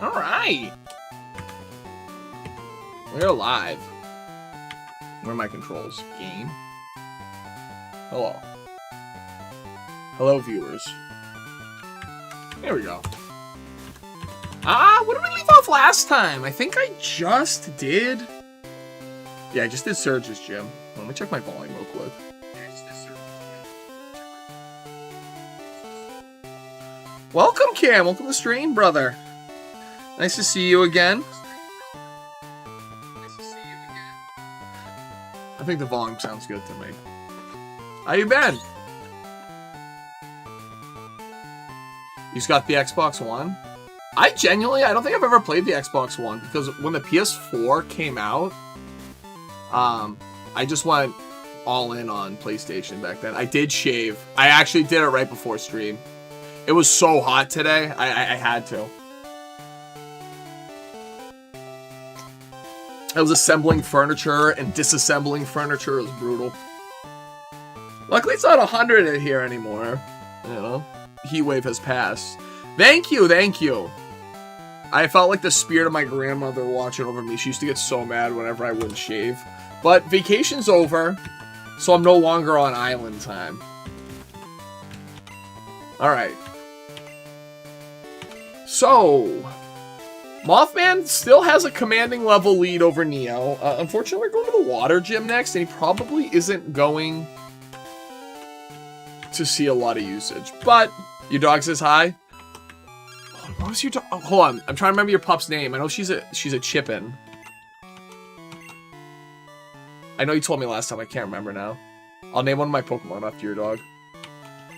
Alright. We're live. Where are my controls? Game. Hello. Hello, viewers. There we go. What did we leave off last time? I think I just did... Yeah, I just did Surge's Gym. Let me check my volume real quick. Welcome, Cam. Welcome to the stream, brother. Nice to see you again. I think the volume sounds good to me. How you been? You just got the Xbox One? I don't think I've ever played the Xbox One, because when the PS4 came out, I just went all in on PlayStation back then. I did shave. I actually did it right before stream. It was so hot today, I had to. I was assembling furniture and disassembling furniture. It was brutal. Luckily, it's not 100 in here anymore. You know, heat wave has passed. Thank you, thank you. I felt like the spirit of my grandmother watching over me. She used to get so mad whenever I wouldn't shave. But vacation's over, so I'm no longer on island time. Alright. So, Mothman still has a commanding level lead over Neo. Unfortunately, we're going to the water gym next, and he probably isn't going to see a lot of usage. But, your dog says hi. What was your dog? Oh, hold on. I'm trying to remember your pup's name. I know she's a Chippin. I know you told me last time. I can't remember now. I'll name one of my Pokemon after your dog.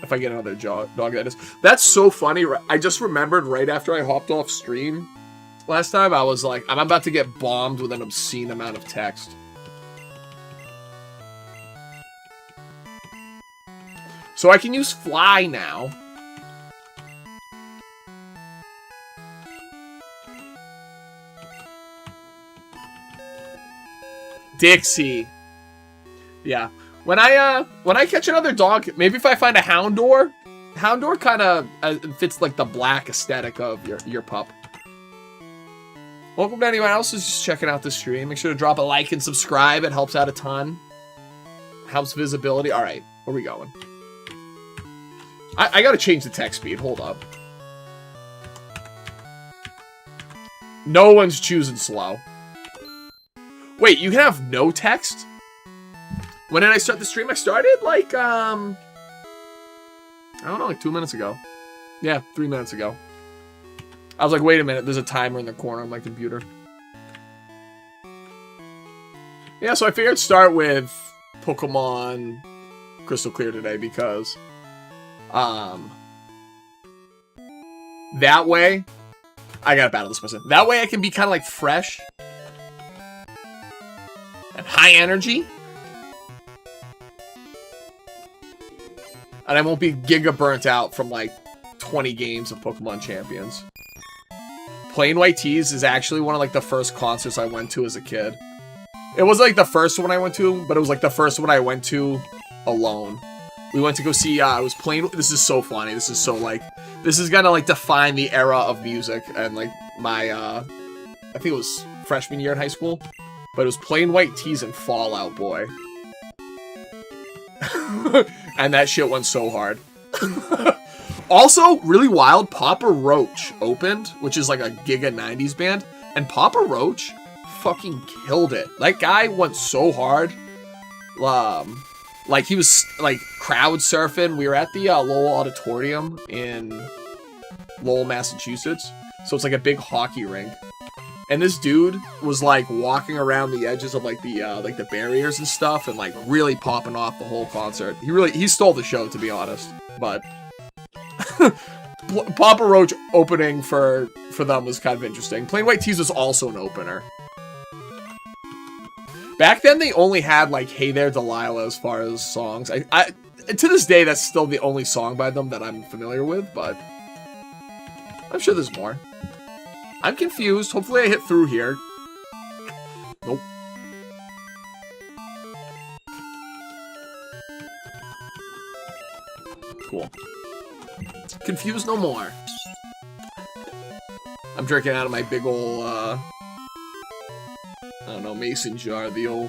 If I get another dog, that is. That's so funny. I just remembered right after I hopped off stream last time, I was like, I'm about to get bombed with an obscene amount of text. So I can use Fly now. Dixie. Yeah. When I catch another dog, maybe if I find a Houndour kind of fits like the black aesthetic of your pup. Welcome to anyone else who's just checking out the stream. Make sure to drop a like and subscribe. It helps out a ton. Helps visibility. All right, where are we going? I gotta change the text speed. Hold up. No one's choosing slow. Wait, you can have no text? When did I start the stream? I started, like, I don't know, like 2 minutes ago. Yeah, 3 minutes ago. I was like, wait a minute, there's a timer in the corner on my computer. Yeah, so I figured start with Pokemon Crystal Clear today, because, that way, I gotta battle this person. That way I can be kind of, like, fresh. And high energy. And I won't be giga burnt out from like 20 games of Pokemon Champions. Plain White Tees is actually one of like the first concerts I went to as a kid. It was like the first one I went to, but it was like the first one I went to alone. We went to go see, it was Plain, this is so funny, this is so like, this is gonna like define the era of music and like my, I think it was freshman year in high school, but it was Plain White Tees and Fall Out Boy. And that shit went so hard. Also, really wild, Papa Roach opened, which is like a giga 90s band, and Papa Roach fucking killed it. That guy went so hard. Like, he was, like, crowd surfing. We were at the Lowell Auditorium in Lowell, Massachusetts. So it's like a big hockey rink. And this dude was, like, walking around the edges of, like, the barriers and stuff and, like, really popping off the whole concert. He stole the show, to be honest. But Papa Roach opening for them was kind of interesting. Plain White Tees was also an opener. Back then, they only had, like, Hey There, Delilah as far as songs. I to this day, that's still the only song by them that I'm familiar with, but I'm sure there's more. I'm confused. Hopefully I hit through here. Nope. Cool. Confused no more. I'm drinking out of my big ol', I don't know, mason jar, the old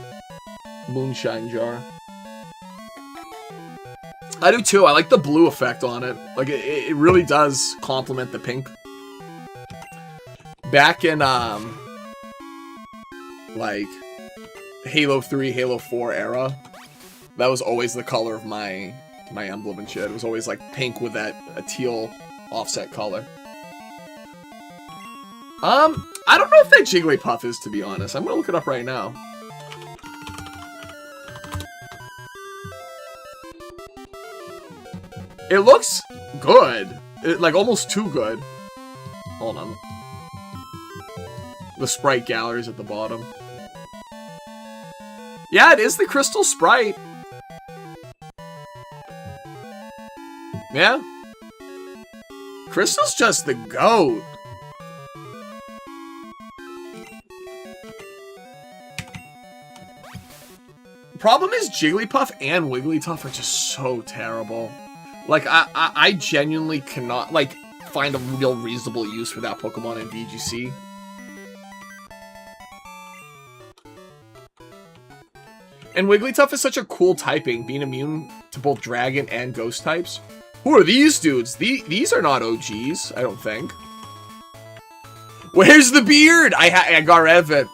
moonshine jar. I do too. I like the blue effect on it. Like, it really does complement the pink. Back in, like, Halo 3, Halo 4 era, that was always the color of my emblem and shit. It was always, like, pink with a teal offset color. I don't know if that Jigglypuff is, to be honest. I'm gonna look it up right now. It looks good. Like, almost too good. Hold on. The sprite gallery's at the bottom. Yeah, it is the crystal sprite. Yeah. Crystal's just the GOAT. Problem is, Jigglypuff and Wigglytuff are just so terrible. Like, I genuinely cannot, like, find a real reasonable use for that Pokemon in VGC. And Wigglytuff is such a cool typing, being immune to both Dragon and Ghost types. Who are these dudes? These are not OGs, I don't think. Where's the beard? I got rid of it.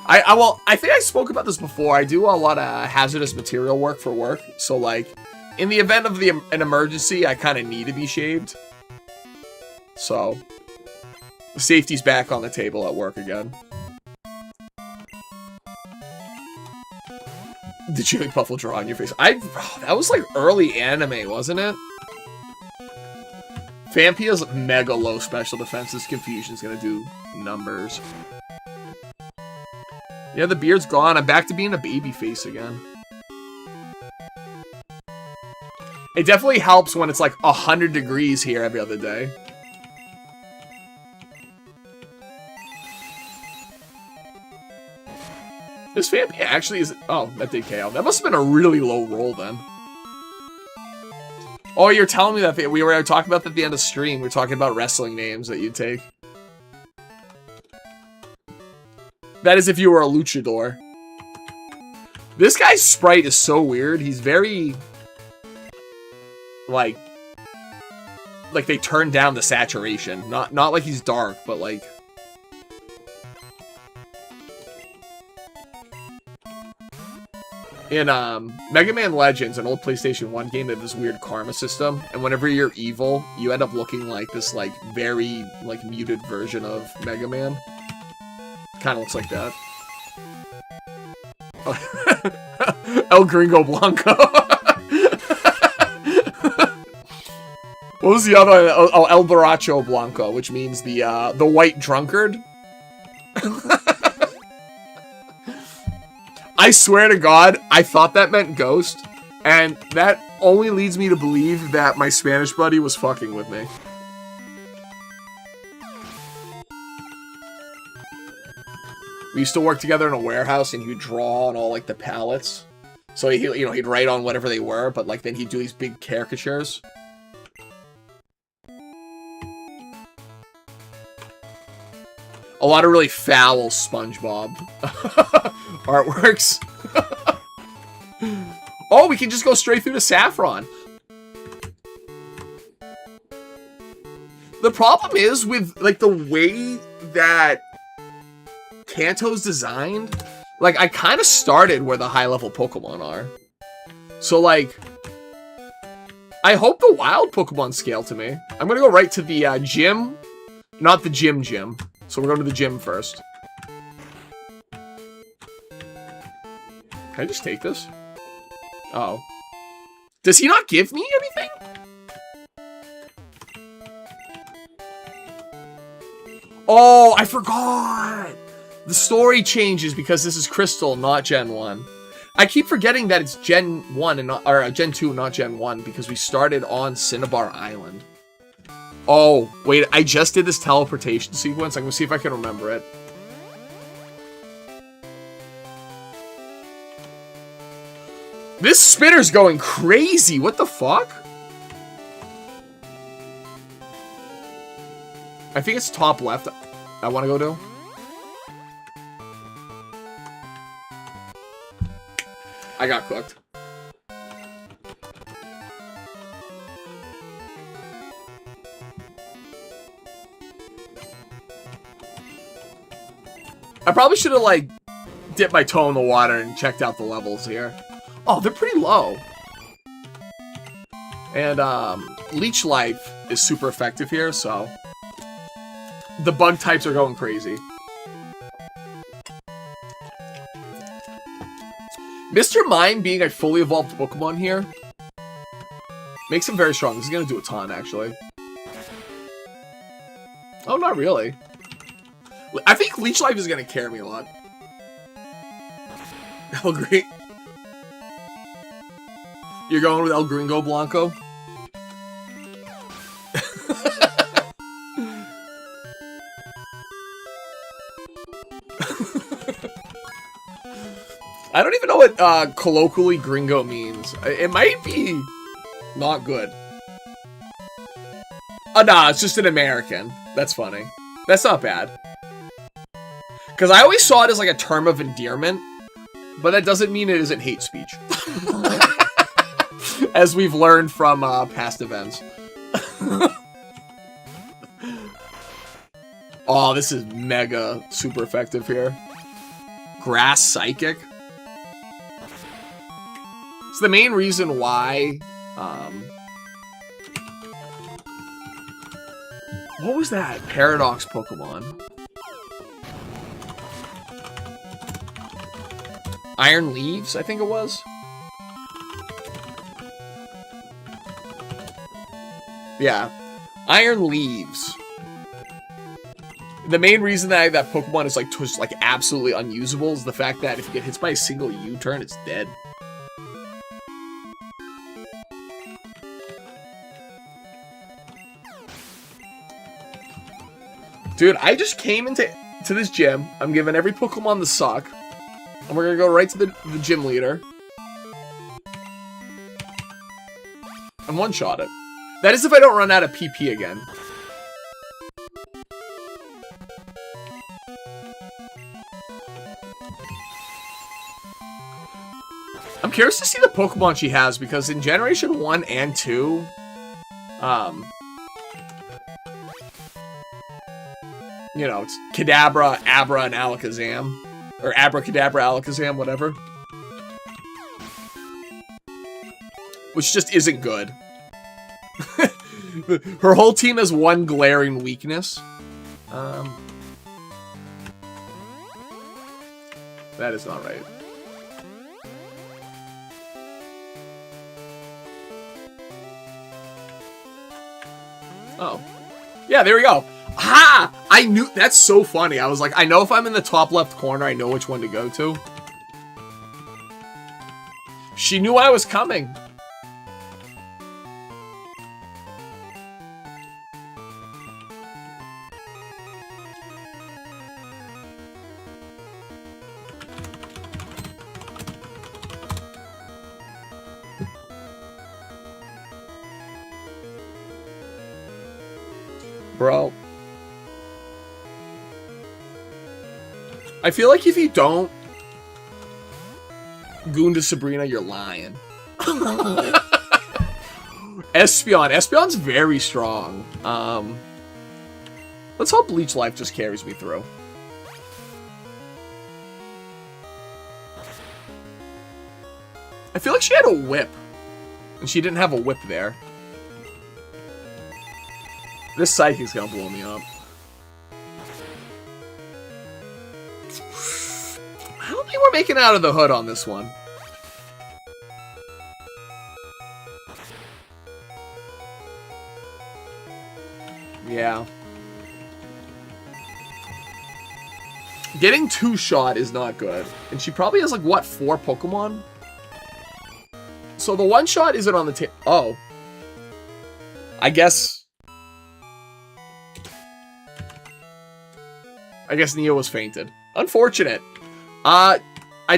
Well, I think I spoke about this before. I do a lot of hazardous material work for work. So, like, in the event of an emergency, I kind of need to be shaved. So, the safety's back on the table at work again. The Jigglypuff will draw on your face. That was like early anime, wasn't it? Fampia's mega low special defense. This confusion's gonna do numbers. Yeah, the beard's gone. I'm back to being a baby face again. It definitely helps when it's like 100 degrees here every other day. This Fampia actually is... Oh, that did KO. That must have been a really low roll then. Oh, you're telling me that we were talking about that at the end of stream. We were talking about wrestling names that you'd take. That is if you were a luchador. This guy's sprite is so weird. He's very... Like they turned down the saturation. Not like he's dark, but like... In Mega Man Legends, an old PlayStation 1 game, they had this weird karma system, and whenever you're evil, you end up looking like this, like, very, like, muted version of Mega Man. Kind of looks like that. El Gringo Blanco. What was the other one? Oh, El Borracho Blanco, which means the white drunkard. I swear to God, I thought that meant ghost, and that only leads me to believe that my Spanish buddy was fucking with me. We used to work together in a warehouse, and he would draw on all, like, the pallets. So, he'd write on whatever they were, but, like, then he'd do these big caricatures. A lot of really foul SpongeBob artworks. Oh, we can just go straight through to Saffron. The problem is with, like, the way that Kanto's designed, like, I kind of started where the high-level Pokemon are. So, like, I hope the wild Pokemon scale to me. I'm gonna go right to the gym, not the gym. So we're going to the gym first. Can I just take this? Oh. Does he not give me anything? Oh, I forgot! The story changes because this is Crystal, not Gen 1. I keep forgetting that it's Gen 1 and not, or Gen 2, not Gen 1, because we started on Cinnabar Island. Oh, wait, I just did this teleportation sequence. I'm gonna see if I can remember it. This spinner's going crazy. What the fuck? I think it's top left. I want to go to. I got cooked. I probably should have, like, dipped my toe in the water and checked out the levels here. Oh, they're pretty low. And, Leech Life is super effective here, so... The bug types are going crazy. Mr. Mime being a fully evolved Pokemon here makes him very strong. This is going to do a ton, actually. Oh, not really. I think Leech Life is going to carry me a lot. El Green. You're going with El Gringo Blanco? I don't even know what colloquially gringo means. It might be not good. Oh, nah, it's just an American. That's funny. That's not bad. Because I always saw it as like a term of endearment, but that doesn't mean it isn't hate speech. As we've learned from past events. Oh, this is mega super effective here. Grass Psychic. It's the main reason why... what was that? Paradox Pokemon. Iron Leaves, I think it was. Yeah. Iron Leaves. The main reason that Pokemon is like absolutely unusable is the fact that if you get hit by a single U-turn, it's dead. Dude, I just came into this gym. I'm giving every Pokemon the sock. And we're gonna go right to the gym leader. And one-shot it. That is if I don't run out of PP again. I'm curious to see the Pokemon she has, because in Generation 1 and 2, you know, it's Kadabra, Abra, and Alakazam. Or Abracadabra, Alakazam, whatever. Which just isn't good. Her whole team has one glaring weakness. That is not right. Oh. Yeah, there we go. Ha! I knew... That's so funny. I was like, I know if I'm in the top left corner, I know which one to go to. She knew I was coming. Bro. I feel like if you don't goon to Sabrina, you're lying. Espeon. Espeon's very strong. Let's hope Leech Life just carries me through. I feel like she had a whip. And she didn't have a whip there. This Psychic's gonna blow me up. I don't think we're making out of the hood on this one. Yeah. Getting two-shot is not good. And she probably has, like, what, 4 Pokemon? So the one-shot isn't on the table. Oh. I guess Neo was fainted. Unfortunate. I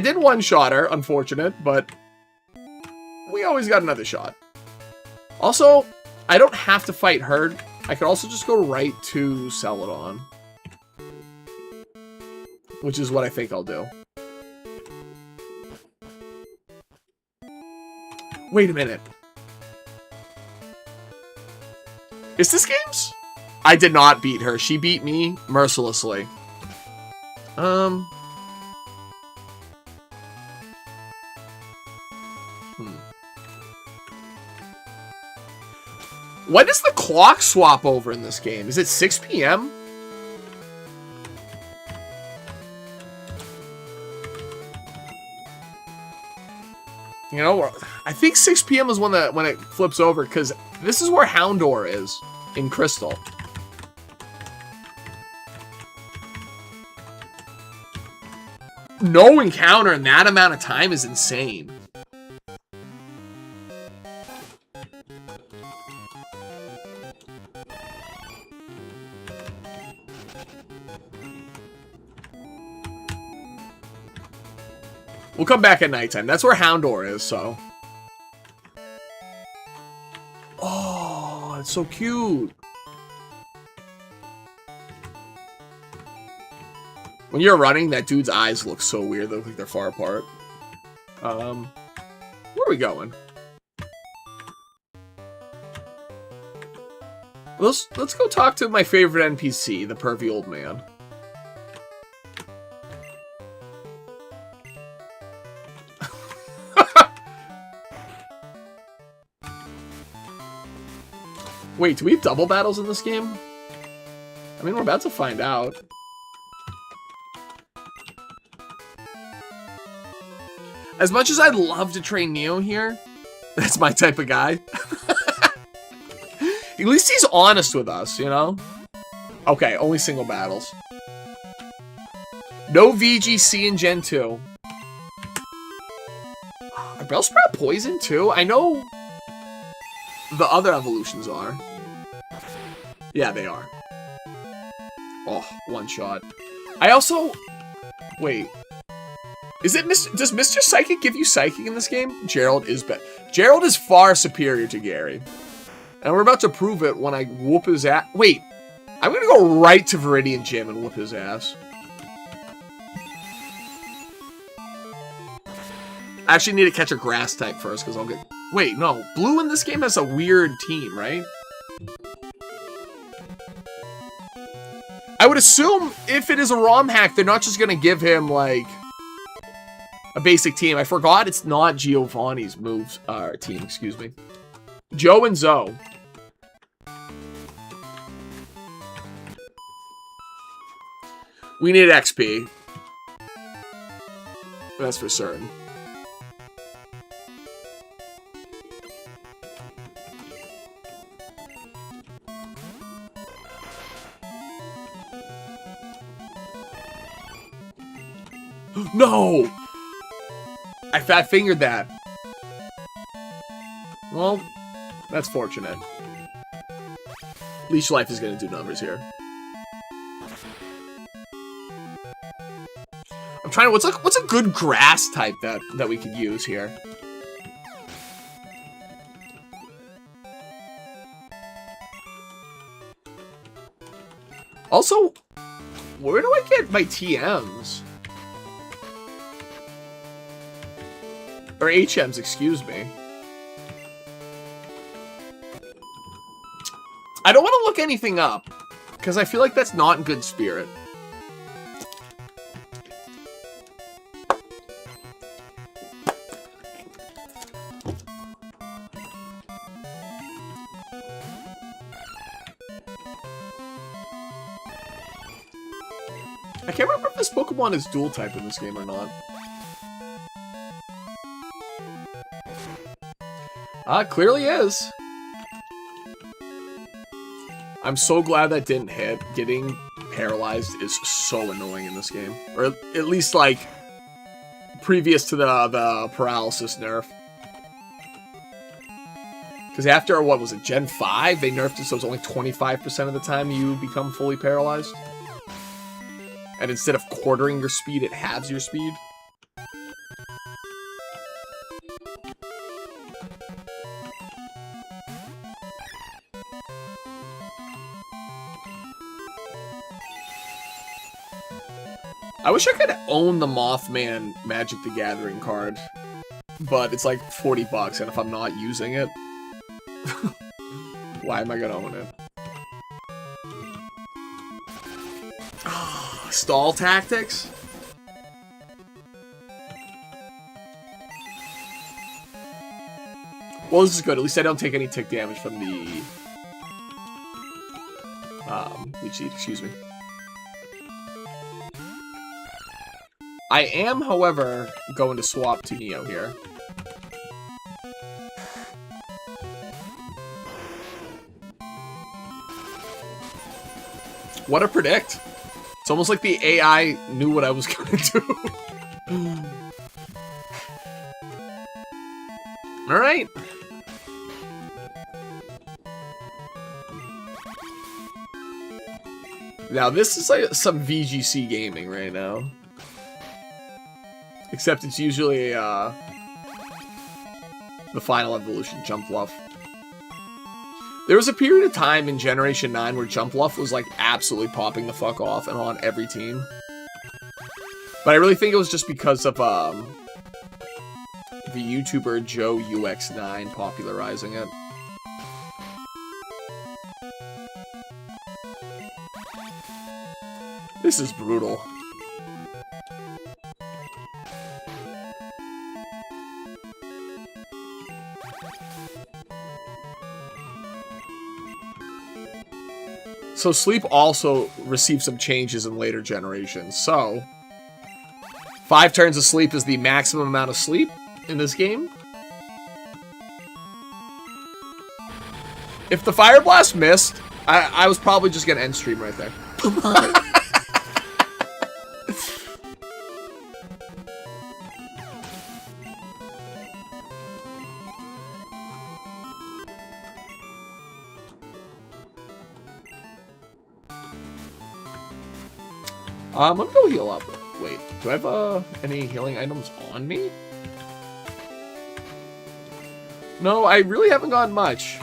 did one-shot her, unfortunate, but we always got another shot. Also, I don't have to fight her. I could also just go right to Celadon. which is what I think I'll do. Wait a minute. Is this game's? I did not beat her. She beat me mercilessly. When does the clock swap over in this game? Is it 6 p.m.? You know, I think 6 p.m. is when it flips over, because this is where Houndour is in Crystal. No encounter in that amount of time is insane. We'll come back at nighttime. That's where Houndour is, so. Oh, it's so cute. When you're running, that dude's eyes look so weird. They look like they're far apart. Where are we going? Let's go talk to my favorite NPC, the pervy old man. Wait, do we have double battles in this game? I mean, we're about to find out. As much as I'd love to train Neo here, that's my type of guy. At least he's honest with us, you know? Okay, only single battles. No VGC in Gen 2. Are Bellsprout poison too? I know the other evolutions are. Yeah, they are. Oh, one shot. I also... Wait. Is it does Mr. Psychic give you Psychic in this game? Gerald is better. Gerald is far superior to Gary. And we're about to prove it when I whoop his ass. Wait. I'm gonna go right to Viridian Gym and whoop his ass. I actually need to catch a grass type first, because I'll get... Wait, no. Blue in this game has a weird team, right? I would assume if it is a Romhack, they're not just gonna give him, like... a basic team. I forgot it's not Giovanni's moves, team, excuse me. Joe and Zoe. We need XP. That's for certain. No! I fat fingered that. Well, that's fortunate. Leech Life is going to do numbers here. I'm trying to... What's a good grass type that we could use here? Also, where do I get my TMs? Or HMs, excuse me. I don't want to look anything up, because I feel like that's not in good spirit. I can't remember if this Pokemon is dual type in this game or not. Clearly is. I'm so glad that didn't hit. Getting paralyzed is so annoying in this game. Or at least, like, previous to the paralysis nerf. Because after, what was it, Gen 5? They nerfed it so it's only 25% of the time you become fully paralyzed. And instead of quartering your speed, it halves your speed. I wish I could own the Mothman Magic the Gathering card. But it's like 40 bucks, and if I'm not using it, why am I gonna own it? Stall tactics? Well, this is good. At least I don't take any tick damage from the... leech seed, excuse me. I am, however, going to swap to Neo here. What a predict. It's almost like the AI knew what I was going to do. Alright. Now, this is like some VGC gaming right now. Except it's usually the final evolution, Jumpluff. There was a period of time in Generation 9 where Jumpluff was like absolutely popping the fuck off and on every team. But I really think it was just because of the YouTuber Joe UX9 popularizing it. This is brutal. So Sleep also received some changes in later generations. So 5 turns of sleep is the maximum amount of sleep in this game. If the Fire Blast missed, I was probably just gonna end stream right there. I'm gonna go heal up. Wait, do I have any healing items on me? No, I really haven't gotten much.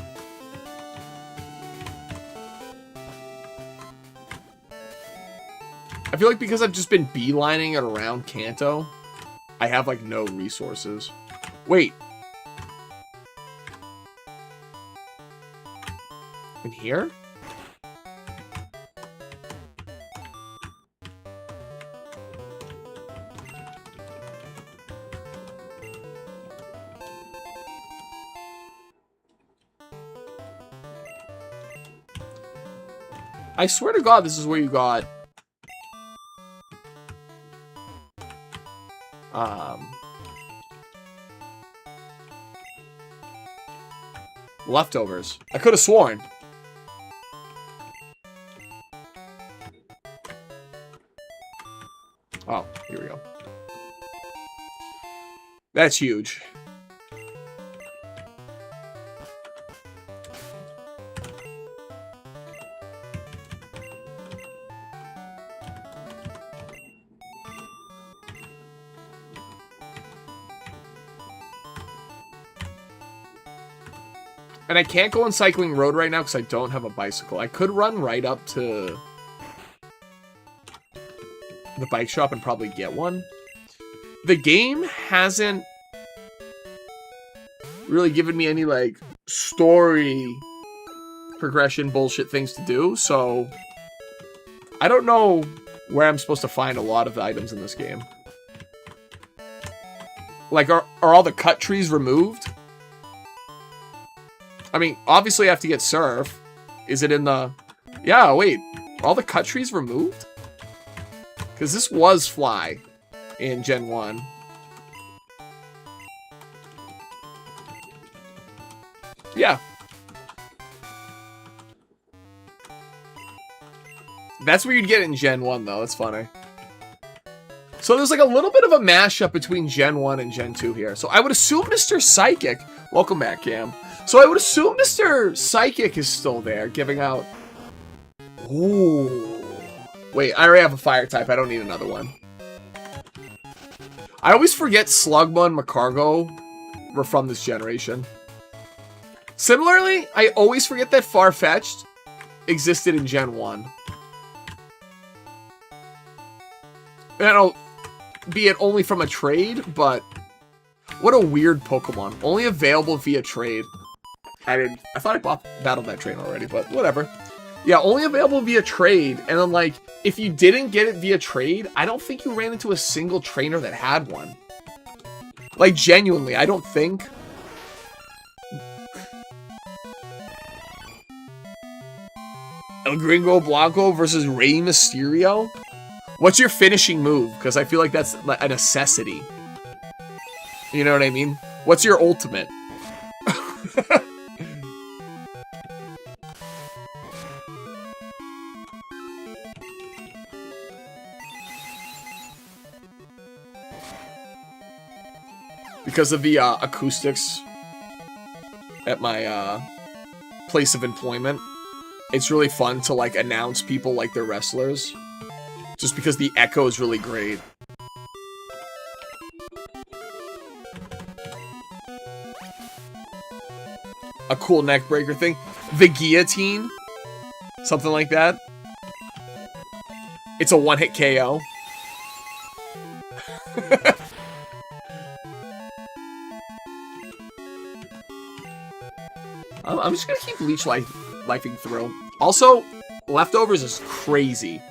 I feel like because I've just been beelining it around Kanto, I have like no resources. Wait. In here? I swear to God, this is where you got... leftovers. I could have sworn. Oh, here we go. That's huge. And I can't go on Cycling Road right now because I don't have a bicycle. I could run right up to the bike shop and probably get one. The game hasn't really given me any, like, story progression bullshit things to do, so I don't know where I'm supposed to find a lot of the items in this game. Like, are all the cut trees removed? I mean, obviously I have to get Surf. Is it in the... Yeah, wait. Are all the cut trees removed? Because this was Fly in Gen 1. Yeah. That's where you'd get it in Gen 1, though. That's funny. So there's like a little bit of a mashup between Gen 1 and Gen 2 here. So I would assume Mr. Psychic... Welcome back, Cam. So I would assume Mr. Psychic is still there, giving out... Ooh. Wait, I already have a fire type. I don't need another one. I always forget Slugma and Macargo were from this generation. Similarly, I always forget that Farfetch'd existed in Gen 1. know, be it only from a trade, but what a weird Pokemon. Only available via trade. I thought I battled that train already, but whatever. Yeah, only available via trade. And then, like, if you didn't get it via trade, I don't think you ran into a single trainer that had one. Like, genuinely, I don't think. El Gringo Blanco versus Rey Mysterio? What's your finishing move? Because I feel like that's a necessity. You know what I mean? What's your ultimate? Because of the acoustics at my place of employment, it's really fun to like announce people like they're wrestlers. Just because the echo is really great. A cool neck breaker thing. The guillotine. Something like that. It's a one-hit KO. I'm just gonna keep leech lifing through. Also, leftovers is crazy.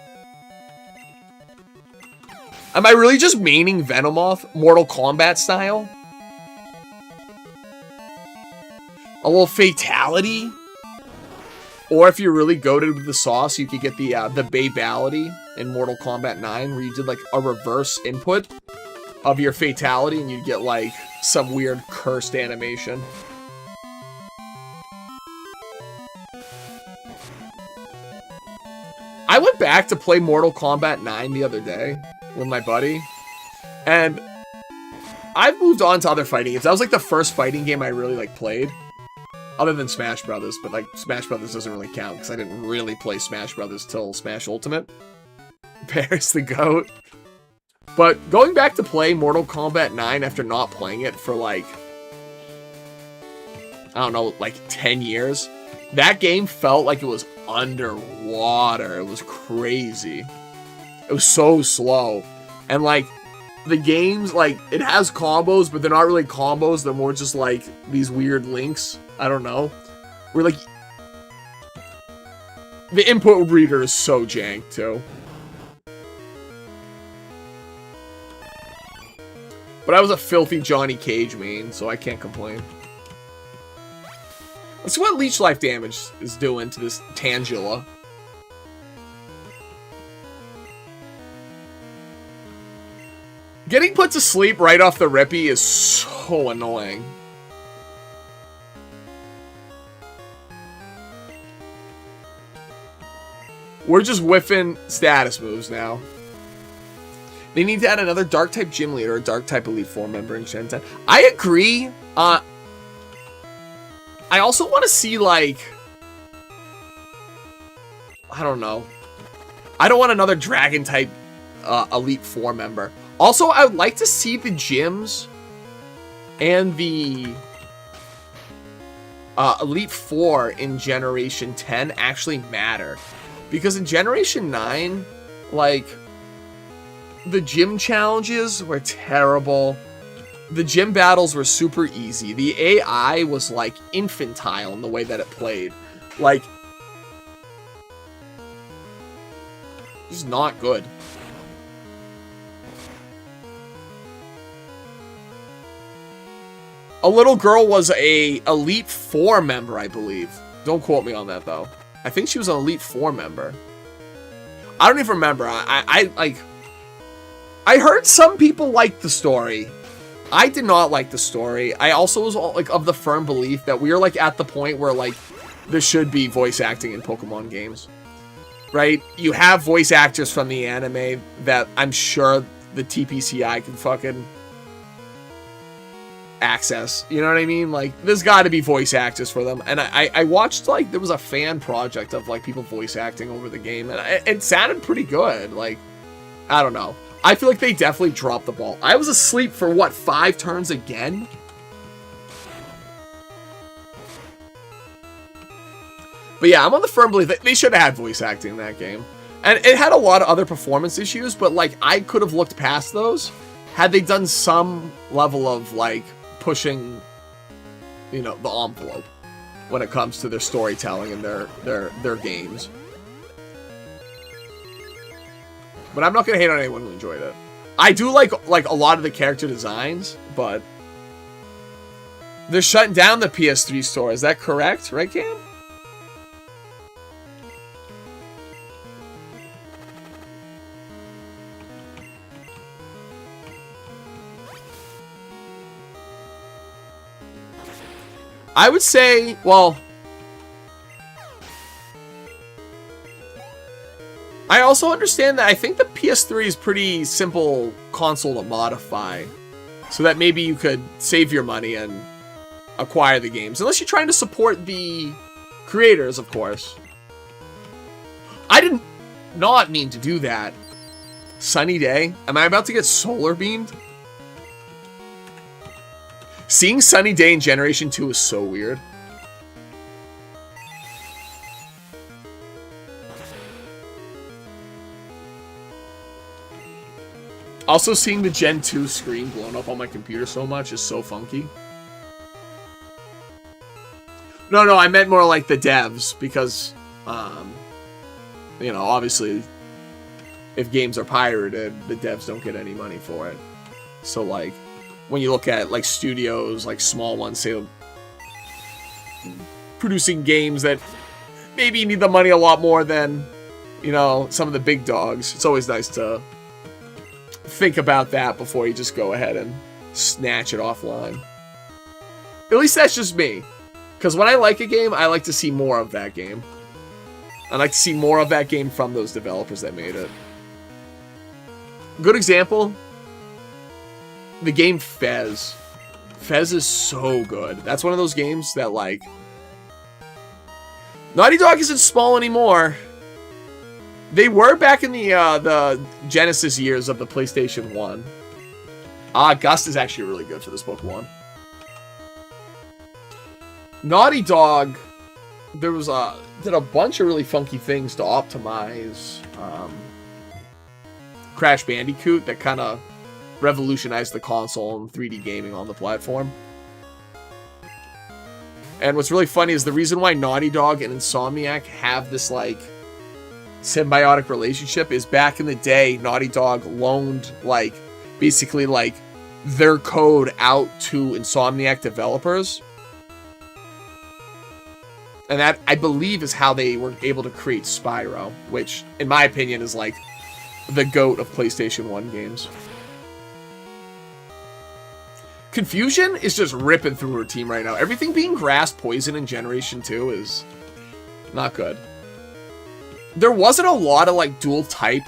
Am I really just maining Venomoth Mortal Kombat style? A little fatality? Or if you're really goated with the sauce, you could get the Babality in Mortal Kombat 9, where you did like a reverse input of your fatality and you'd get like some weird cursed animation. I went back to play Mortal Kombat 9 the other day with my buddy, and I've moved on to other fighting games. That was like the first fighting game I really like played, other than Smash Brothers, but like Smash Brothers doesn't really count because I didn't really play Smash Brothers till Smash Ultimate. Bear's the GOAT. But going back to play Mortal Kombat 9 after not playing it for like, I don't know, like 10 years, that game felt like it was underwater. It was crazy. It was so slow. And like, the game's like, it has combos, but they're not really combos. They're more just like these weird links. I don't know. We're like, the input reader is so jank too. But I was a filthy Johnny Cage main, so I can't complain. Let's see what leech life damage is doing to this Tangela. Getting put to sleep right off the rippy is so annoying. We're just whiffing status moves now. They need to add another Dark-type Gym Leader or Dark-type Elite Four member in Gen 10. I agree. I also want to see, like, I don't know. I don't want another Dragon-type Elite Four member. Also, I would like to see the gyms and the Elite Four in Generation 10 actually matter. Because in Generation 9, like, the gym challenges were terrible. The gym battles were super easy. The AI was, like, infantile in the way that it played. Like, it's not good. A little girl was a Elite Four member, I believe. Don't quote me on that, though. I think she was an Elite Four member. I don't even remember. I heard some people liked the story. I did not like the story. I also was like of the firm belief that we are like at the point where like there should be voice acting in Pokemon games, right? You have voice actors from the anime that I'm sure the TPCI can fucking access. You know what I mean? Like there's got to be voice actors for them. And I watched like there was a fan project of like people voice acting over the game, and it sounded pretty good. Like I don't know. I feel like they definitely dropped the ball. I was asleep for, what, 5 turns again? But yeah, I'm on the firm belief that they should have had voice acting in that game. And it had a lot of other performance issues, but, like, I could have looked past those had they done some level of, like, pushing, you know, the envelope when it comes to their storytelling and their games. But I'm not gonna hate on anyone who enjoyed it. I do like a lot of the character designs, but they're shutting down the PS3 store. Is that correct? Right, Cam? I would say, well, I also understand that I think the PS3 is pretty simple console to modify, so that maybe you could save your money and acquire the games, unless you're trying to support the creators, of course. I did not mean to do that. Sunny day? Am I about to get solar beamed? Seeing Sunny Day in Generation 2 is so weird. Also, seeing the Gen 2 screen blown up on my computer so much is so funky. No, I meant more like the devs, because, you know, obviously, if games are pirated, the devs don't get any money for it. So, like, when you look at, like, studios, like, small ones, say, producing games that maybe need the money a lot more than, you know, some of the big dogs, it's always nice to think about that before you just go ahead and snatch it offline. At least that's just me. Because when I like a game, I like to see more of that game. I like to see more of that game from those developers that made it. Good example, the game Fez. Fez is so good. That's one of those games that, like, Naughty Dog isn't small anymore. They were back in the Genesis years of the PlayStation 1. Gust is actually really good for this Pokemon. Naughty Dog, there was did a bunch of really funky things to optimize Crash Bandicoot that kind of revolutionized the console and 3D gaming on the platform. And what's really funny is the reason why Naughty Dog and Insomniac have this, like, symbiotic relationship is back in the day, Naughty Dog loaned, like, basically, like, their code out to Insomniac developers. And that, I believe, is how they were able to create Spyro, which, in my opinion, is, like, the GOAT of PlayStation 1 games. Confusion is just ripping through her team right now. Everything being grass poison in Generation 2 is not good. There wasn't a lot of, like, dual type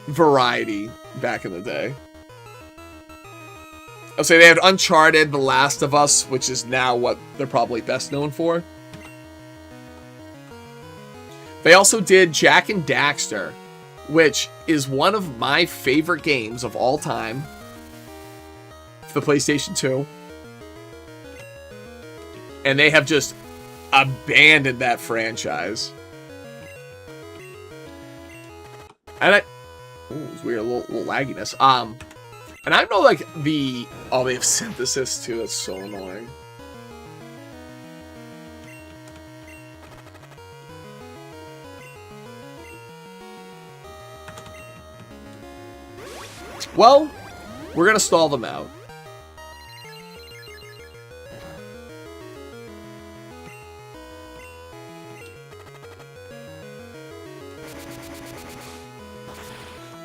variety back in the day. I'll say they had Uncharted, The Last of Us, which is now what they're probably best known for. They also did Jak and Daxter, which is one of my favorite games of all time for the PlayStation 2. And they have just abandoned that franchise. And it's weird, a little lagginess. And I know, like, they have Synthesis too, that's so annoying. Well, we're gonna stall them out.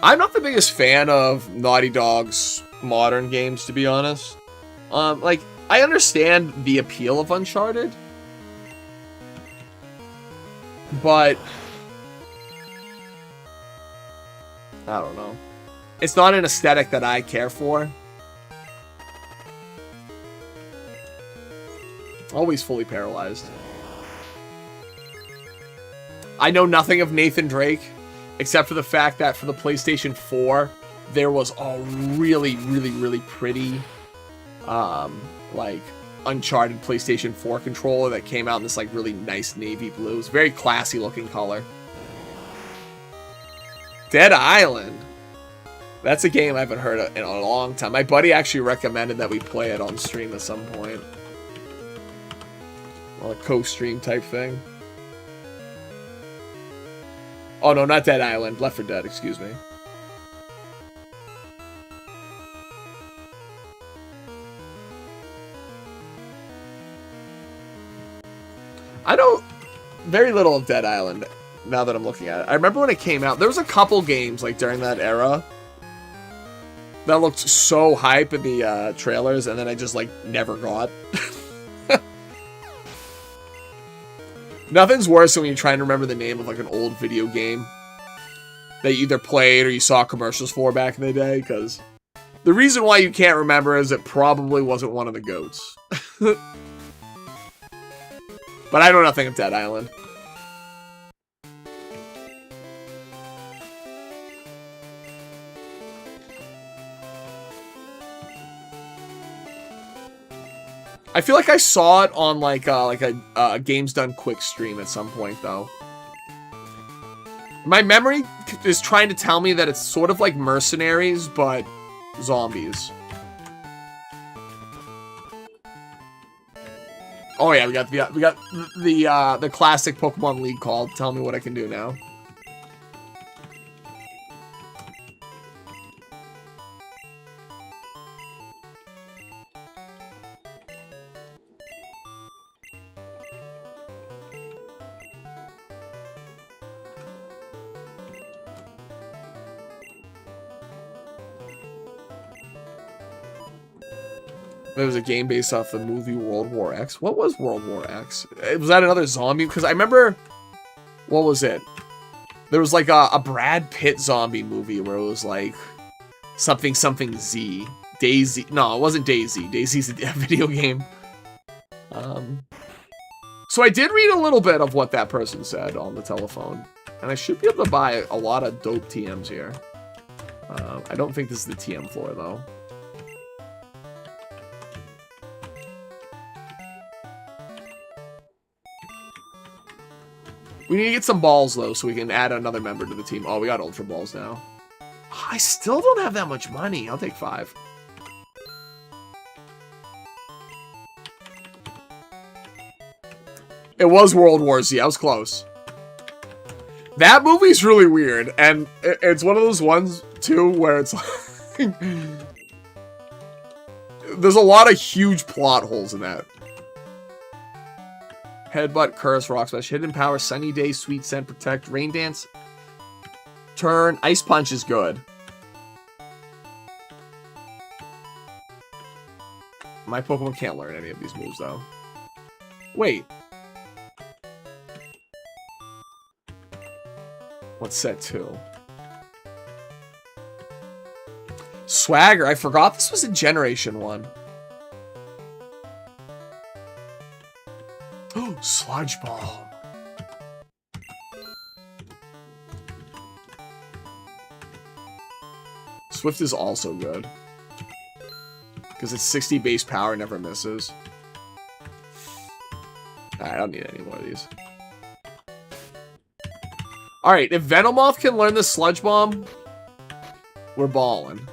I'm not the biggest fan of Naughty Dog's modern games, to be honest. Like, I understand the appeal of Uncharted, but I don't know. It's not an aesthetic that I care for. Always fully paralyzed. I know nothing of Nathan Drake, except for the fact that for the PlayStation 4, there was a really, really, really pretty, like, Uncharted PlayStation 4 controller that came out in this, like, really nice navy blue. It's a very classy looking color. Dead Island. That's a game I haven't heard of in a long time. My buddy actually recommended that we play it on stream at some point. Well, a co-stream type thing. Oh, no, not Dead Island. Left 4 Dead, excuse me. I know very little of Dead Island now that I'm looking at it. I remember when it came out, there was a couple games, like, during that era that looked so hype in the trailers, and then I just, like, never got. Nothing's worse than when you're trying to remember the name of, like, an old video game that you either played or you saw commercials for back in the day, because the reason why you can't remember is it probably wasn't one of the GOATs. But I know nothing of Dead Island. I feel like I saw it on like a Games Done Quick stream at some point, though. My memory is trying to tell me that it's sort of like Mercenaries, but zombies. Oh yeah, we got the classic Pokemon League call. Tell me what I can do now. There was a game based off the movie World War X. What was World War X? Was that another zombie? Because I remember... What was it? There was like a Brad Pitt zombie movie where it was like... Something Z. Daisy. No, it wasn't Daisy. Daisy's a video game. So I did read a little bit of what that person said on the telephone. And I should be able to buy a lot of dope TMs here. I don't think this is the TM floor, though. We need to get some balls, though, so we can add another member to the team. Oh, we got Ultra Balls now. I still don't have that much money. I'll take 5. It was World War Z. I was close. That movie's really weird, and it's one of those ones, too, where it's like... There's a lot of huge plot holes in that. Headbutt, Curse, Rock Smash, Hidden Power, Sunny Day, Sweet Scent, Protect, Rain Dance, Turn, Ice Punch is good. My Pokemon can't learn any of these moves, though. Wait. What's set 2? Swagger, I forgot this was a Generation 1. Oh, Sludge Bomb. Swift is also good. Because it's 60 base power, never misses. I don't need any more of these. Alright, if Venomoth can learn the Sludge Bomb, we're balling.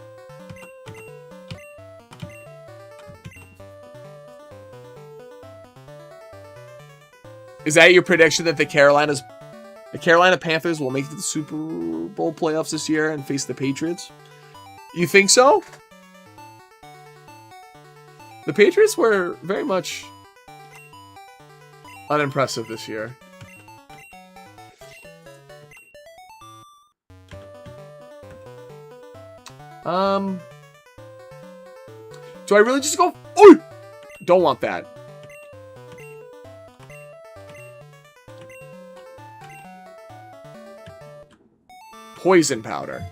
Is that your prediction that the Carolina Panthers will make it to the Super Bowl playoffs this year and face the Patriots? You think so? The Patriots were very much unimpressive this year. Do I really just go... Ooh! Don't want that. Poison Powder.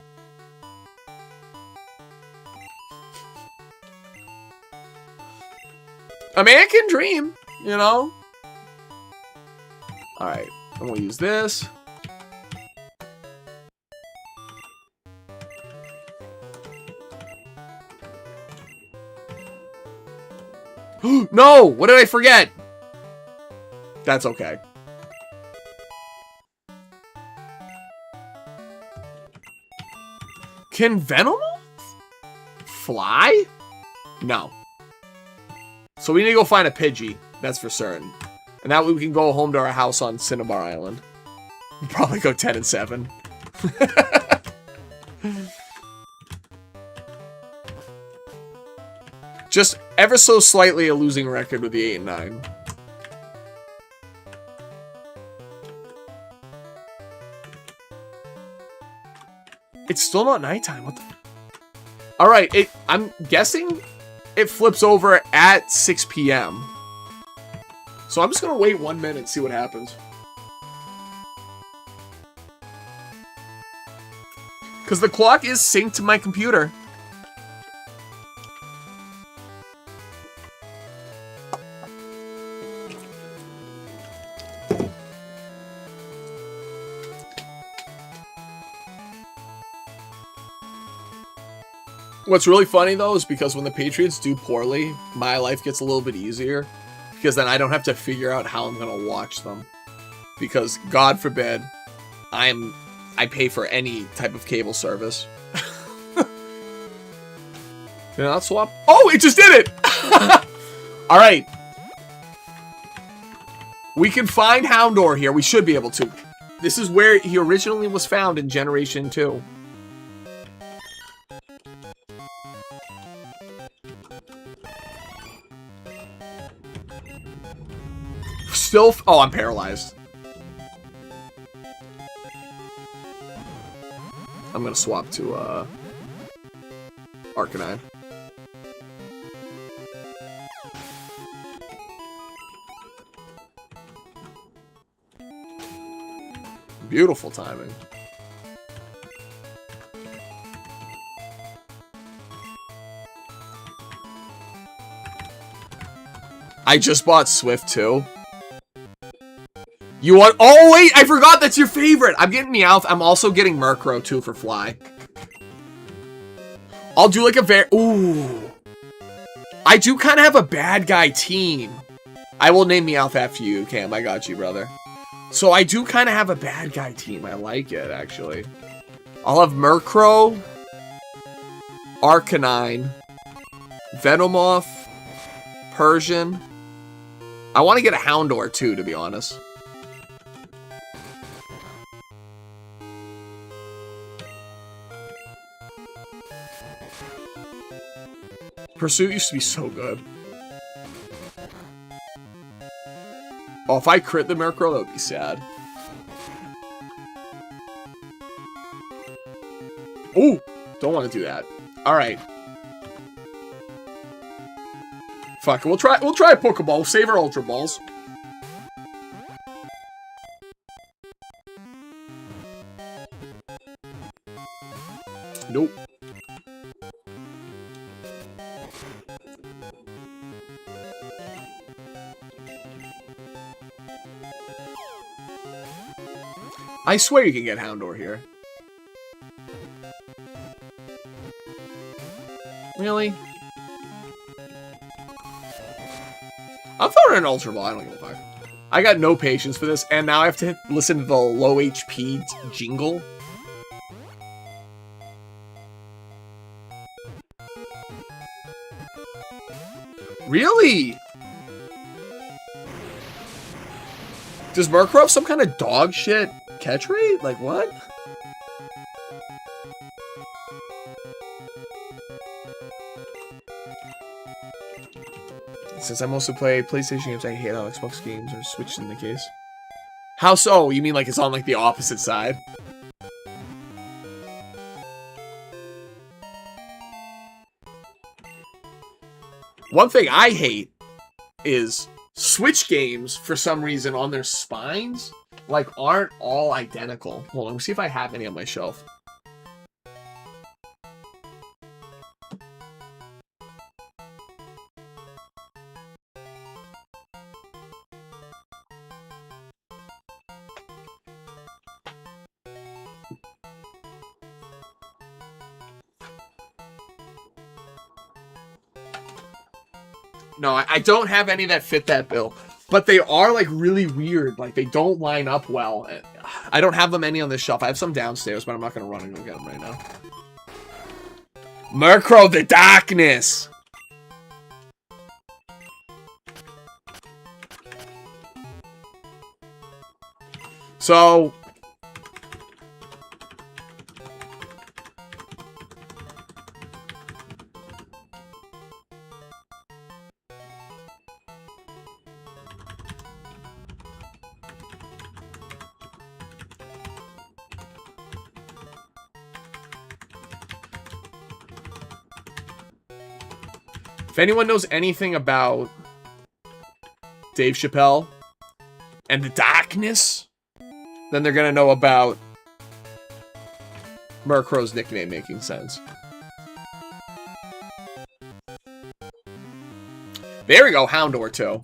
A man can dream, you know? Alright, I'm gonna use this. No! What did I forget? That's okay. Can Venomoth fly? No. So we need to go find a Pidgey. That's for certain. And that way we can go home to our house on Cinnabar Island. We'll probably go 10 and 7. Just ever so slightly a losing record with the 8 and 9. It's still not nighttime. What the? All right. I'm guessing it flips over at 6 p.m. So I'm just gonna wait 1 minute and see what happens. Because the clock is synced to my computer. What's really funny, though, is because when the Patriots do poorly, my life gets a little bit easier. Because then I don't have to figure out how I'm going to watch them. Because, God forbid, I pay for any type of cable service. Did I not swap? Oh, it just did it! Alright. We can find Houndour here. We should be able to. This is where he originally was found in Generation 2. Still, oh, I'm paralyzed. I'm gonna swap to Arcanine. Beautiful timing. I just bought Swift too. You want? Oh wait, I forgot that's your favorite. I'm getting Meowth. I'm also getting Murkrow too for Fly. I'll do like a very. Ooh. I do kind of have a bad guy team. I will name Meowth after you, Cam. I got you, brother. So I do kind of have a bad guy team. I like it actually. I'll have Murkrow, Arcanine, Venomoth, Persian. I want to get a Houndour too, to be honest. Pursuit used to be so good. Oh, if I crit the Murkrow, that would be sad. Ooh, don't want to do that. All right. Fuck, we'll try a Pokeball. We'll save our Ultra Balls. Nope. I swear you can get Houndour here. Really? I'm throwing an Ultra Ball. I don't give a fuck. I got no patience for this, and now I have to listen to the low HP jingle. Really? Does Murkrow have some kind of dog shit catch rate? Like, what? Since I mostly play PlayStation games, I hate how Xbox games are switched in the case. How so? You mean like it's on like the opposite side? One thing I hate is Switch games, for some reason, on their spines, like, aren't all identical. Hold on, let me see if I have any on my shelf. No, I don't have any that fit that bill. But they are, like, really weird. Like, they don't line up well. I don't have them any on this shelf. I have some downstairs, but I'm not going to run and go get them right now. Murkrow the Darkness! So... if anyone knows anything about Dave Chappelle and the Darkness, then they're going to know about Murkrow's nickname making sense. There we go, Houndour too.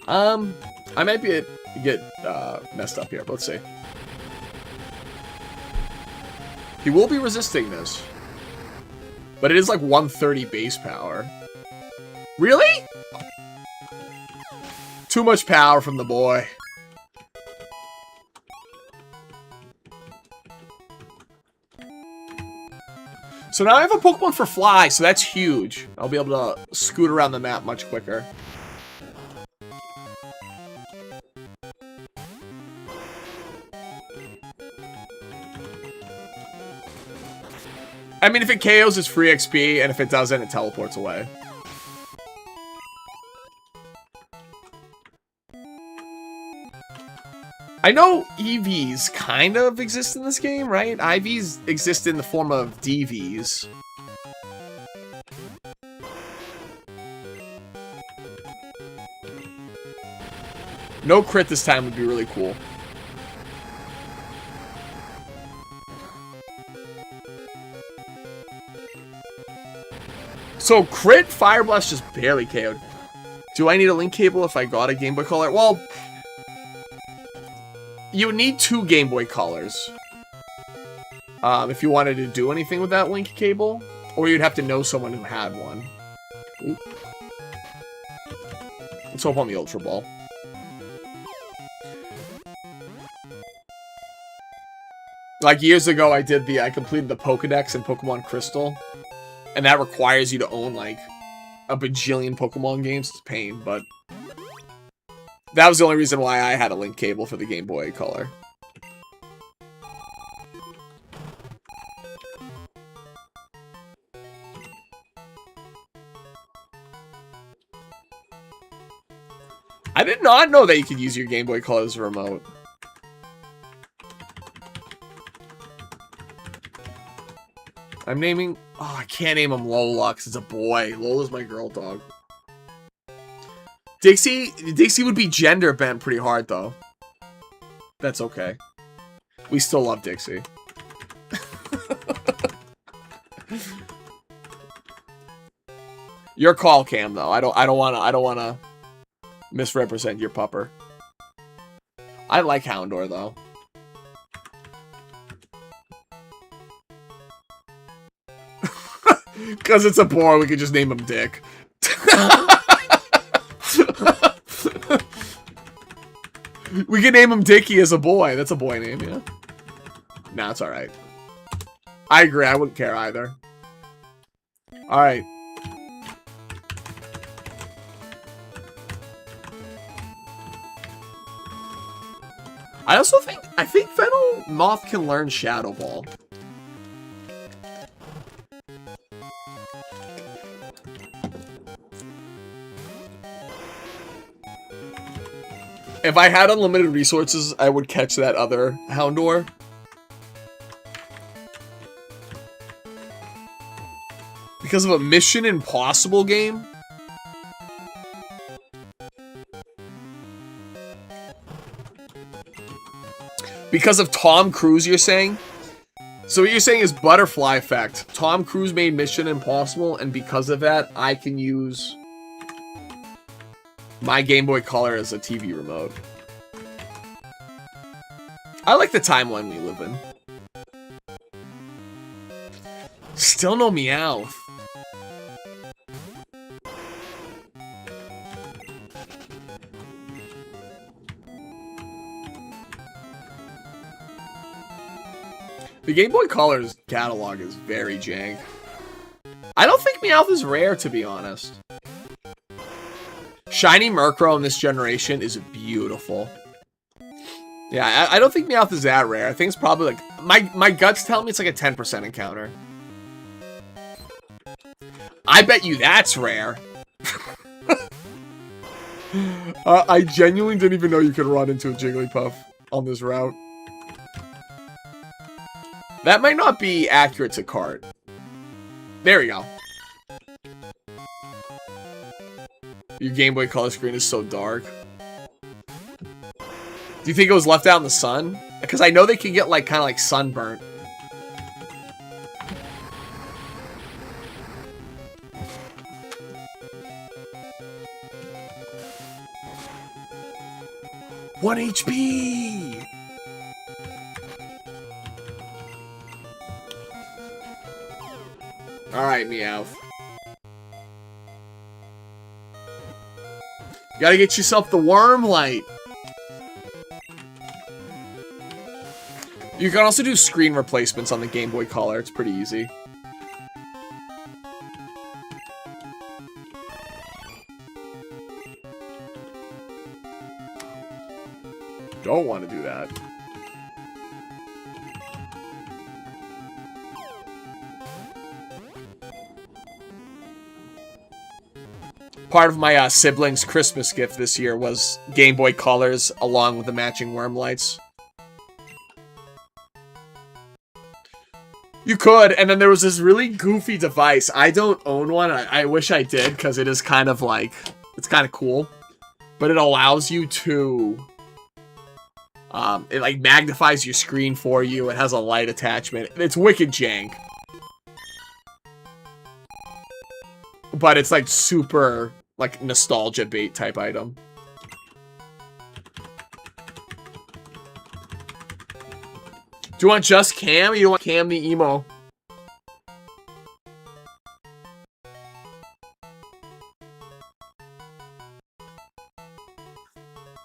I might get messed up here, but let's see. He will be resisting this. But it is like 130 base power. Really? Too much power from the boy. So now I have a Pokemon for Fly, so that's huge. I'll be able to scoot around the map much quicker. I mean, if it KOs, it's free XP, and if it doesn't, it teleports away. I know EVs kind of exist in this game, right? IVs exist in the form of DVs. No crit this time would be really cool. So, crit Fire Blast just barely KO'd. Do I need a link cable if I got a Game Boy Color? Well, you would need 2 Game Boy Colors. If you wanted to do anything with that link cable. Or you'd have to know someone who had one. Oop. Let's hope on the Ultra Ball. Like years ago, I completed the Pokedex in Pokemon Crystal. And that requires you to own, like, a bajillion Pokemon games. It's pain, but... that was the only reason why I had a link cable for the Game Boy Color. I did not know that you could use your Game Boy Color as a remote. I'm naming... oh, I can't name him Lola because it's a boy. Lola's my girl dog. Dixie would be gender bent pretty hard, though. That's okay. We still love Dixie. Your call, Cam, though. I don't wanna misrepresent your pupper. I like Houndour, though. Because it's a boy, we could just name him Dick. We could name him Dickie as a boy. That's a boy name, yeah. Nah, it's alright. I agree, I wouldn't care either. Alright. I think Fennel Moth can learn Shadow Ball. If I had unlimited resources, I would catch that other Houndour. Because of a Mission Impossible game? Because of Tom Cruise, you're saying? So what you're saying is butterfly effect. Tom Cruise made Mission Impossible, and because of that, I can use my Game Boy Color as a TV remote. I like the timeline we live in. Still no Meowth. The Game Boy Color's catalog is very jank. I don't think Meowth is rare, to be honest. Shiny Murkrow in this generation is beautiful. Yeah, I don't think Meowth is that rare. I think it's probably like... My guts tell me it's like a 10% encounter. I bet you that's rare. I genuinely didn't even know you could run into a Jigglypuff on this route. That might not be accurate to cart. There we go. Your Game Boy Color screen is so dark. Do you think it was left out in the sun? Because I know they can get like kind of like sunburnt. One HP. All right, Meowth. You gotta get yourself the worm light. You can also do screen replacements on the Game Boy Color. It's pretty easy. Don't want to do that. Part of my siblings' Christmas gift this year was Game Boy Colors along with the matching worm lights. You could, and then there was this really goofy device. I don't own one. I wish I did, because it is kind of like... It's kind of cool. But it allows you to... it like magnifies your screen for you. It has a light attachment. It's wicked jank. But it's like super... like nostalgia bait type item. Do you want just Cam? Or you don't want Cam the emo?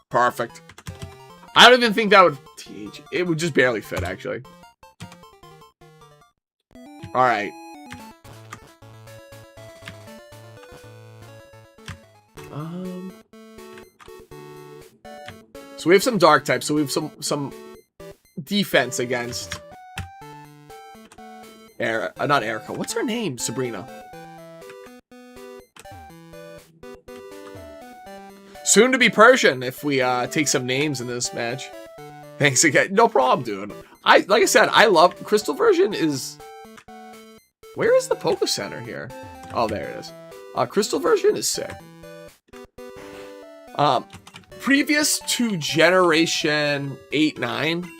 Perfect. I don't even think that would... It would just barely fit, actually. Alright. So we have some dark types, so we have some defense against not Erica. What's her name? Sabrina. Soon to be Persian if we take some names in this match. Thanks again. No problem, dude. Like I said, I love Crystal version is... Where is the Poké Center here? Oh, there it is. Crystal version is sick. Previous to Generation 8, 9,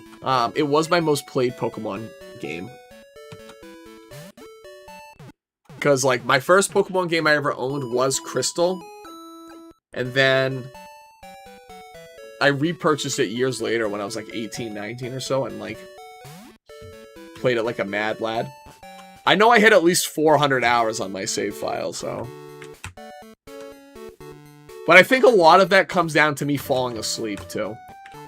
it was my most played Pokemon game. Because, like, my first Pokemon game I ever owned was Crystal. And then I repurchased it years later when I was, like, 18, 19 or so. And, like, played it like a mad lad. I know I hit at least 400 hours on my save file, so... But I think a lot of that comes down to me falling asleep, too.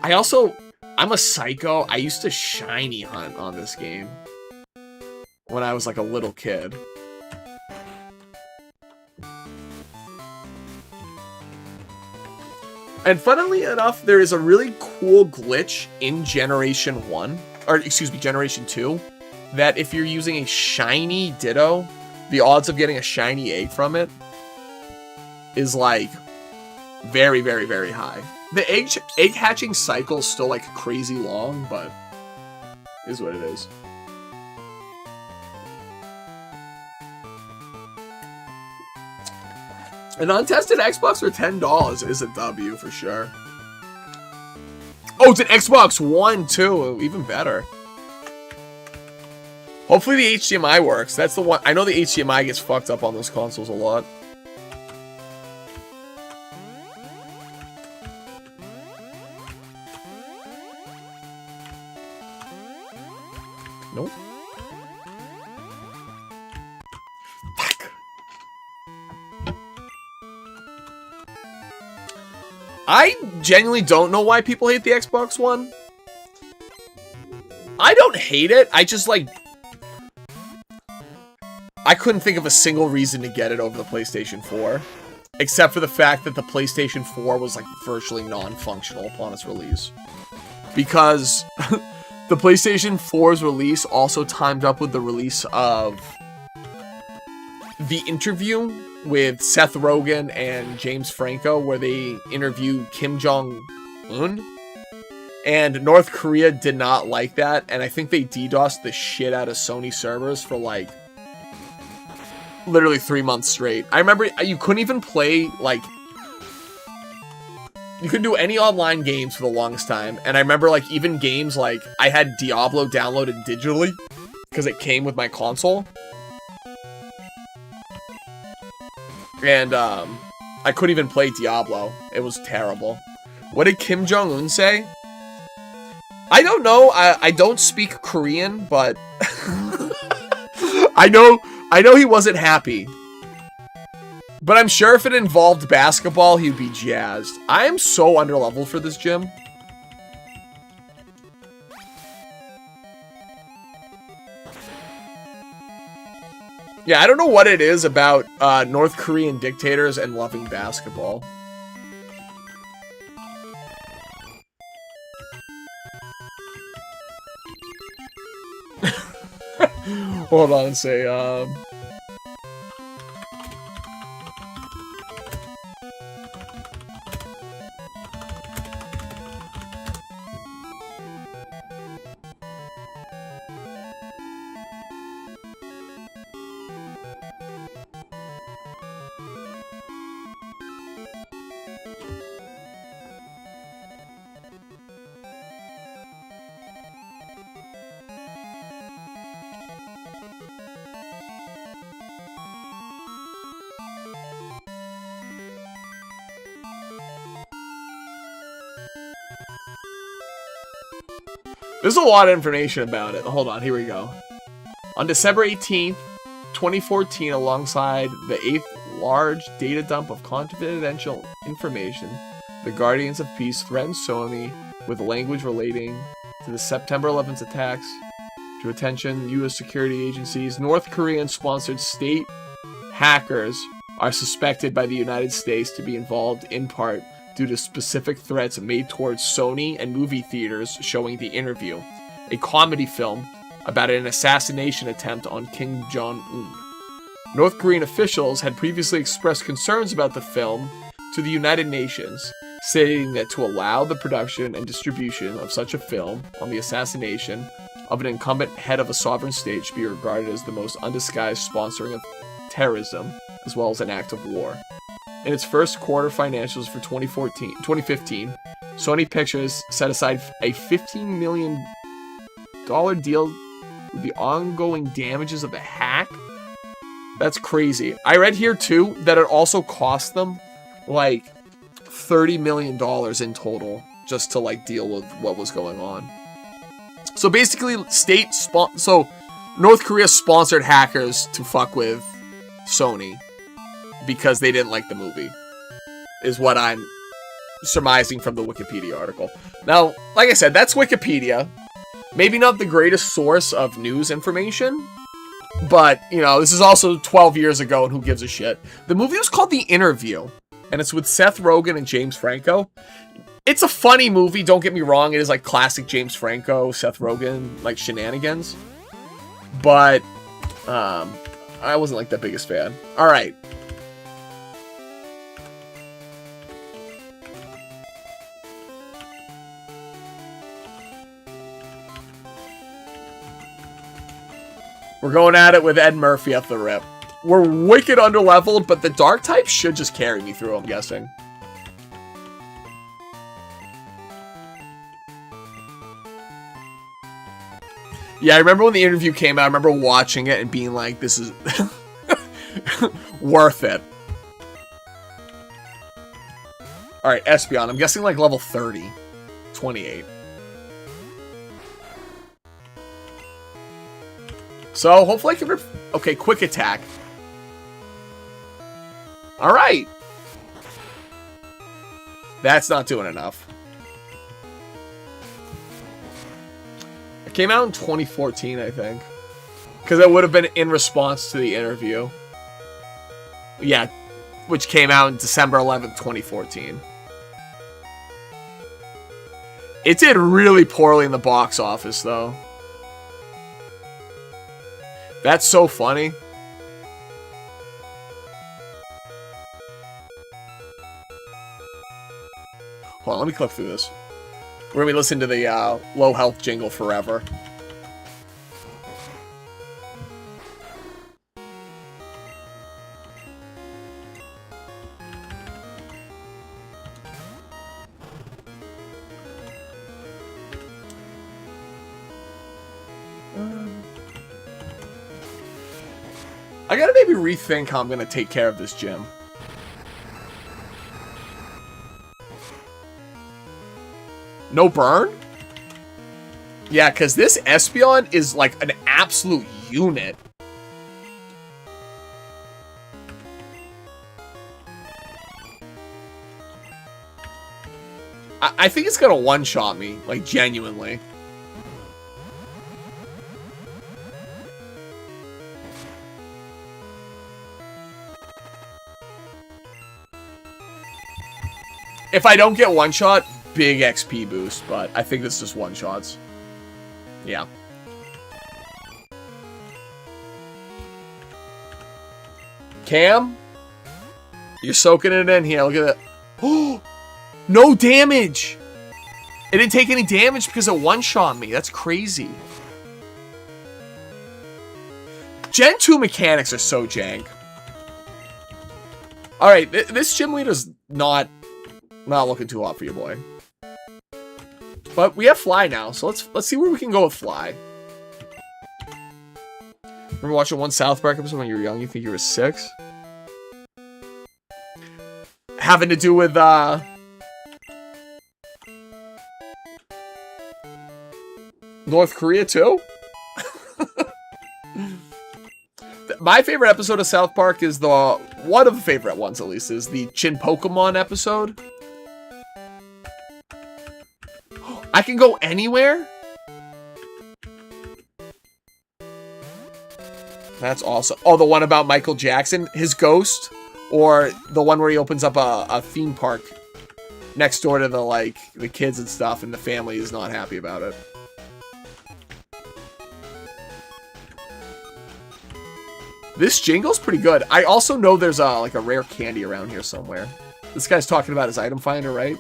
I'm a psycho. I used to shiny hunt on this game when I was, like, a little kid. And funnily enough, there is a really cool glitch in Generation 1, or excuse me, Generation 2, that if you're using a shiny Ditto, the odds of getting a shiny egg from it is, like... very, very, very high. The egg hatching cycle is still like crazy long, but is what it is. An untested Xbox for $10 is a W for sure. Oh, it's an Xbox One too, even better. Hopefully the HDMI works. That's the one. I know the HDMI gets fucked up on those consoles a lot. Nope. I genuinely don't know why people hate the Xbox One. I don't hate it. I just, like... I couldn't think of a single reason to get it over the PlayStation 4. Except for the fact that the PlayStation 4 was, like, virtually non-functional upon its release. Because the PlayStation 4's release also timed up with the release of the interview with Seth Rogen and James Franco, where they interview Kim Jong-un. And North Korea did not like that, and I think they DDoSed the shit out of Sony servers for, like, literally 3 months straight. I remember you couldn't even play, like... You couldn't do any online games for the longest time, and I remember, like, even games, like, I had Diablo downloaded digitally, because it came with my console. And, I couldn't even play Diablo. It was terrible. What did Kim Jong-un say? I don't know. I don't speak Korean, but... I know he wasn't happy. But I'm sure if it involved basketball, he'd be jazzed. I am so underleveled for this gym. Yeah, I don't know what it is about North Korean dictators and loving basketball. Hold on and say, there's a lot of information about it. Hold on, here we go. On December 18th, 2014, alongside the 8th large data dump of confidential information, the Guardians of Peace threatened Sony with language relating to the September 11th attacks. To attention, U.S. security agencies, North Korean-sponsored state hackers are suspected by the United States to be involved in part due to specific threats made towards Sony and movie theaters showing The Interview, a comedy film about an assassination attempt on Kim Jong-un. North Korean officials had previously expressed concerns about the film to the United Nations, stating that to allow the production and distribution of such a film on the assassination of an incumbent head of a sovereign state should be regarded as the most undisguised sponsoring of terrorism, as well as an act of war. In its first quarter financials for 2015, Sony Pictures set aside a $15 million deal with the ongoing damages of the hack. That's crazy. I read here, too, that it also cost them, like, $30 million in total just to, like, deal with what was going on. So basically, North Korea sponsored hackers to fuck with Sony because they didn't like the movie, is what I'm surmising from the Wikipedia article. Now, like I said, that's Wikipedia. Maybe not the greatest source of news information, but, you know, this is also 12 years ago, and who gives a shit. The movie was called The Interview, and it's with Seth Rogen and James Franco. It's a funny movie, don't get me wrong. It is, like, classic James Franco, Seth Rogen, like, shenanigans. But, I wasn't, like, the biggest fan. Alright. We're going at it with Ed Murphy off the rip. We're wicked underleveled, but the dark type should just carry me through, I'm guessing. Yeah, I remember when The Interview came out, I remember watching it and being like, this is worth it. Alright, Espeon, I'm guessing like level 30. 28. So, hopefully I can okay, quick attack. Alright. That's not doing enough. It came out in 2014, I think. Because it would have been in response to the interview. Yeah, which came out in December 11th, 2014. It did really poorly in the box office, though. That's so funny. Hold on, let me click through this. We're going to be listening to the low health jingle forever. I gotta maybe rethink how I'm gonna take care of this gym. No burn? Yeah, because this Espeon is like an absolute unit. I think it's gonna one-shot me, like genuinely. If I don't get one-shot, big XP boost, but I think this is just one-shots. Yeah. Cam? You're soaking it in here. Look at that. Oh! No damage! It didn't take any damage because it one-shot me. That's crazy. Gen 2 mechanics are so jank. Alright, this gym leader's not looking too hot for you, boy. But we have Fly now, so let's see where we can go with Fly. Remember watching one South Park episode when you were young? You think you were 6? Having to do with North Korea too? My favorite episode of South Park is one of the favorite ones, at least, is the Chin Pokemon episode. I can go anywhere? That's awesome. Oh, the one about Michael Jackson, his ghost, or the one where he opens up a theme park next door to the kids and stuff, and the family is not happy about it. This jingle's pretty good. I also know there's a rare candy around here somewhere. This guy's talking about his item finder, right?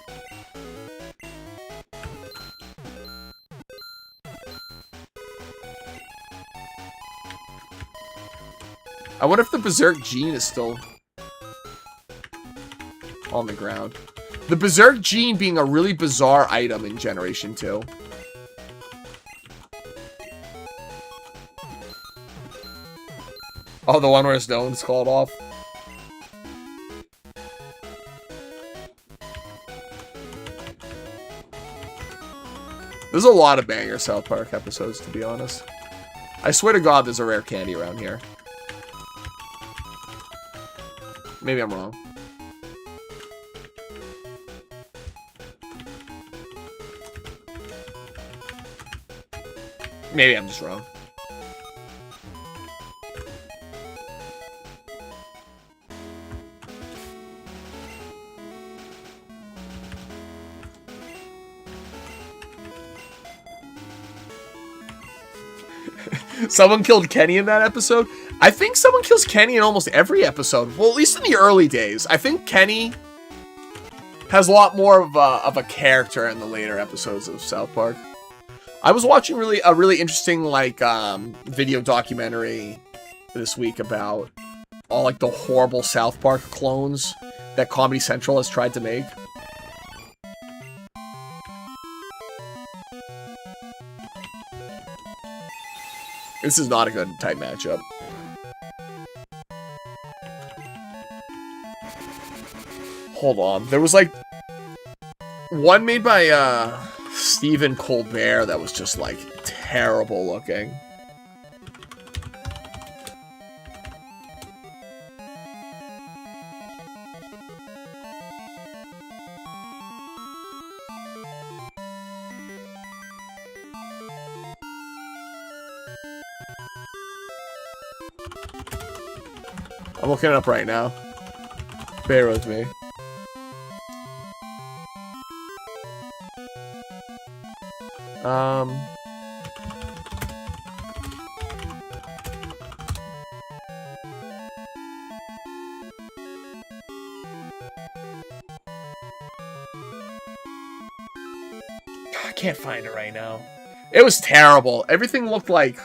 I wonder if the Berserk Gene is still on the ground. The Berserk Gene being a really bizarre item in Generation 2. Oh, the one where his dome's called off. There's a lot of banger South Park episodes, to be honest. I swear to God there's a rare candy around here. Maybe I'm wrong. Maybe I'm just wrong. Someone killed Kenny in that episode? I think someone kills Kenny in almost every episode. Well, at least in the early days. I think Kenny has a lot more of a character in the later episodes of South Park. I was watching a really interesting video documentary this week about all the horrible South Park clones that Comedy Central has tried to make. This is not a good type matchup. Hold on. There was one made by Stephen Colbert that was just terrible looking. I'm looking it up right now. Bear with me. I can't find it right now. It was terrible. Everything looked like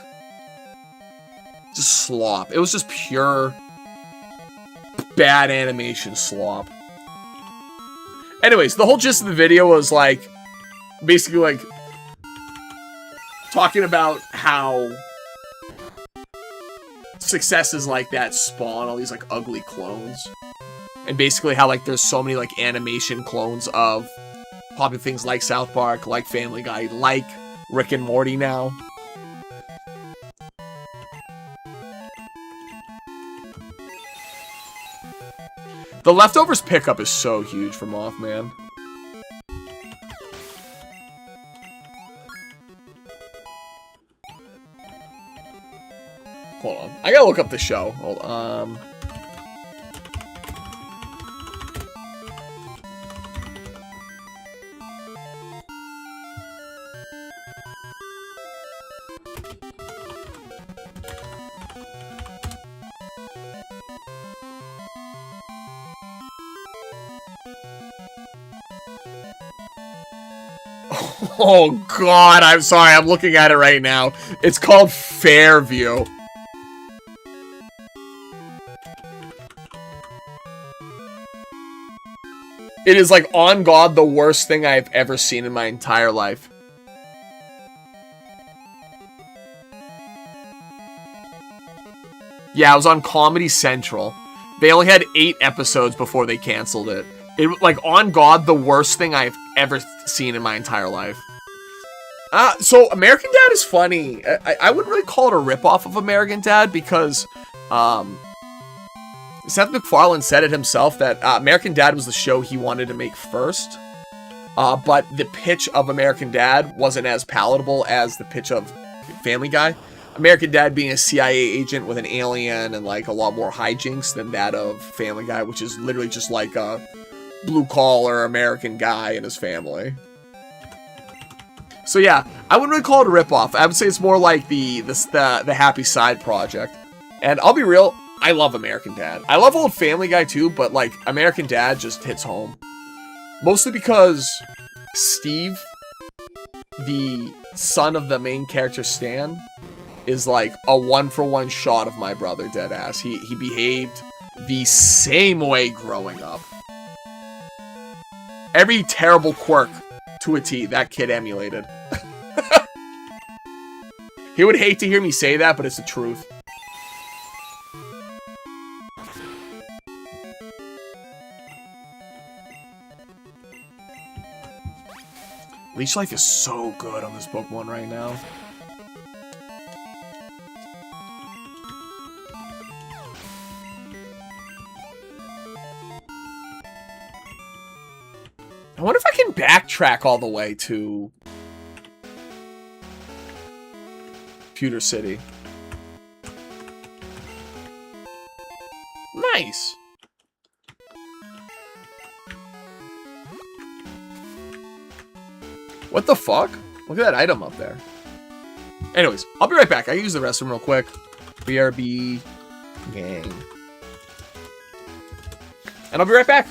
just slop. It was just pure bad animation slop. Anyways, the whole gist of the video was like basically like talking about how successes like that spawn all these like ugly clones. And basically how like there's so many like animation clones of popular things like South Park, like Family Guy, like Rick and Morty now. The Leftovers pickup is so huge for Mothman. Hold on. I gotta look up the show. Hold on. Oh god, I'm sorry, I'm looking at it right now. It's called Fairview. It is like, on God, the worst thing I've ever seen in my entire life. Yeah, it was on Comedy Central. They only had 8 episodes before they canceled it. It, like, on God, the worst thing I've ever seen in my entire life. So, American Dad is funny. I wouldn't really call it a ripoff of American Dad because, Seth MacFarlane said it himself that American Dad was the show he wanted to make first. But the pitch of American Dad wasn't as palatable as the pitch of Family Guy. American Dad being a CIA agent with an alien and, like, a lot more hijinks than that of Family Guy, which is literally just like a blue-collar American guy and his family. So yeah, I wouldn't really call it a ripoff. I would say it's more like the Happy Side project. And I'll be real, I love American Dad. I love old Family Guy too, but like American Dad just hits home. Mostly because Steve, the son of the main character Stan, is like a one-for-one shot of my brother deadass. He behaved the same way growing up. Every terrible quirk to a T, that kid emulated. He would hate to hear me say that, but it's the truth. Leech Life is so good on this Pokemon right now. I wonder if I can backtrack all the way to Pewter City. Nice. What the fuck? Look at that item up there. Anyways, I'll be right back. I can use the restroom real quick. BRB gang. And I'll be right back.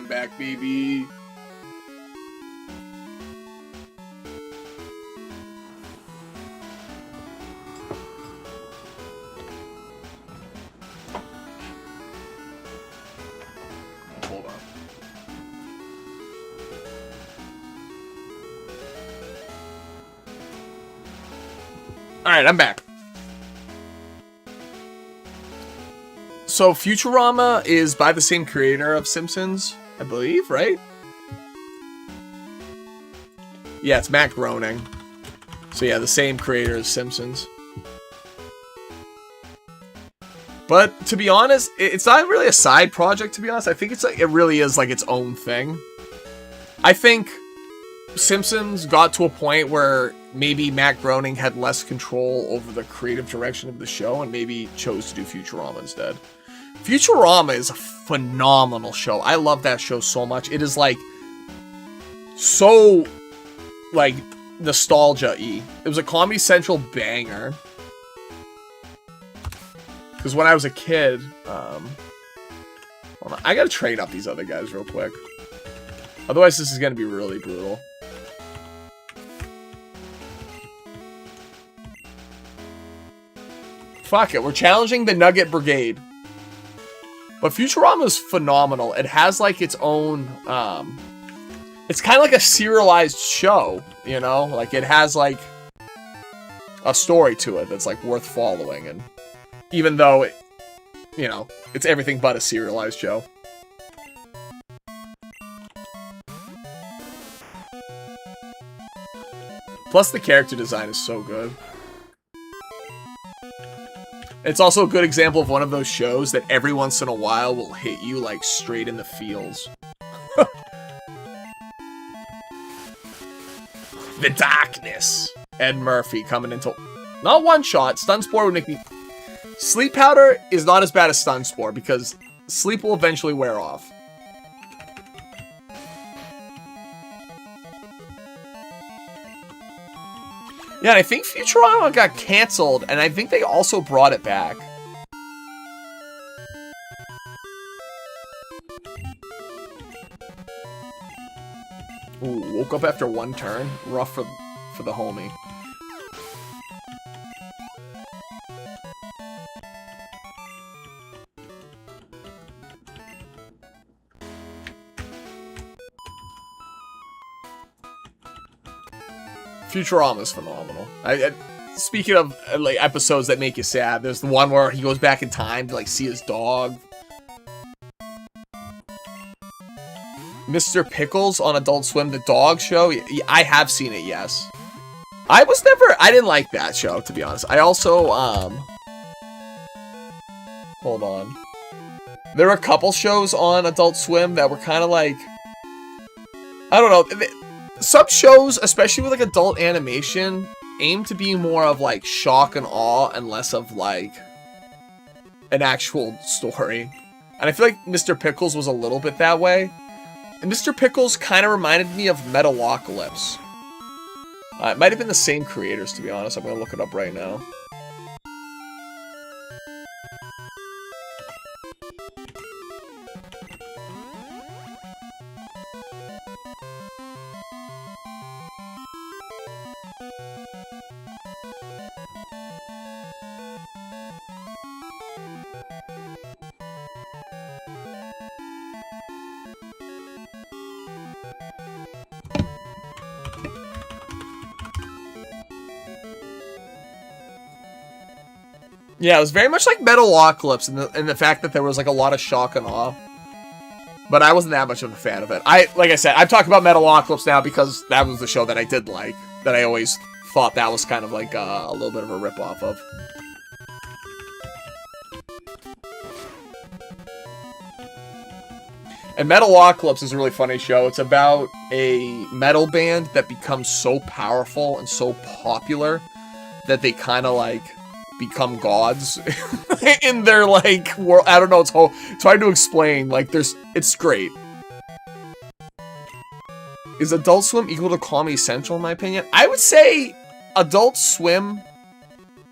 I'm back, baby. Hold on. Alright, I'm back. So, Futurama is by the same creator of Simpsons, I believe, right? Yeah, it's Matt Groening. So yeah, the same creator as Simpsons. But, to be honest, it's not really a side project, to be honest. I think it's like, it really is like its own thing. I think Simpsons got to a point where maybe Matt Groening had less control over the creative direction of the show and maybe chose to do Futurama instead. Futurama is a phenomenal show. I love that show so much. It is like so like nostalgia-y. It was a Comedy Central banger. Because when I was a kid, hold on, I gotta train up these other guys real quick. Otherwise, this is gonna be really brutal. Fuck it, we're challenging the Nugget Brigade. But Futurama is phenomenal. It has like its own, it's kind of like a serialized show, you know? Like it has like a story to it that's like worth following. And even though, it, you know, it's everything but a serialized show. Plus the character design is so good. It's also a good example of one of those shows that every once in a while will hit you, like, straight in the feels. The darkness. Ed Murphy coming into... Not one shot. Stun Spore would make me... Sleep Powder is not as bad as Stun Spore, because sleep will eventually wear off. Yeah, and I think Futurama got canceled, and I think they also brought it back. Ooh, woke up after one turn. Rough for the homie. Futurama is phenomenal. Speaking of like episodes that make you sad, there's the one where he goes back in time to like see his dog. Mr. Pickles on Adult Swim, the dog show. I have seen it, yes. I didn't like that show, to be honest. I also, hold on. There were a couple shows on Adult Swim that were kind of like, I don't know. Some shows, especially with like adult animation, aim to be more of like shock and awe and less of like an actual story. And I feel like Mr. Pickles was a little bit that way. And Mr. Pickles kind of reminded me of Metalocalypse. It might have been the same creators, to be honest. I'm going to look it up right now. Yeah, it was very much like Metalocalypse in the fact that there was like a lot of shock and awe. But I wasn't that much of a fan of it. Like I said, I've talked about Metalocalypse now because that was the show that I did like. That I always thought that was kind of like a little bit of a ripoff of. And Metalocalypse is a really funny show. It's about a metal band that becomes so powerful and so popular that they kind of like become gods in their like world. I don't know, it's hard to explain. Like it's great. Is Adult Swim equal to Comedy Central in my opinion? I would say Adult Swim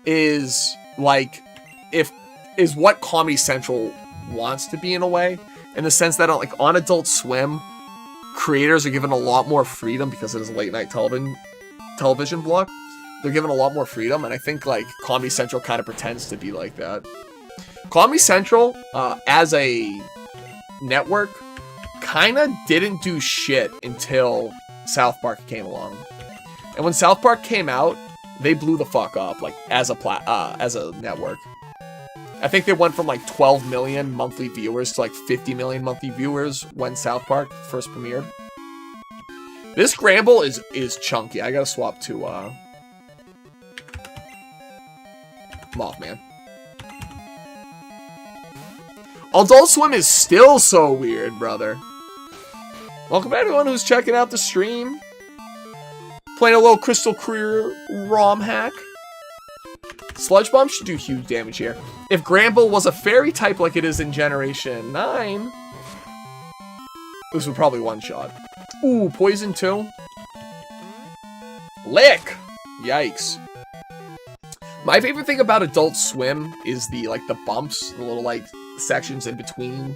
is like is what Comedy Central wants to be in a way. in the sense that like on Adult Swim, creators are given a lot more freedom because it is a late night television block. They're given a lot more freedom, and I think like Comedy Central kind of pretends to be like that. Comedy Central, as a network, kind of didn't do shit until South Park came along. And when South Park came out, they blew the fuck up, like, as a network. I think they went from, like, 12 million monthly viewers to, like, 50 million monthly viewers when South Park first premiered. This Gramble is chunky. I gotta swap to, Mothman. Adult Swim is still so weird, brother. Welcome to everyone who's checking out the stream. Playing a little Crystal Clear Romhack. Sludge Bomb should do huge damage here. If Gramble was a fairy type like it is in Generation 9, this would probably one-shot. Ooh, Poison too. Lick! Yikes. My favorite thing about Adult Swim is the bumps, the little, like, sections in between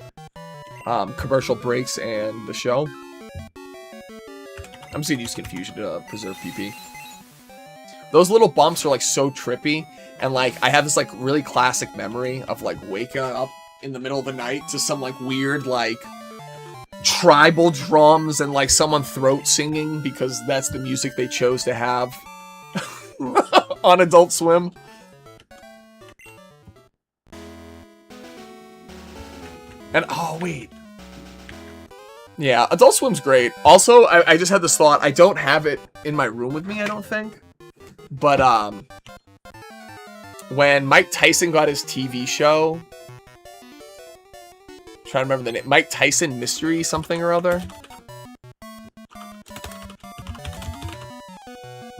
commercial breaks and the show. I'm just gonna use Confusion to preserve PP. Those little bumps are, like, so trippy, and, like, I have this, like, really classic memory of, like, waking up in the middle of the night to some, like, weird, like, tribal drums and, like, someone throat singing, because that's the music they chose to have on Adult Swim. And, oh, wait. Yeah, Adult Swim's great. Also, I just had this thought. I don't have it in my room with me, I don't think. But, when Mike Tyson got his TV show... I'm trying to remember the name. Mike Tyson Mystery something or other.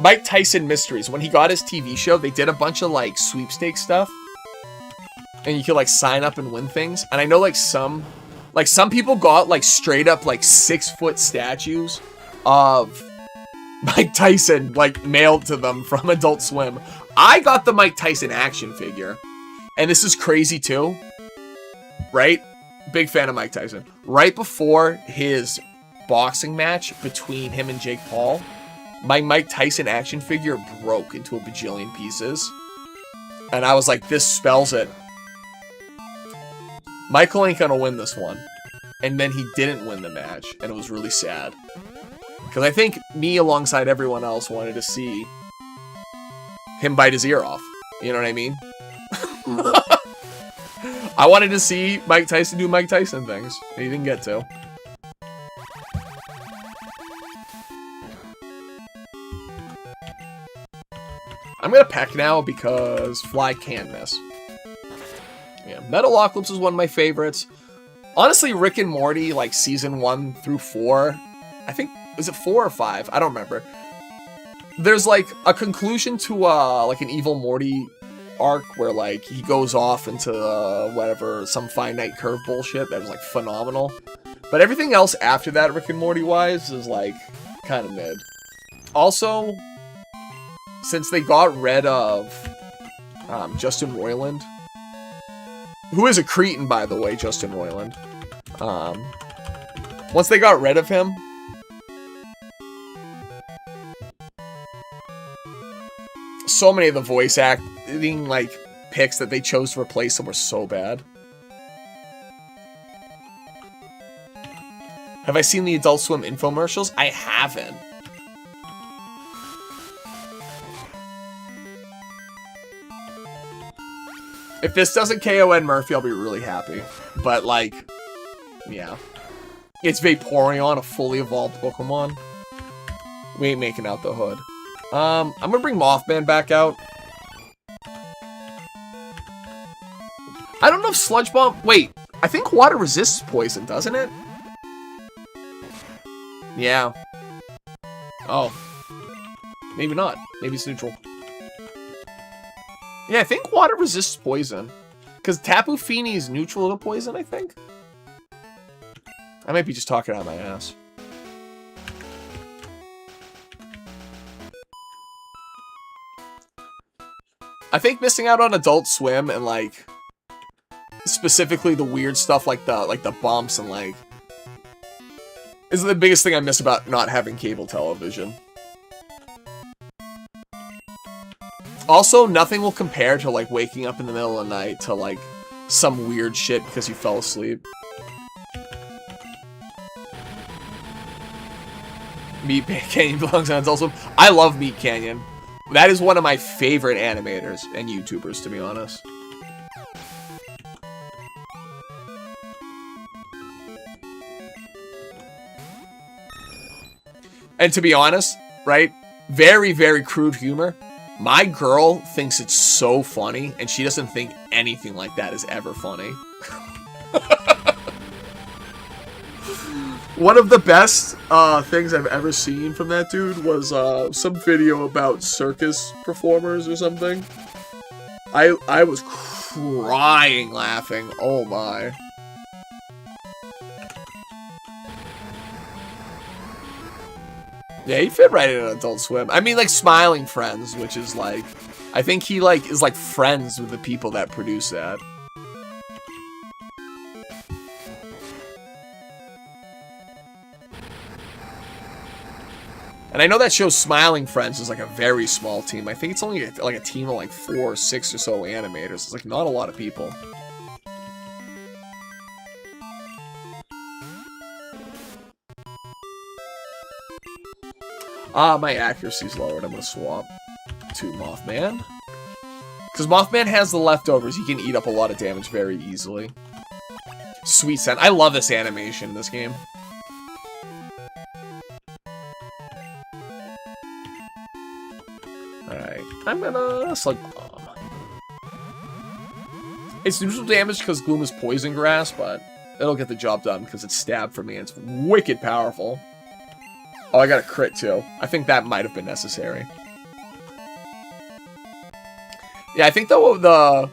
Mike Tyson Mysteries. When he got his TV show, they did a bunch of, like, sweepstakes stuff. And you could, like, sign up and win things. And I know, like, some people got, like, straight up, like, 6-foot statues of Mike Tyson, like, mailed to them from Adult Swim. I got the Mike Tyson action figure. And this is crazy, too. Right? Big fan of Mike Tyson. Right before his boxing match between him and Jake Paul, my Mike Tyson action figure broke into a bajillion pieces. And I was like, this spells it. Michael ain't gonna win this one. And then he didn't win the match, and it was really sad. Because I think me, alongside everyone else, wanted to see him bite his ear off. You know what I mean? I wanted to see Mike Tyson do Mike Tyson things, and he didn't get to. I'm gonna peck now because Fly can't miss. Yeah, Metalocalypse is one of my favorites. Honestly, Rick and Morty, like, season 1 through 4, I think, was it 4 or 5? I don't remember. There's, like, a conclusion to, like, an Evil Morty arc where, like, he goes off into, whatever, some finite curve bullshit that was, like, phenomenal. But everything else after that, Rick and Morty-wise, is, like, kind of mid. Also, since they got rid of Justin Roiland, who is a cretin, by the way, Justin Roiland. Once they got rid of him, so many of the voice acting, like, picks that they chose to replace him were so bad. Have I seen the Adult Swim infomercials? I haven't. If this doesn't KON Murphy, I'll be really happy. But, like, yeah. It's Vaporeon, a fully evolved Pokemon. We ain't making out the hood. I'm gonna bring Mothman back out. I don't know if Sludge Bomb... Wait, I think water resists poison, doesn't it? Yeah. Oh. Maybe not. Maybe it's neutral. Yeah, I think water resists poison. Because Tapu Fini is neutral to poison, I think? I might be just talking out of my ass. I think missing out on Adult Swim and, like, specifically the weird stuff like the bumps and like... This is the biggest thing I miss about not having cable television. Also, nothing will compare to like waking up in the middle of the night to like some weird shit because you fell asleep. Meat Canyon belongs on Adult Swim. I love Meat Canyon. That is one of my favorite animators and YouTubers, to be honest. And to be honest, right? Very, very crude humor. My girl thinks it's so funny, and she doesn't think anything like that is ever funny. One of the best things I've ever seen from that dude was some video about circus performers or something. I was crying laughing. Oh my. Yeah, he fit right in an Adult Swim. I mean, like, Smiling Friends, which is, like... I think he, like, is, like, friends with the people that produce that. And I know that show Smiling Friends is, like, a very small team. I think it's only, like, a team of, like, 4 or 6 or so animators. It's, like, not a lot of people. My accuracy's lowered. I'm gonna swap to Mothman. Because Mothman has the leftovers. He can eat up a lot of damage very easily. Sweet Scent. I love this animation in this game. Alright. I'm gonna Slug Bomb. It's neutral damage because Gloom is Poison Grass, but it'll get the job done because it's stab for me and it's wicked powerful. Oh, I got a crit too. I think that might have been necessary. Yeah, I think the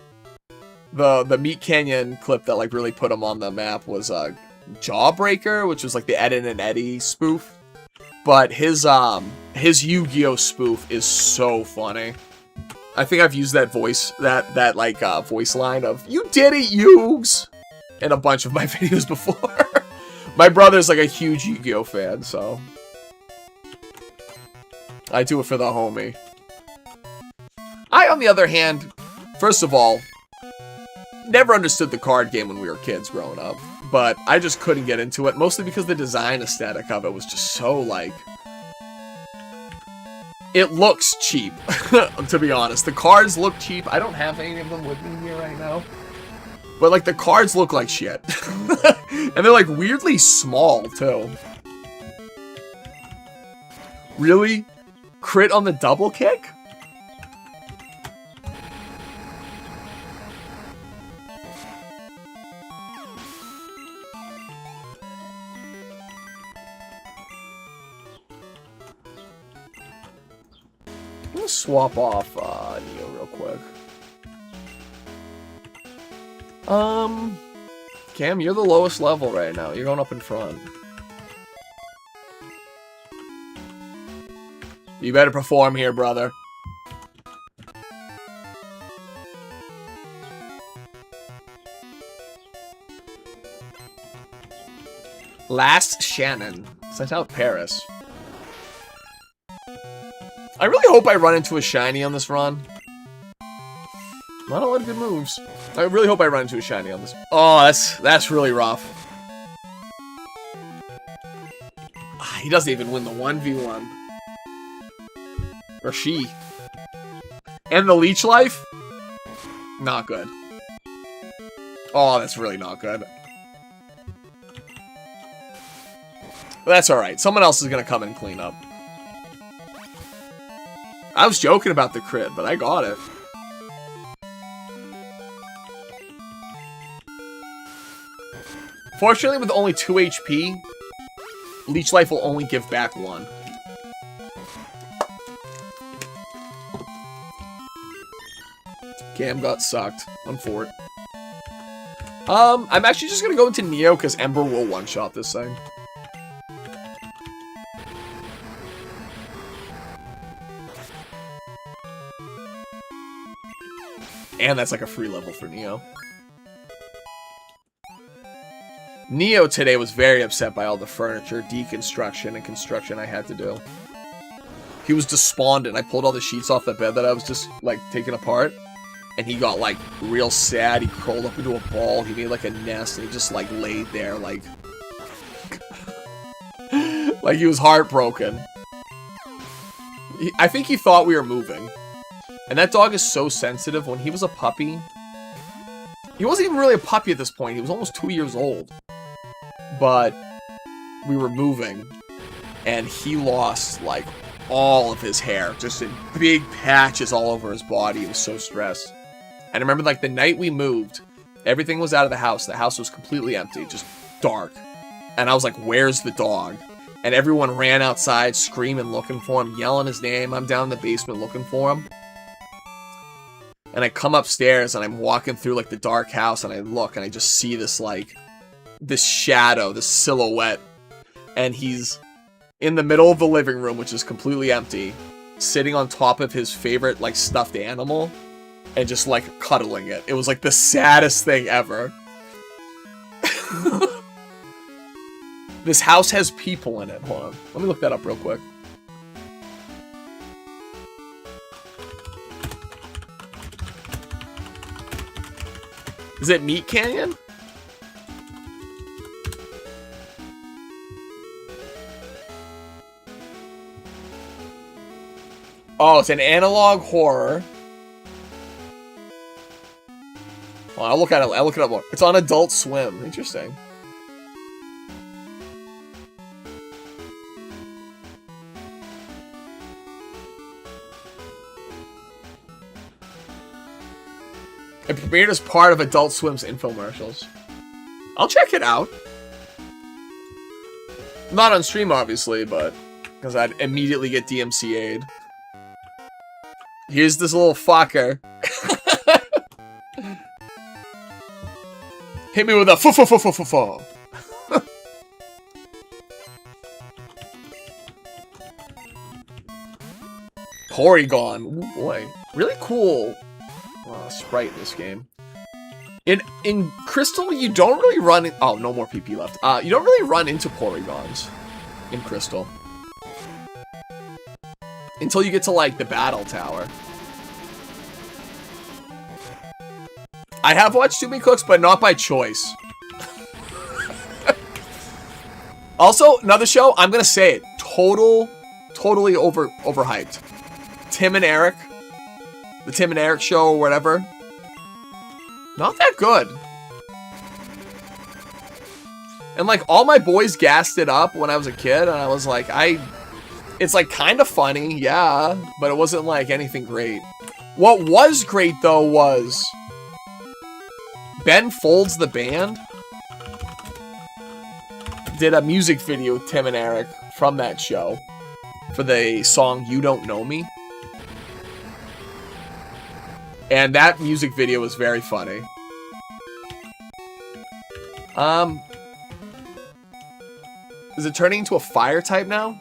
Meat Canyon clip that like really put him on the map was Jawbreaker, which was like the Ed and Eddie spoof. But his Yu-Gi-Oh spoof is so funny. I think I've used that voice voice line of "You did it, Yugs" in a bunch of my videos before. My brother's like a huge Yu-Gi-Oh fan, so I do it for the homie. I, on the other hand, first of all, never understood the card game when we were kids growing up, but I just couldn't get into it, mostly because the design aesthetic of it was just so, like... It looks cheap, to be honest. The cards look cheap. I don't have any of them with me here right now. But, like, the cards look like shit. And they're, like, weirdly small, too. Really? Crit on the double kick? I'm gonna swap off Neo real quick. Cam, you're the lowest level right now. You're going up in front. You better perform here, brother. Last Shannon. Sent out Paris. I really hope I run into a shiny on this run. Not a lot of good moves. I really hope I run into a shiny on this. Oh, that's really rough. He doesn't even win the 1v1. Or she. And the leech life? Not good. Oh, that's really not good. But that's alright. Someone else is gonna come and clean up. I was joking about the crit, but I got it. Fortunately, with only 2 HP, Leech Life will only give back 1. Cam got sucked on Fort. I'm actually just gonna go into Neo because Ember will one-shot this thing. And that's like a free level for Neo. Neo today was very upset by all the furniture, deconstruction, and construction I had to do. He was despondent. I pulled all the sheets off the bed that I was just, like, taking apart. And he got, like, real sad. He crawled up into a ball. He made, like, a nest. And he just, like, laid there, like... like he was heartbroken. I think he thought we were moving. And that dog is so sensitive. When he was a puppy... He wasn't even really a puppy at this point. He was almost 2 years old. But we were moving. And he lost, like, all of his hair. Just in big patches all over his body. He was so stressed. And I remember, like, the night we moved, everything was out of the house. The house was completely empty. Just dark. And I was like, where's the dog? And everyone ran outside, screaming, looking for him, yelling his name. I'm down in the basement looking for him. And I come upstairs, and I'm walking through, like, the dark house, and I look, and I just see this, like, this shadow, this silhouette. And he's in the middle of the living room, which is completely empty, sitting on top of his favorite, like, stuffed animal, and just, like, cuddling it. It was, like, the saddest thing ever. This house has people in it. Hold on. Let me look that up real quick. Is it Meat Canyon? Oh, it's an analog horror. Well, I'll look at it. I'll look it up more. It's on Adult Swim. Interesting. It premiered as part of Adult Swim's infomercials. I'll check it out. Not on stream, obviously, but because I'd immediately get DMCA'd. Here's this little fucker. Hit me with a fu-fu-fu-fu-fu-fu. Porygon. Ooh, boy. Really cool sprite in this game. In Crystal, you don't really run in... Oh, no more PP left. You don't really run into Porygons in Crystal. Until you get to, like, the Battle Tower. I have watched Too Many Cooks, but not by choice. Also, another show, I'm gonna say it. Totally overhyped. Tim and Eric. The Tim and Eric show or whatever. Not that good. And, like, all my boys gassed it up when I was a kid, and I was like, it's, like, kind of funny, yeah, but it wasn't, like, anything great. What was great, though, was Ben Folds, the band, did a music video with Tim and Eric from that show for the song You Don't Know Me. And that music video was very funny. Is it turning into a fire type now?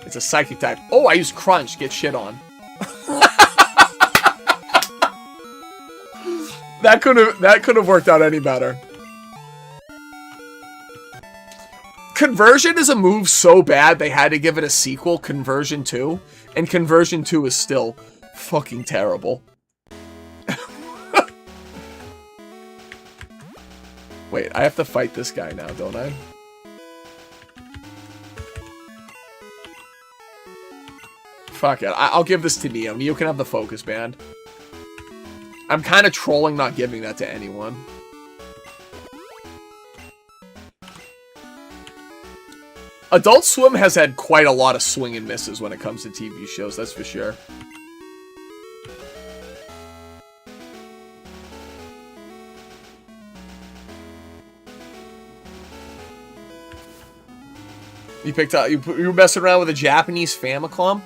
It's a psychic type. Oh, I use Crunch. Get shit on. That could have worked out any better. Conversion is a move so bad they had to give it a sequel, Conversion 2, and Conversion 2 is still fucking terrible. Wait, I have to fight this guy now, don't I? Fuck it. I'll give this to Neo. Neo can have the focus band. I'm kind of trolling not giving that to anyone. Adult Swim has had quite a lot of swing and misses when it comes to TV shows, that's for sure. You picked up, you were messing around with a Japanese Famicom?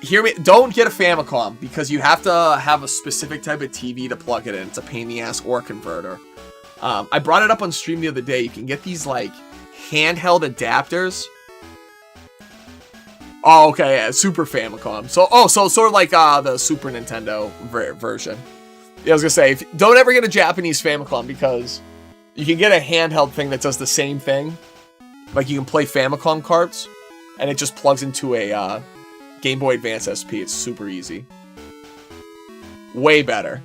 Hear me, don't get a Famicom, because you have to have a specific type of TV to plug it in. It's a pain in the ass, or a converter. I brought it up on stream the other day. You can get these, like, handheld adapters. Oh, okay, yeah, Super Famicom. So sort of like the Super Nintendo version. Yeah, I was gonna say, don't ever get a Japanese Famicom, because You can get a handheld thing that does the same thing. Like, you can play Famicom carts, and it just plugs into a Game Boy Advance SP. It's super easy. Way better.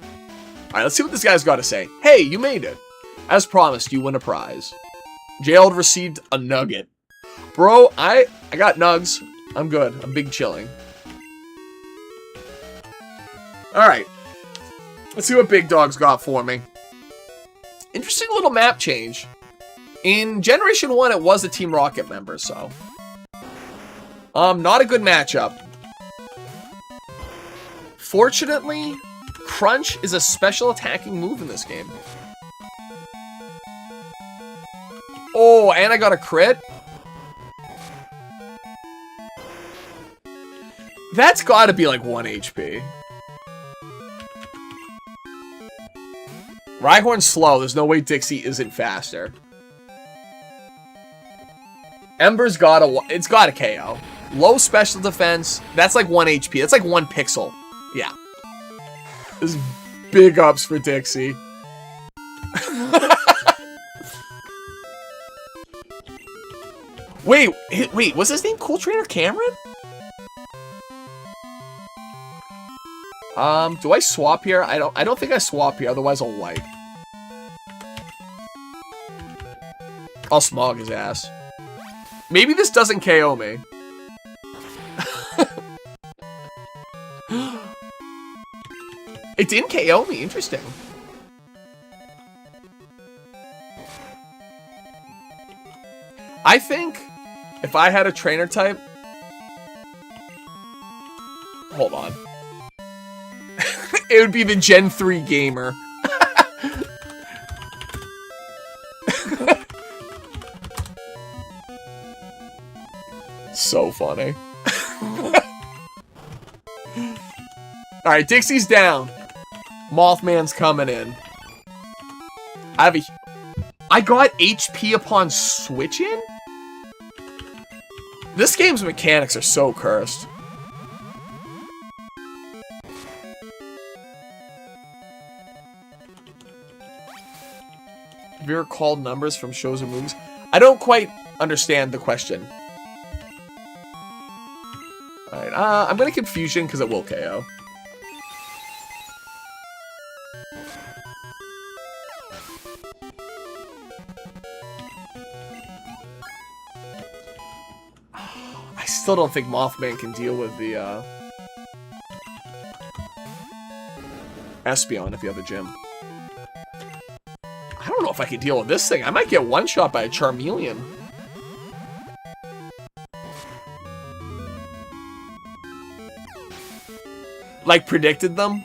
Alright, let's see what this guy's got to say. Hey, you made it. As promised, you win a prize. Jailed received a nugget. Bro, I got nugs. I'm good. I'm big chilling. Alright. Let's see what Big Dog's got for me. Interesting little map change. In Generation 1, it was a Team Rocket member, so... not a good matchup. Fortunately, Crunch is a special attacking move in this game. Oh, and I got a crit? That's gotta be like 1 HP. Rhyhorn's slow. There's no way Dixie isn't faster. Ember's it's got a KO. Low special defense. That's like 1 HP. That's like 1 pixel. Yeah. This is big ups for Dixie. Wait, was his name Cool Trainer Cameron? Do I swap here? I don't think I swap here, otherwise I'll wipe. I'll smog his ass. Maybe this doesn't KO me. It didn't KO me, interesting. I think if I had a trainer type... Hold on. It would be the Gen 3 gamer. So funny. Alright, Dixie's down. Mothman's coming in. I got HP upon switching? This game's mechanics are so cursed. Have you ever called numbers from shows or movies? I don't quite understand the question. Alright, I'm gonna Confusion because it will KO. I still don't think Mothman can deal with the, Espeon if you have a gym. I don't know if I can deal with this thing. I might get one-shot by a Charmeleon. Like, predicted them?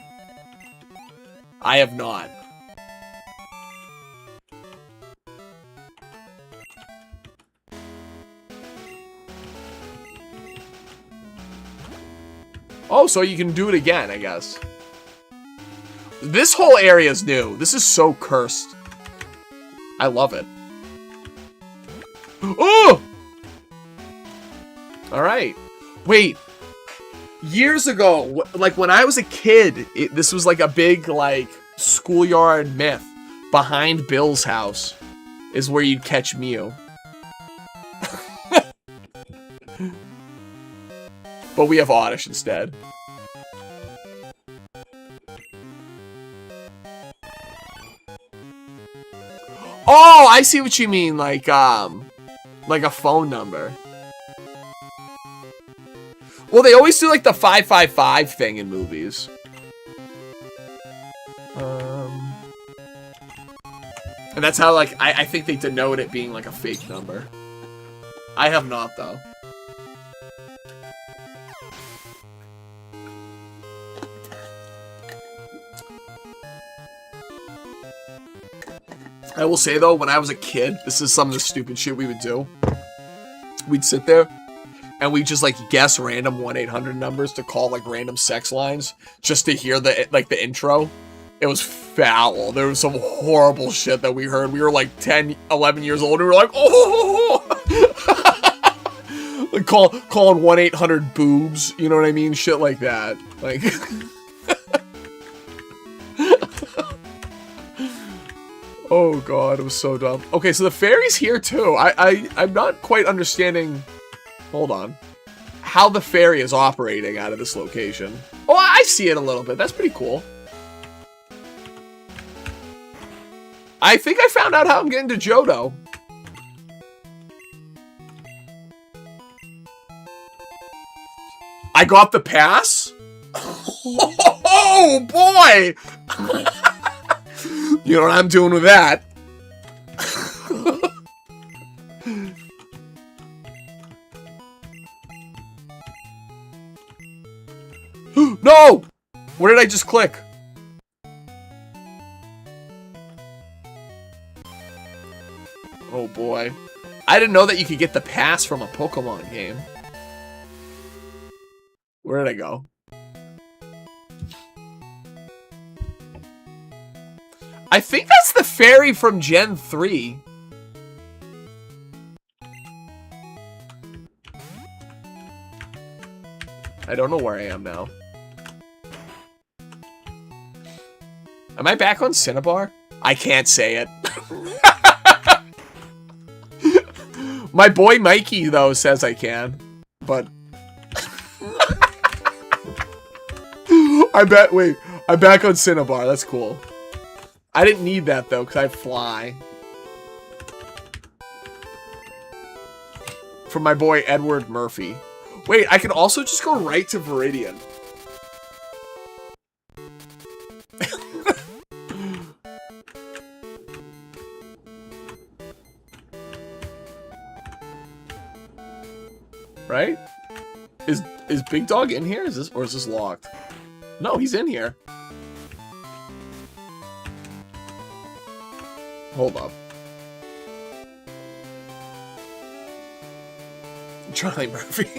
I have not. Oh, so you can do it again, I guess. This whole area is new. This is so cursed. I love it. Oh! Alright. Wait. Years ago, like when I was a kid, this was like a big, like, schoolyard myth. Behind Bill's house is where you'd catch Mew. But we have Oddish instead. Oh, I see what you mean, like a phone number. Well, they always do like the 555 thing in movies. And that's how, like, I think they denote it being like a fake number. I have not, though. I will say, though, when I was a kid, this is some of the stupid shit we would do. We'd sit there, and we'd just, like, guess random 1-800 numbers to call, like, random sex lines, just to hear the, like, the intro. It was foul. There was some horrible shit that we heard. We were, like, 10, 11 years old, and we were like, oh! Like, calling 1-800 boobs, you know what I mean? Shit like that. Like... Oh god, it was so dumb. Okay, so the fairy's here too. I'm not quite understanding. Hold on. How the fairy is operating out of this location. Oh, I see it a little bit. That's pretty cool. I think I found out how I'm getting to Johto. I got the pass? Oh, boy! You know what I'm doing with that? No! What did I just click? Oh boy. I didn't know that you could get the pass from a Pokemon game. Where did I go? I think that's the fairy from Gen 3. I don't know where I am now. Am I back on Cinnabar? I can't say it. My boy Mikey, though, says I can. But... Wait, I'm back on Cinnabar. That's cool. I didn't need that, though, because I fly. From my boy Edward Murphy. Wait, I can also just go right to Viridian. Right? Is Big Dog in here? Is this locked? No, he's in here. Hold up. Charlie Murphy.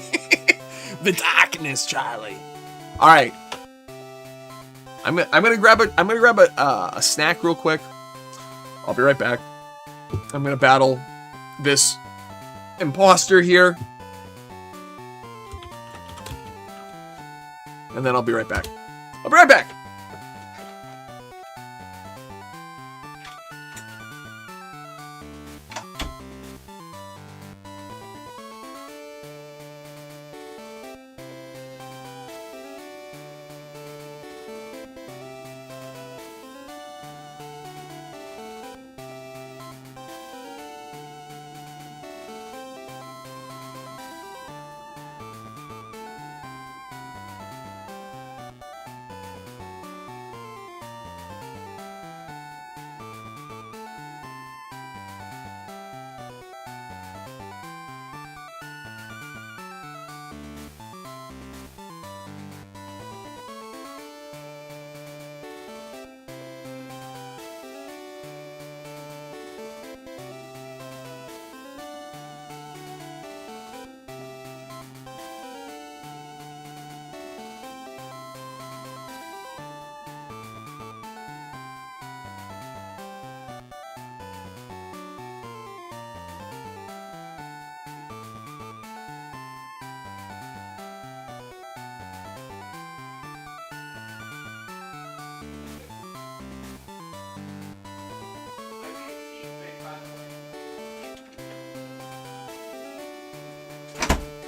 The darkness, Charlie. All right. I'm gonna grab a snack real quick. I'll be right back. I'm gonna battle this imposter here. And then I'll be right back. I'll be right back.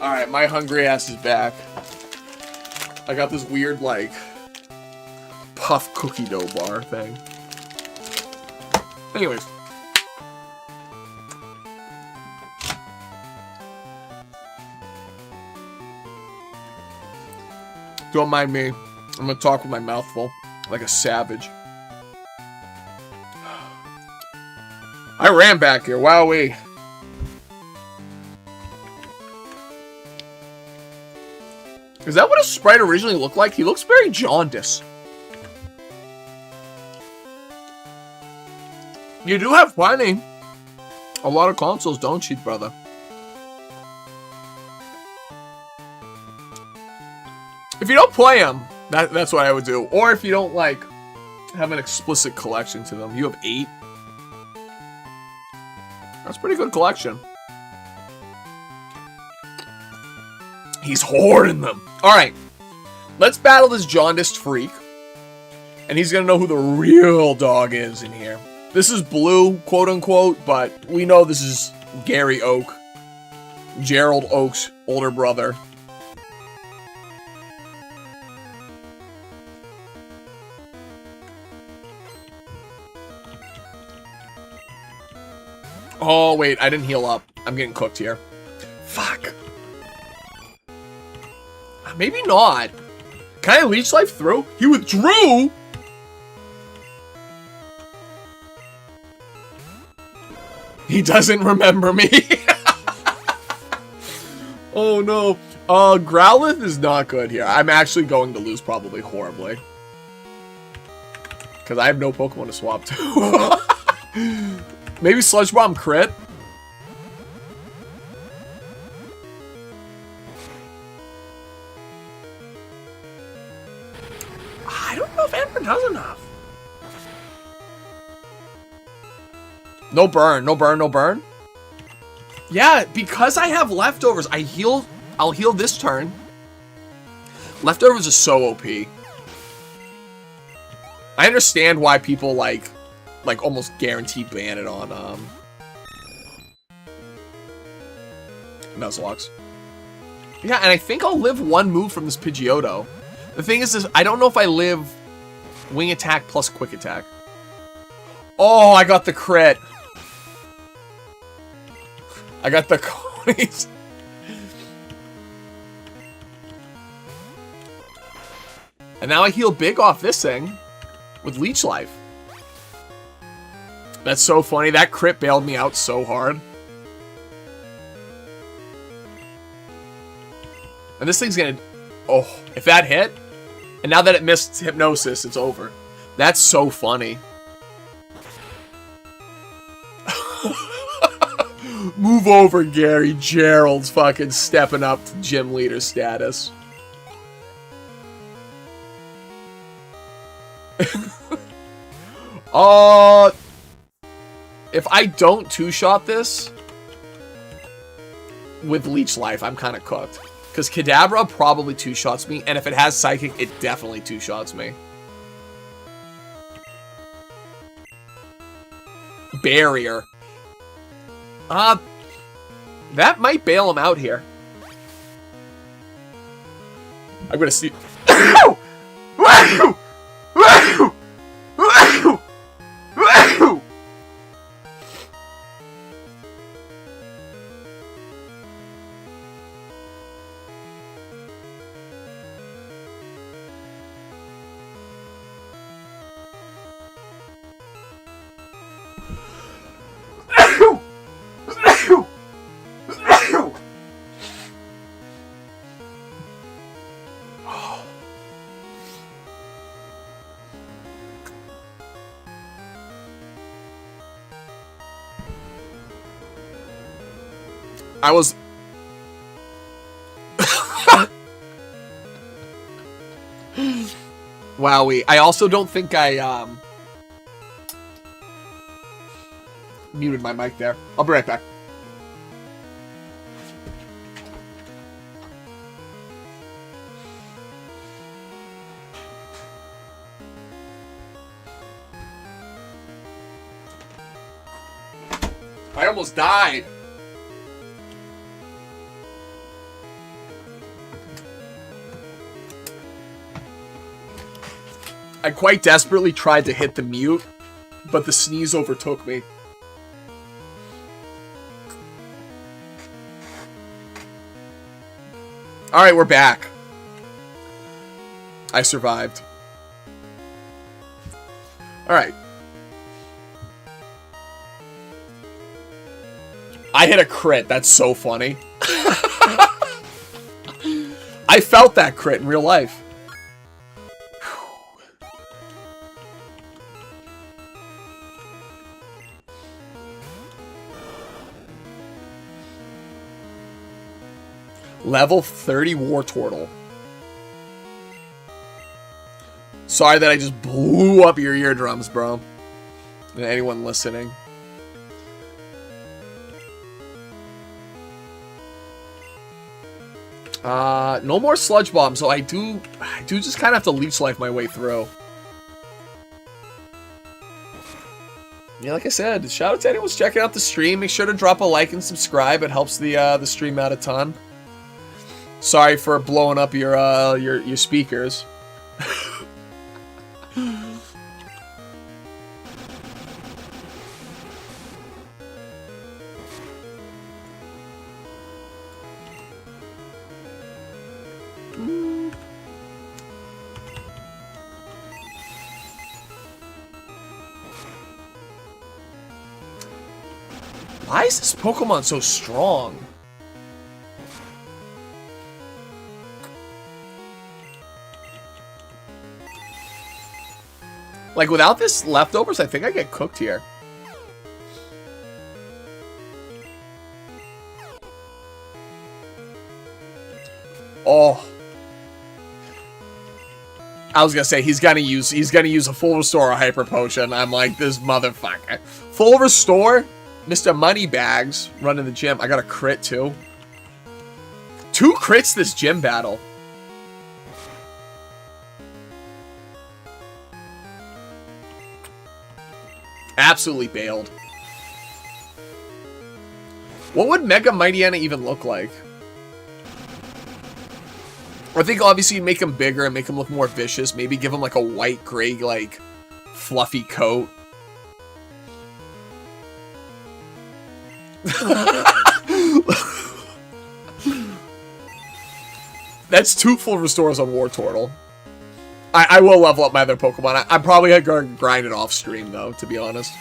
Alright, my hungry ass is back. I got this weird, like, puff cookie dough bar thing. Anyways. Don't mind me. I'm gonna talk with my mouth full, like a savage. I ran back here, wowee. Is that what his sprite originally looked like? He looks very jaundiced. You do have plenty. A lot of consoles, don't you, brother? If you don't play them, that's what I would do. Or if you don't, like, have an explicit collection to them. You have 8. That's a pretty good collection. He's hoarding them. Alright. Let's battle this jaundiced freak. And he's gonna know who the real dog is in here. This is Blue, quote unquote, but we know this is Gary Oak. Gerald Oak's older brother. Oh, wait, I didn't heal up. I'm getting cooked here. Fuck. Maybe not. Can I leech life through? He withdrew? He doesn't remember me. Oh no. Growlithe is not good here. I'm actually going to lose probably horribly. Because I have no Pokemon to swap to. Maybe Sludge Bomb crit? I don't know if Ember does enough. No burn, no burn, no burn. Yeah, because I have leftovers, I'll heal this turn. Leftovers is so OP. I understand why people like almost guarantee ban it on Nuzlocke. Yeah, and I think I'll live one move from this Pidgeotto. The thing is, I don't know if I live Wing Attack plus Quick Attack. Oh, I got the crit. I got the coins. And now I heal big off this thing with Leech Life. That's so funny. That crit bailed me out so hard. And this thing's gonna... Oh, if that hit... And now that it missed Hypnosis, it's over. That's so funny. Move over, Gary. Gerald's fucking stepping up to gym leader status. If I don't two-shot this with Leech Life, I'm kind of cooked. Because Kadabra probably two-shots me, and if it has Psychic, it definitely two-shots me. Barrier. That might bail him out here. I'm gonna see... I was... Wowwee. I also don't think I, muted my mic there. I'll be right back. I almost died. I quite desperately tried to hit the mute, but the sneeze overtook me. Alright, we're back. I survived. Alright. I hit a crit. That's so funny. I felt that crit in real life. Level 30 Wartortle. Sorry that I just blew up your eardrums, bro. And anyone listening. No more Sludge Bomb, so I do just kind of have to Leech Life my way through. Yeah, like I said, shout out to anyone who's checking out the stream. Make sure to drop a like and subscribe. It helps the stream out a ton. Sorry for blowing up your speakers. Why is this Pokemon so strong? Like, without this leftovers, I think I get cooked here. Oh. I was gonna say he's gonna use a full restore or hyper potion. I'm like, this motherfucker. Full restore? Mr. Moneybags running the gym. I got a crit too. 2 crits this gym battle. Absolutely bailed. What would Mega-Mawile even look like? I think obviously make him bigger and make him look more vicious. Maybe give him like a white, gray, like, fluffy coat. That's 2 full restores on Wartortle. I will level up my other Pokemon. I'm probably gonna grind it off stream though, to be honest.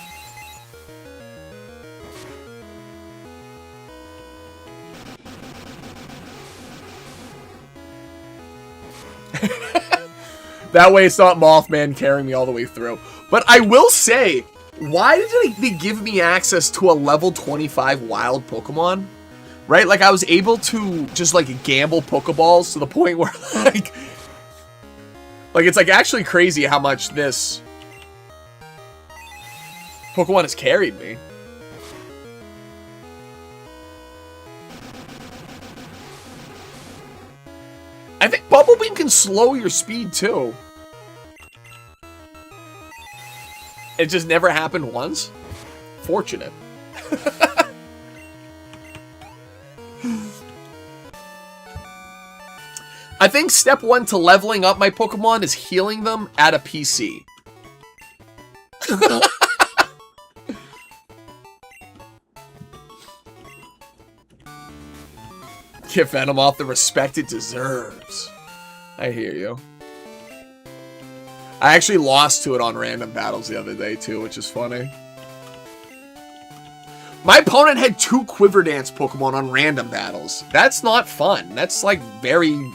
That way it's not Mothman carrying me all the way through. But I will say, why did they give me access to a level 25 wild Pokemon? Right? Like, I was able to just, like, gamble Pokeballs to the point where, like, it's, like, actually crazy how much this Pokemon has carried me. I think Bubble Beam can slow your speed, too. It just never happened once? Fortunate. I think step 1 to leveling up my Pokemon is healing them at a PC. Give Venomoth the respect it deserves. I hear you. I actually lost to it on random battles the other day too, which is funny. My opponent had 2 Quiver Dance Pokemon on random battles. That's not fun. That's like very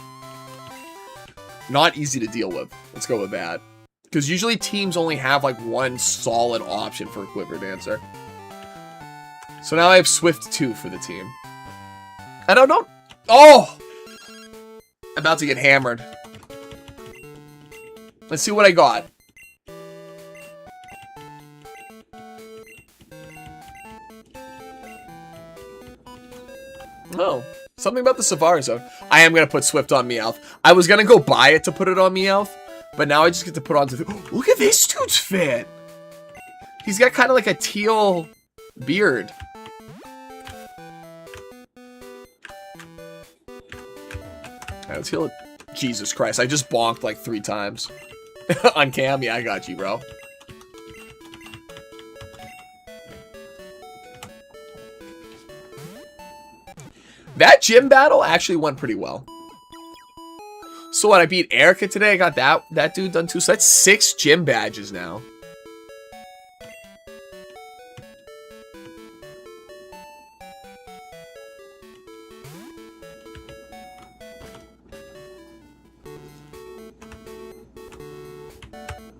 not easy to deal with. Let's go with that. Because usually teams only have like 1 solid option for a Quiver Dancer. So now I have Swift 2 for the team. I don't know. Oh! About to get hammered. Let's see what I got. Oh, something about the Savara Zone. I am going to put Swift on Meowth. I was going to go buy it to put it on Meowth, but now I just get to put on to the... Look at this dude's fit. He's got kind of like a teal beard. Alright, let's heal it. Jesus Christ, I just bonked like 3 times. On cam? Yeah, I got you, bro. That gym battle actually went pretty well. So what, I beat Erica today. I got that dude done too. So that's 6 gym badges now.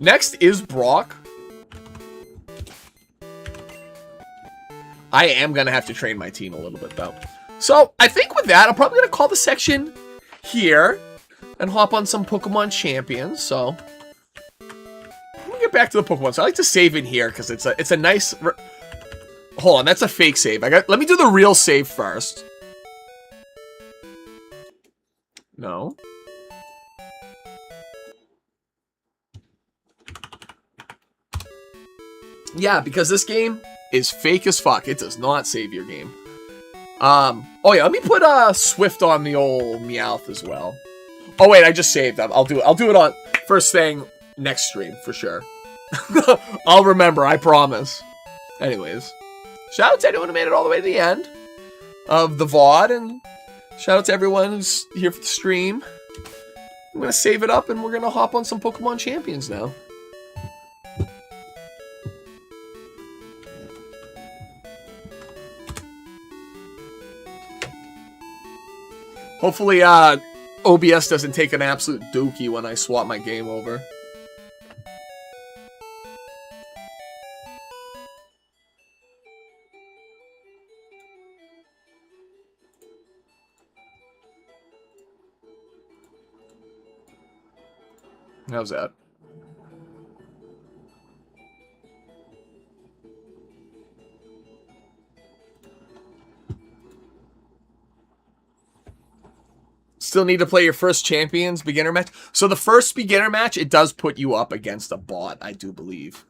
Next is Brock. I am going to have to train my team a little bit, though. So, I think with that, I'm probably going to call the section here and hop on some Pokemon champions. So, let me get back to the Pokemon. So, I like to save in here because it's a nice... Hold on, that's a fake save. Let me do the real save first. No. Yeah, because this game is fake as fuck. It does not save your game. Oh yeah, let me put Swift on the old Meowth as well. Oh wait, I just saved them. I'll do it on first thing next stream for sure. I'll remember, I promise. Anyways, shout out to anyone who made it all the way to the end of the VOD, and shout out to everyone who's here for the stream. I'm gonna save it up and we're gonna hop on some Pokemon Champions now. Hopefully, OBS doesn't take an absolute dookie when I swap my game over. How's that? Still need to play your first Champions beginner match. So the first beginner match, it does put you up against a bot, I do believe.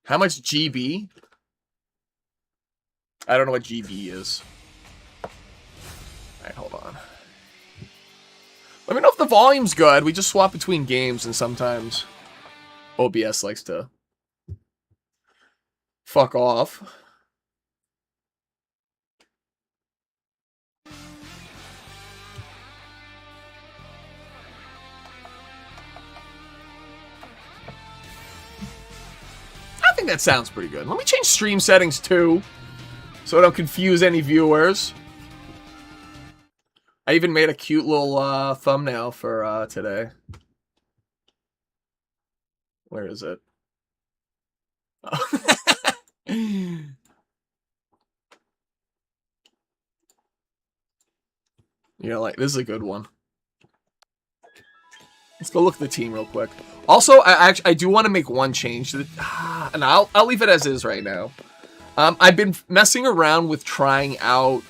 How much GB? I don't know what GB is. Alright, hold on. Let me know if the volume's good. We just swap between games and sometimes OBS likes to fuck off. I think that sounds pretty good. Let me change stream settings too, so I don't confuse any viewers. I even made a cute little thumbnail for today. Where is it? You know, like, this is a good one. Let's go look at the team real quick. Also, I do want to make one change to the, and I'll leave it as is right now. I've been messing around with trying out.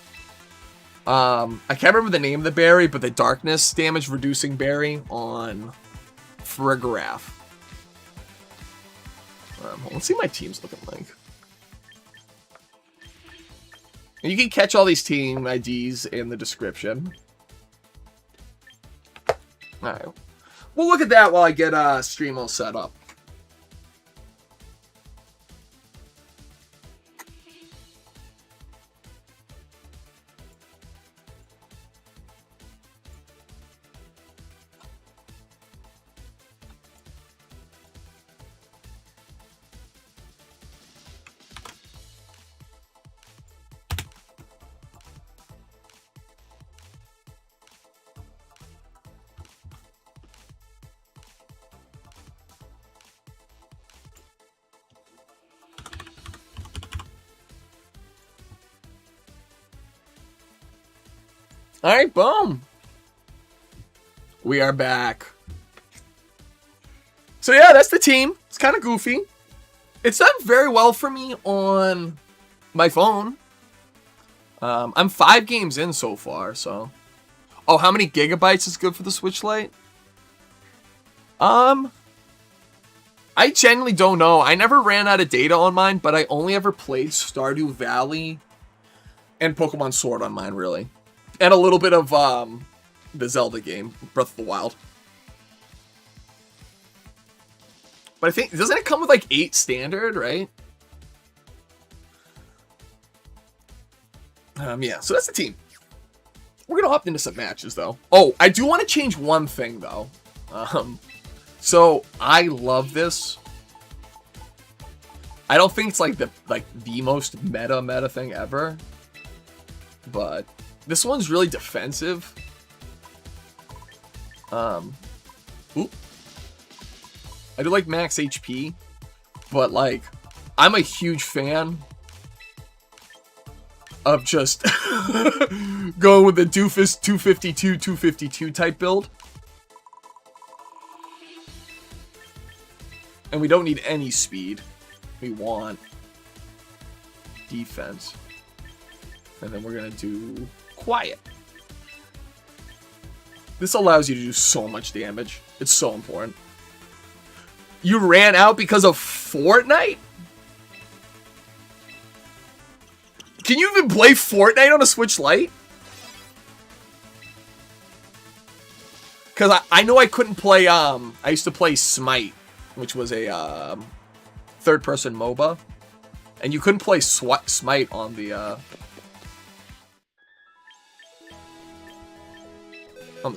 I can't remember the name of the berry, but the darkness damage reducing berry on Farigiraf. Let's see what my team's looking like. And you can catch all these team IDs in the description. Alright. We'll look at that while I get stream all set up. Alright, boom. We are back. So yeah, that's the team. It's kind of goofy. It's done very well for me on my phone. I'm 5 games in so far, so. Oh, how many gigabytes is good for the Switch Lite? I genuinely don't know. I never ran out of data on mine, but I only ever played Stardew Valley and Pokemon Sword on mine, really. And a little bit of the Zelda game, Breath of the Wild. But I think, doesn't it come with like 8 standard, right? Yeah, so that's the team. We're gonna hop into some matches though. Oh, I do want to change one thing though. So I love this. I don't think it's like the most meta thing ever, but this one's really defensive. Oop. I do like max HP, but like, I'm a huge fan of just going with the doofus 252 type build. And we don't need any speed. We want defense. And then we're gonna do quiet. This allows you to do so much damage. It's so important. You ran out because of Fortnite? Can you even play Fortnite on a Switch Lite? Because I know I couldn't play, I used to play Smite, which was a third-person MOBA. And you couldn't play Smite on the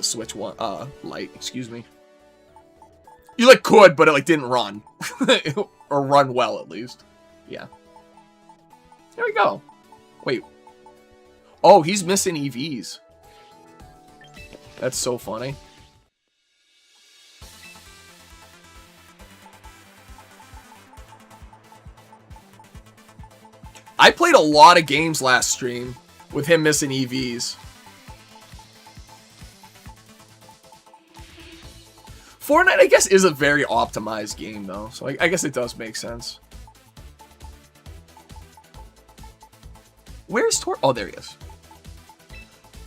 Switch Lite, excuse me. You, like, could, but it, like, didn't run. Or run well, at least. Yeah. There we go. Wait. Oh, he's missing EVs. That's so funny. I played a lot of games last stream with him missing EVs. Fortnite, I guess, is a very optimized game, though. So I guess it does make sense. Where's Torkoal? Oh, there he is.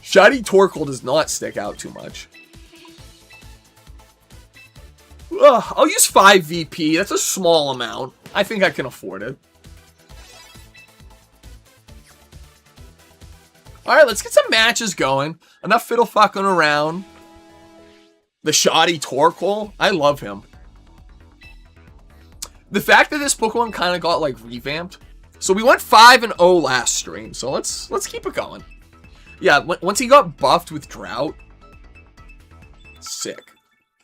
Shiny Torkoal does not stick out too much. Ugh, I'll use 5 VP. That's a small amount. I think I can afford it. Alright, let's get some matches going. Enough fiddle fucking around. The shoddy Torkoal, I love him. The fact that this Pokemon kind of got, like, revamped. So we went 5-0 last stream, so let's keep it going. Yeah, once he got buffed with Drought. Sick.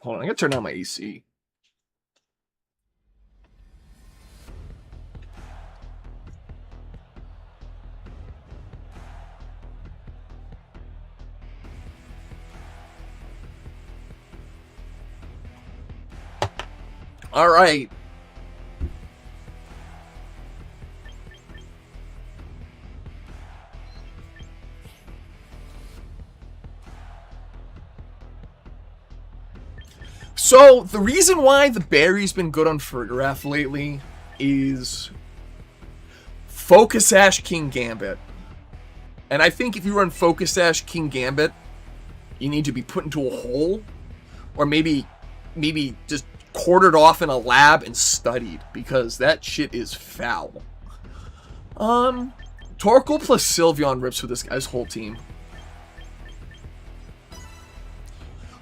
Hold on, I gotta turn down my AC. All right. So, the reason why the berry's been good on Fergareth lately is Focus Sash King Gambit. And I think if you run Focus Sash King Gambit, you need to be put into a hole, or maybe just quartered off in a lab and studied, because that shit is foul. Torkoal plus Sylveon rips with this guy's whole team.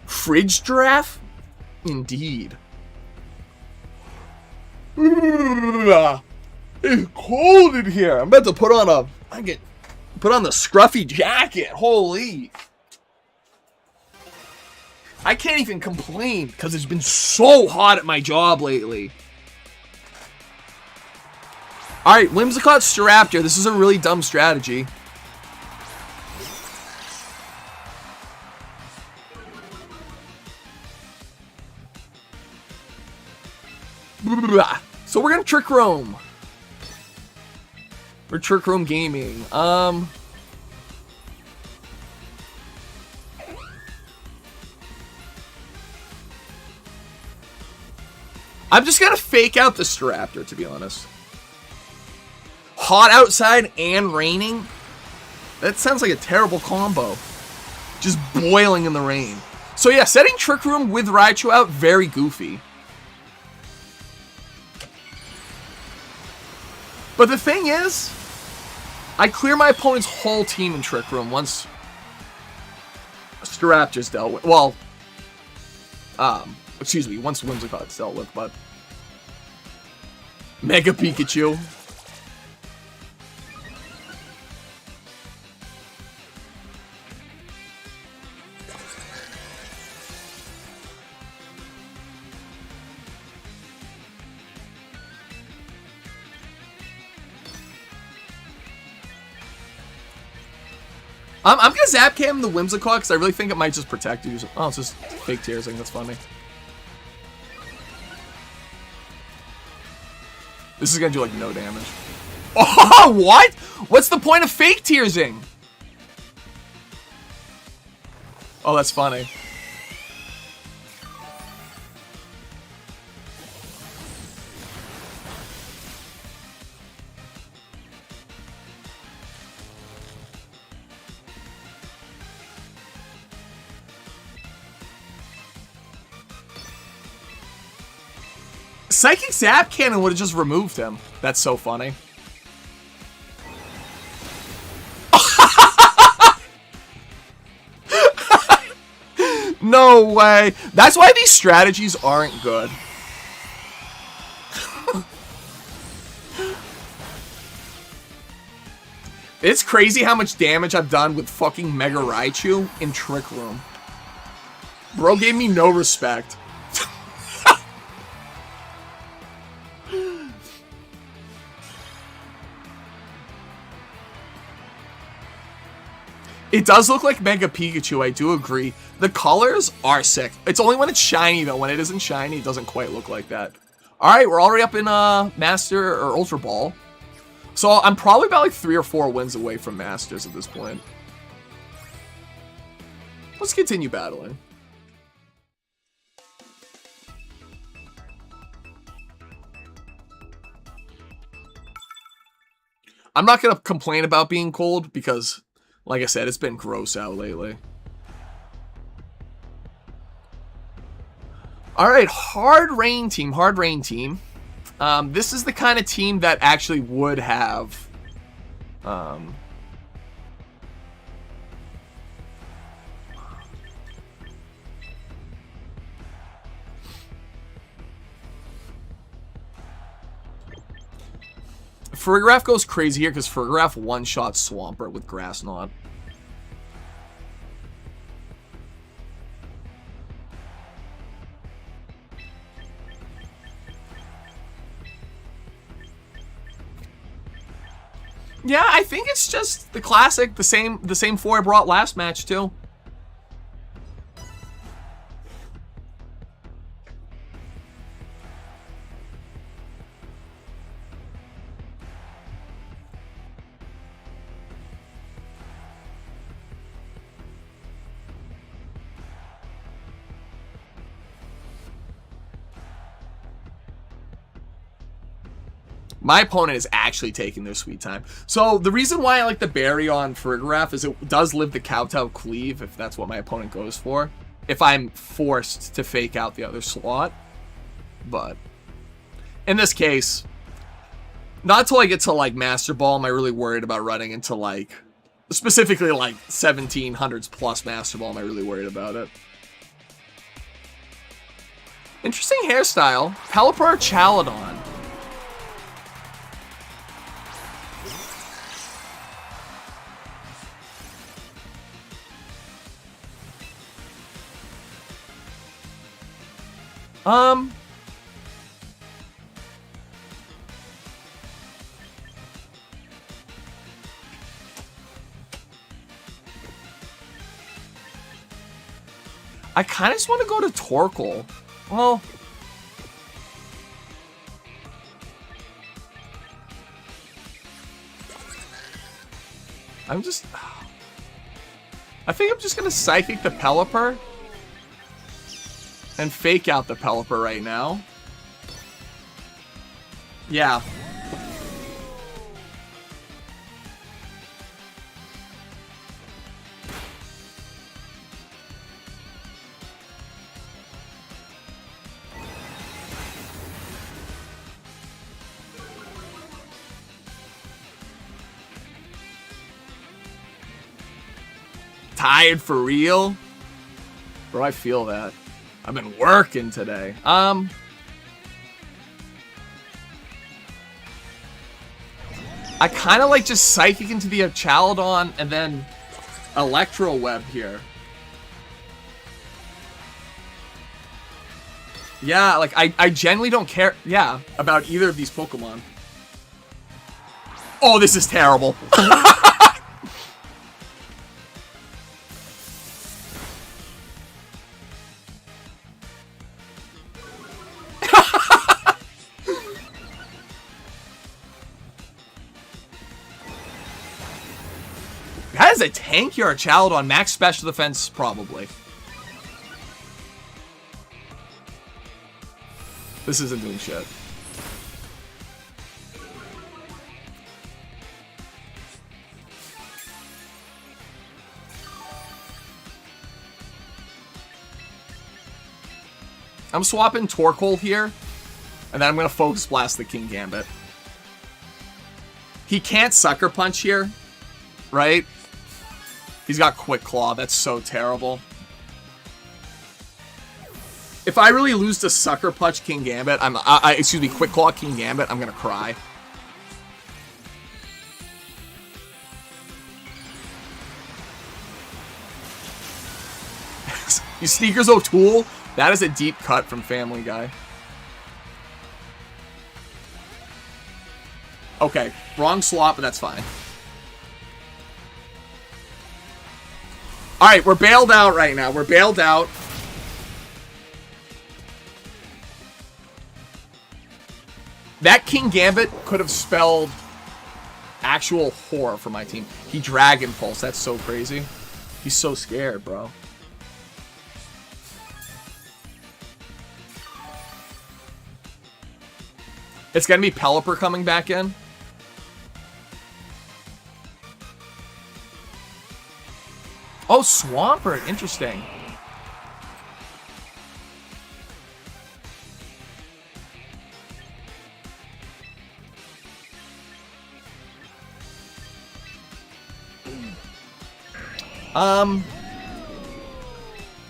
Fridge Giraffe? Indeed. It's cold in here. I'm about to put on the scruffy jacket. Holy. I can't even complain because it's been so hot at my job lately. Alright, Whimsicott Staraptor. This is a really dumb strategy. So we're gonna Trick Room. We're Trick Room Gaming. I'm just gonna fake out the Staraptor, to be honest. Hot outside and raining? That sounds like a terrible combo. Just boiling in the rain. So yeah, setting Trick Room with Raichu out, very goofy. But the thing is, I clear my opponent's whole team in Trick Room once Staraptor's dealt with. Well, excuse me, once Whimsicott's dealt with, but Mega Pikachu. I'm gonna Zap Cam the Whimsicott because I really think it might just protect you. Oh, it's just fake tearsing. That's funny. This is gonna do like no damage. Oh, what? What's the point of fake tearsing? Oh, that's funny. Psychic Zap Cannon would have just removed him. That's so funny. No way. That's why these strategies aren't good. It's crazy how much damage I've done with fucking Mega Raichu in Trick Room. Bro gave me no respect. It does look like Mega Pikachu, I do agree. The colors are sick. It's only when it's shiny, though. When it isn't shiny, it doesn't quite look like that. Alright, we're already up in Master or Ultra Ball. So I'm probably about like 3 or 4 wins away from Masters at this point. Let's continue battling. I'm not going to complain about being cold because, like I said, it's been gross out lately. Alright, Hard Rain team. Hard Rain team. This is the kind of team that actually would have... Farigiraf goes crazy here because Farigiraf one-shot Swampert with Grass Knot. Yeah, I think it's just the classic, the same 4 I brought last match too. My opponent is actually taking their sweet time. So the reason why I like the berry on Farigiraf is it does live the Kowtow Cleave, if that's what my opponent goes for. If I'm forced to fake out the other slot. But in this case, not until I get to like Master Ball am I really worried about running into like, specifically like 1700s plus Master Ball am I really worried about it. Interesting hairstyle. Pelipper Chaladon. I kind of just want to go to Torkoal. Well, I think I'm just going to Psychic the Pelipper and fake out the Pelipper right now. Yeah. Tired for real? Bro, I feel that. I've been working today. I kind of like just Psychic into the Chaladon and then Electro Web here. Yeah, like I genuinely don't care, yeah, about either of these Pokemon. Oh, this is terrible. That is a tankier Chaladon. Max special defense, probably. This isn't doing shit. I'm swapping Torkoal here. And then I'm going to Focus Blast the King Gambit. He can't Sucker Punch here, right? He's got Quick Claw. That's so terrible. If I really lose to Sucker Punch King Gambit, excuse me, Quick Claw King Gambit, I'm going to cry. You Sneakers O'Toole? That is a deep cut from Family Guy. Okay, wrong slot, but that's fine. Alright, we're bailed out right now. We're bailed out. That King Gambit could have spelled actual horror for my team. He Dragon Pulse. That's so crazy. He's so scared, bro. It's going to be Pelipper coming back in. Oh, Swampert. Interesting.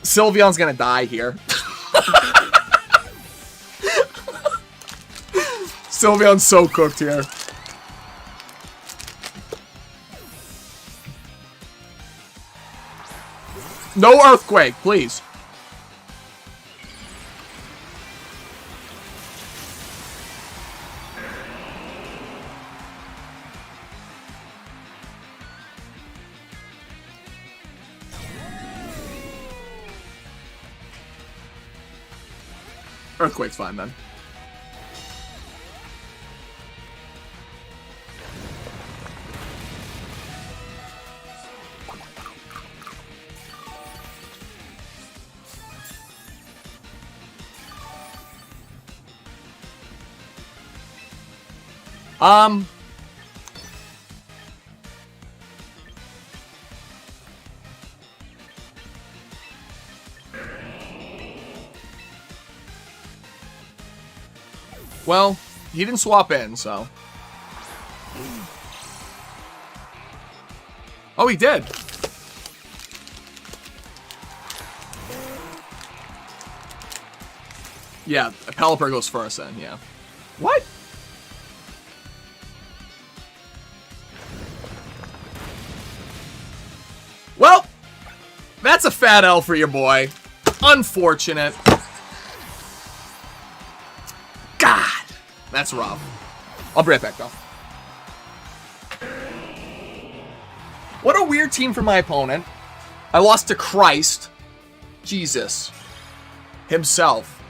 Sylveon's going to die here. Sylveon's so cooked here. No Earthquake, please. Earthquake's fine then. Well, he didn't swap in, so. Oh, he did. Yeah, Pelipper goes first then, yeah. What? Well, that's a fat L for your boy. Unfortunate. God, that's rough. I'll be right back, though. What a weird team for my opponent. I lost to Christ. Jesus. Himself.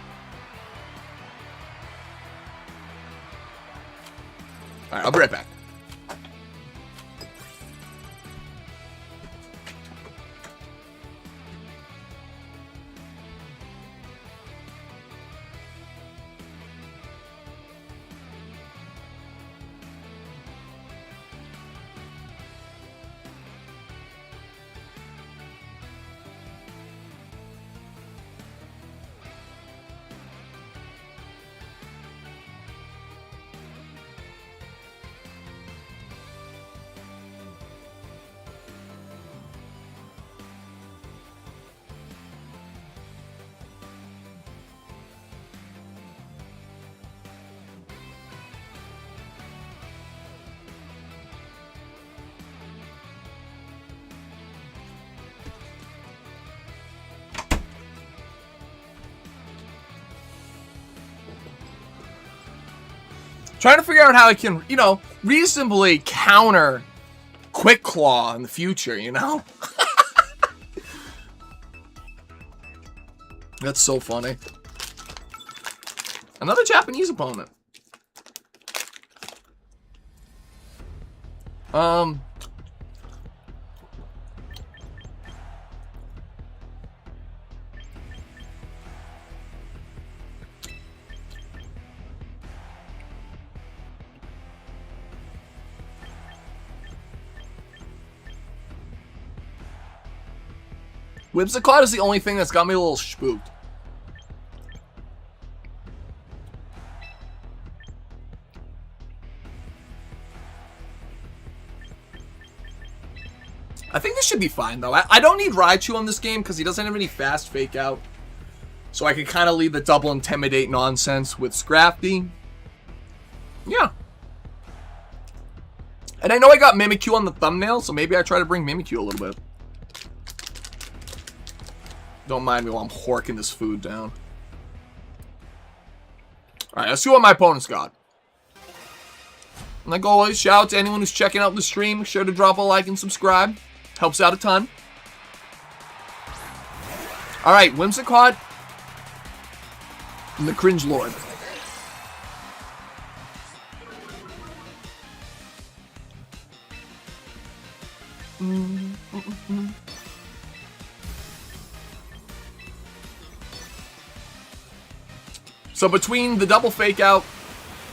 Alright, I'll be right back. Trying to figure out how I can, you know, reasonably counter Quick Claw in the future, you know? That's so funny. Another Japanese opponent. Whimsicott is the only thing that's got me a little spooked. I think this should be fine, though. I don't need Raichu on this game because he doesn't have any fast fake out. So I can kind of leave the double intimidate nonsense with Scrafty. Yeah. And I know I got Mimikyu on the thumbnail, so maybe I try to bring Mimikyu a little bit. Don't mind me while I'm horking this food down. Alright, let's see what my opponent's got. Like always, shout out to anyone who's checking out the stream. Make sure to drop a like and subscribe. Helps out a ton. Alright, Whimsicott. And the Cringe Lord. So between the double fake out,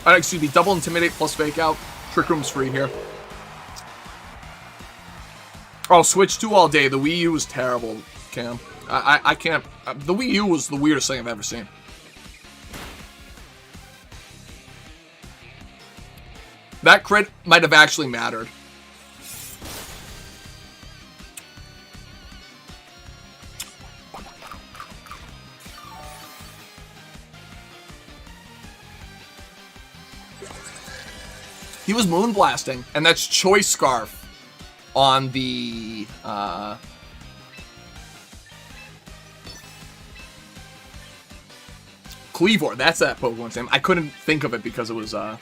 excuse me, double intimidate plus fake out, Trick Room's free here. Oh, Switch 2 all day. The Wii U was terrible, Cam. I can't. The Wii U was the weirdest thing I've ever seen. That crit might have actually mattered. He was moonblasting, and that's Choice Scarf on the Cleavor. That's that Pokemon's name. I couldn't think of it because it was oh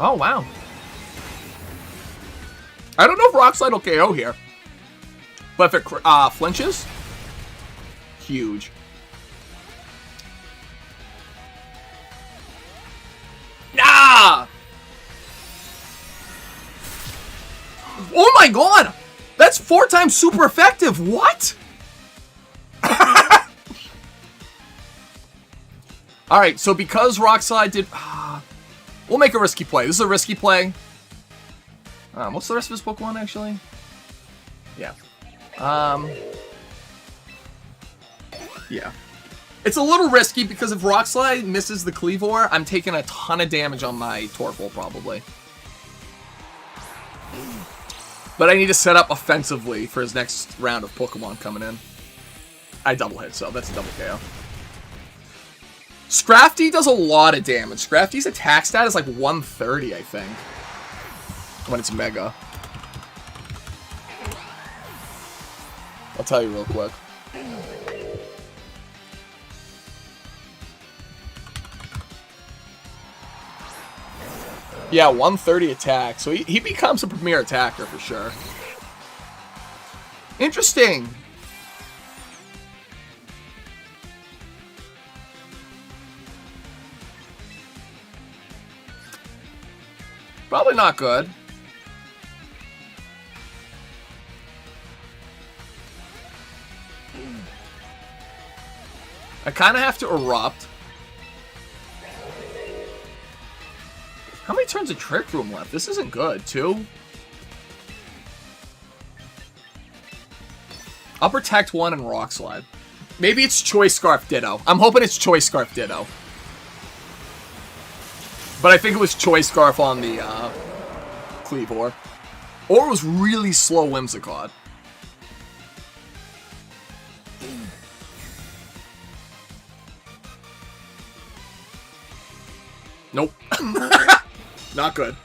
wow. I don't know if Rock Slide will KO here, but if it flinches, huge. Nah! Oh my god! That's 4 times super effective! What? Alright, so because Rock Slide did... we'll make a risky play. This is a risky play. What's the rest of his Pokemon, actually? Yeah. Yeah. It's a little risky because if Rock Slide misses the Cleavor, I'm taking a ton of damage on my Torkoal, probably. But I need to set up offensively for his next round of Pokemon coming in. I double hit, so that's a double KO. Scrafty does a lot of damage. Scrafty's attack stat is like 130, I think. When it's Mega. I'll tell you real quick. Yeah, 130 attack. So he becomes a premier attacker for sure. Interesting. Probably not good. I kind of have to erupt. How many turns of Trick Room left? This isn't good. 2? I'll protect 1 and Rock Slide. Maybe it's Choice Scarf Ditto. I'm hoping it's Choice Scarf Ditto. But I think it was Choice Scarf on the Cleavor. Or it was really slow Whimsicott. Nope. Not good.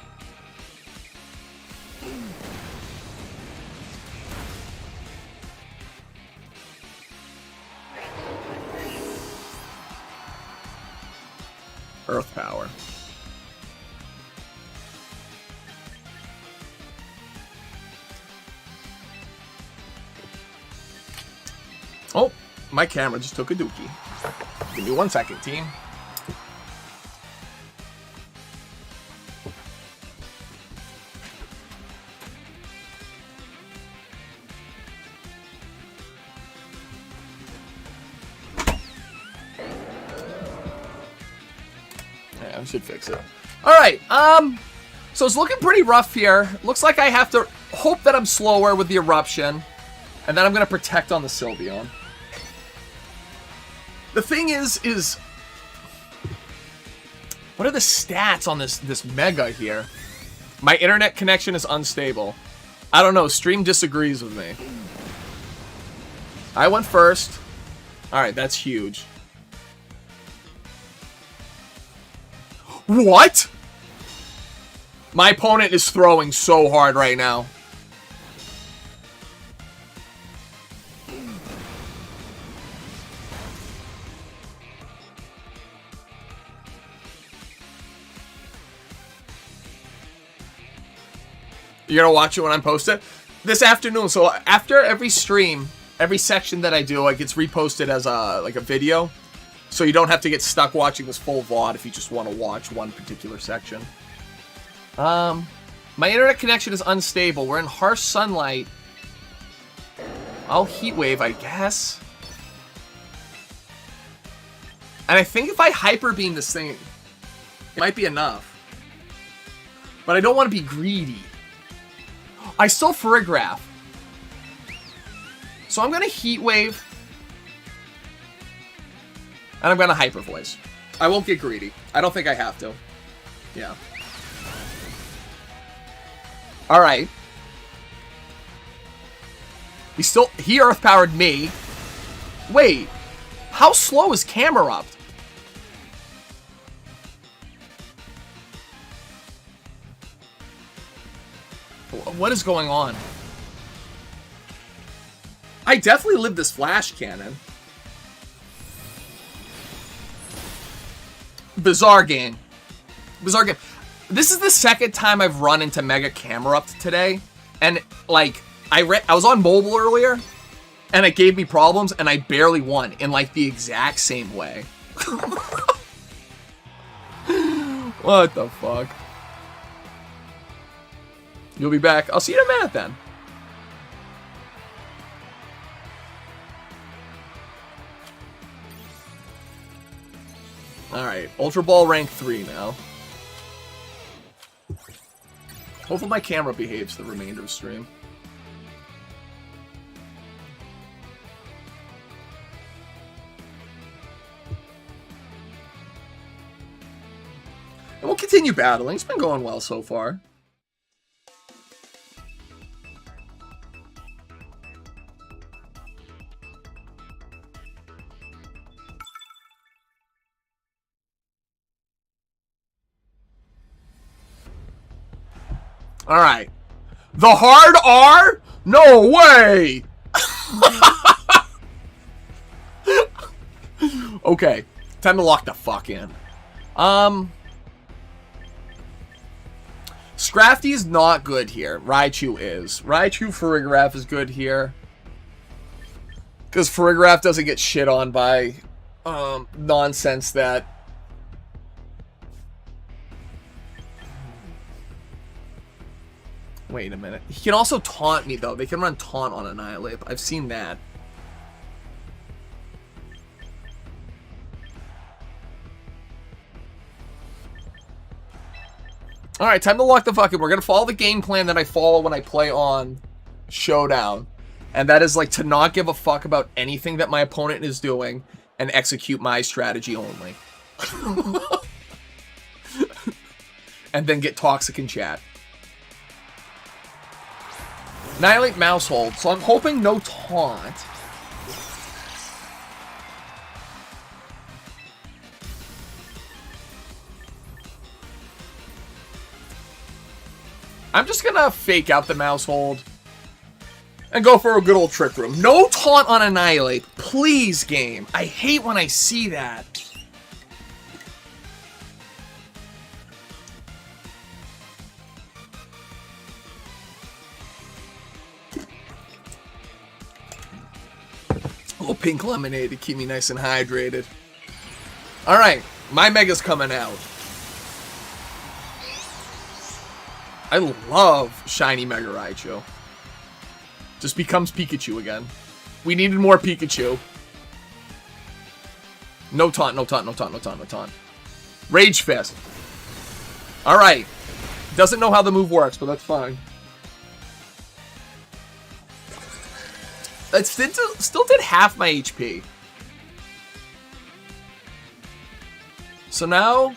Earth Power. Oh, my camera just took a dookie. Give me 1 second, team. Yeah, we should fix it. Alright, so it's looking pretty rough here. Looks like I have to hope that I'm slower with the Eruption. And then I'm going to protect on the Sylveon. The thing is... What are the stats on this Mega here? My internet connection is unstable. I don't know. Stream disagrees with me. I went first. Alright, that's huge. What? My opponent is throwing so hard right now. You're gonna watch it when I post it? This afternoon. So after every stream, every section that I do, it gets reposted as like a video. So you don't have to get stuck watching this full VOD if you just want to watch one particular section. My internet connection is unstable. We're in harsh sunlight. I'll heat wave, I guess. And I think if I hyper beam this thing, it might be enough. But I don't want to be greedy. I still Farigiraf. So I'm going to Heat Wave. And I'm going to Hyper Voice. I won't get greedy. I don't think I have to. Yeah. Alright. He Earth Powered me. Wait. How slow is Camerupt? What is going on? I definitely lived this Flash Cannon. Bizarre game. Bizarre game. This is the second time I've run into Mega Camerupt today. And, like, I was on mobile earlier, and it gave me problems, and I barely won in, like, the exact same way. What the fuck? You'll be back. I'll see you in a minute then. Alright, Ultra Ball rank 3 now. Hopefully my camera behaves the remainder of the stream. And we'll continue battling. It's been going well so far. Alright. The hard R? No way! Okay. Time to lock the fuck in. Scrafty is not good here. Raichu is. Raichu Farigiraf is good here. Because Farigiraf doesn't get shit on by nonsense that... Wait a minute. He can also taunt me, though. They can run taunt on Annihilate. I've seen that. Alright, time to lock the fuck in. We're going to follow the game plan that I follow when I play on Showdown. And that is, like, to not give a fuck about anything that my opponent is doing and execute my strategy only. And then get toxic in chat. Annihilate Mousehold, so I'm hoping no taunt. I'm just gonna fake out the Mousehold and go for a good old Trick Room. No taunt on Annihilate, please, game. I hate when I see that. A little pink lemonade to keep me nice and hydrated. Alright, my Mega's coming out. I love shiny Mega Raichu. Just becomes Pikachu again. We needed more Pikachu. No taunt, no taunt, no taunt, no taunt, no taunt. Rage Fist. Alright. Doesn't know how the move works, but that's fine. It still did half my HP. So now,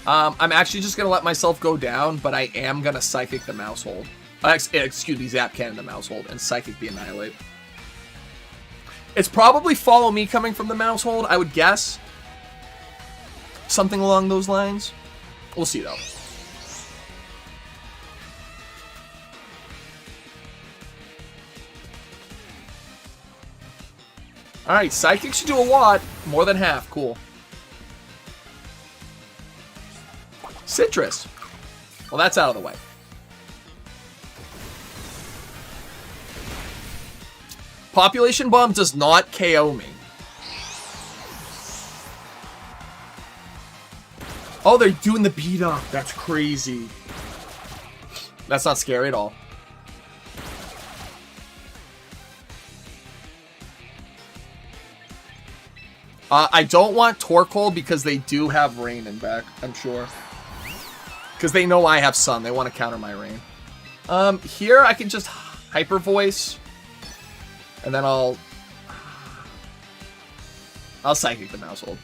I'm actually just going to let myself go down, but I am going to Psychic the Maushold. Excuse me, Zap Cannon the Maushold, and Psychic the Annihilate. It's probably Follow Me coming from the Maushold, I would guess. Something along those lines. We'll see, though. Alright, Psychic should do a lot. More than half. Cool. Citrus. Well, that's out of the way. Population Bomb does not KO me. Oh, they're doing the beat up. That's crazy. That's not scary at all. I don't want Torkoal because they do have Rain in back, I'm sure. Because they know I have Sun. They want to counter my Rain. Here I can just Hyper Voice. And then I'll Psychic the Maushold.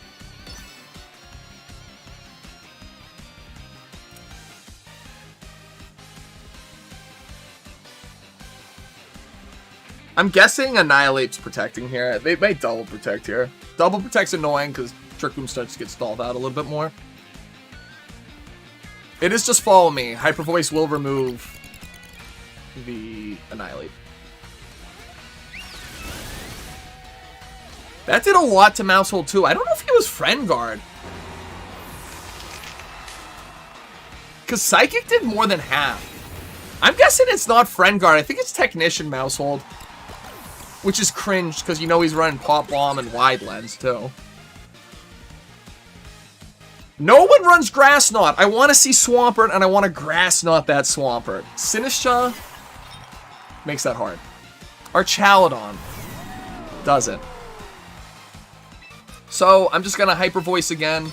I'm guessing Annihilate's protecting here. They may double protect here. Double protect's annoying because Trick Room starts to get stalled out a little bit more. It is just Follow Me. Hyper Voice will remove the Annihilate. That did a lot to Maushold too. I don't know if he was Friend Guard. Because Psychic did more than half. I'm guessing it's not Friend Guard. I think it's Technician Maushold. Which is cringe, because you know he's running Pop Bomb and Wide Lens, too. No one runs Grass Knot. I want to see Swampert, and I want to Grass Knot that Swampert. Sinistcha makes that hard. Archaladon doesn't. So, I'm just going to Hyper Voice again.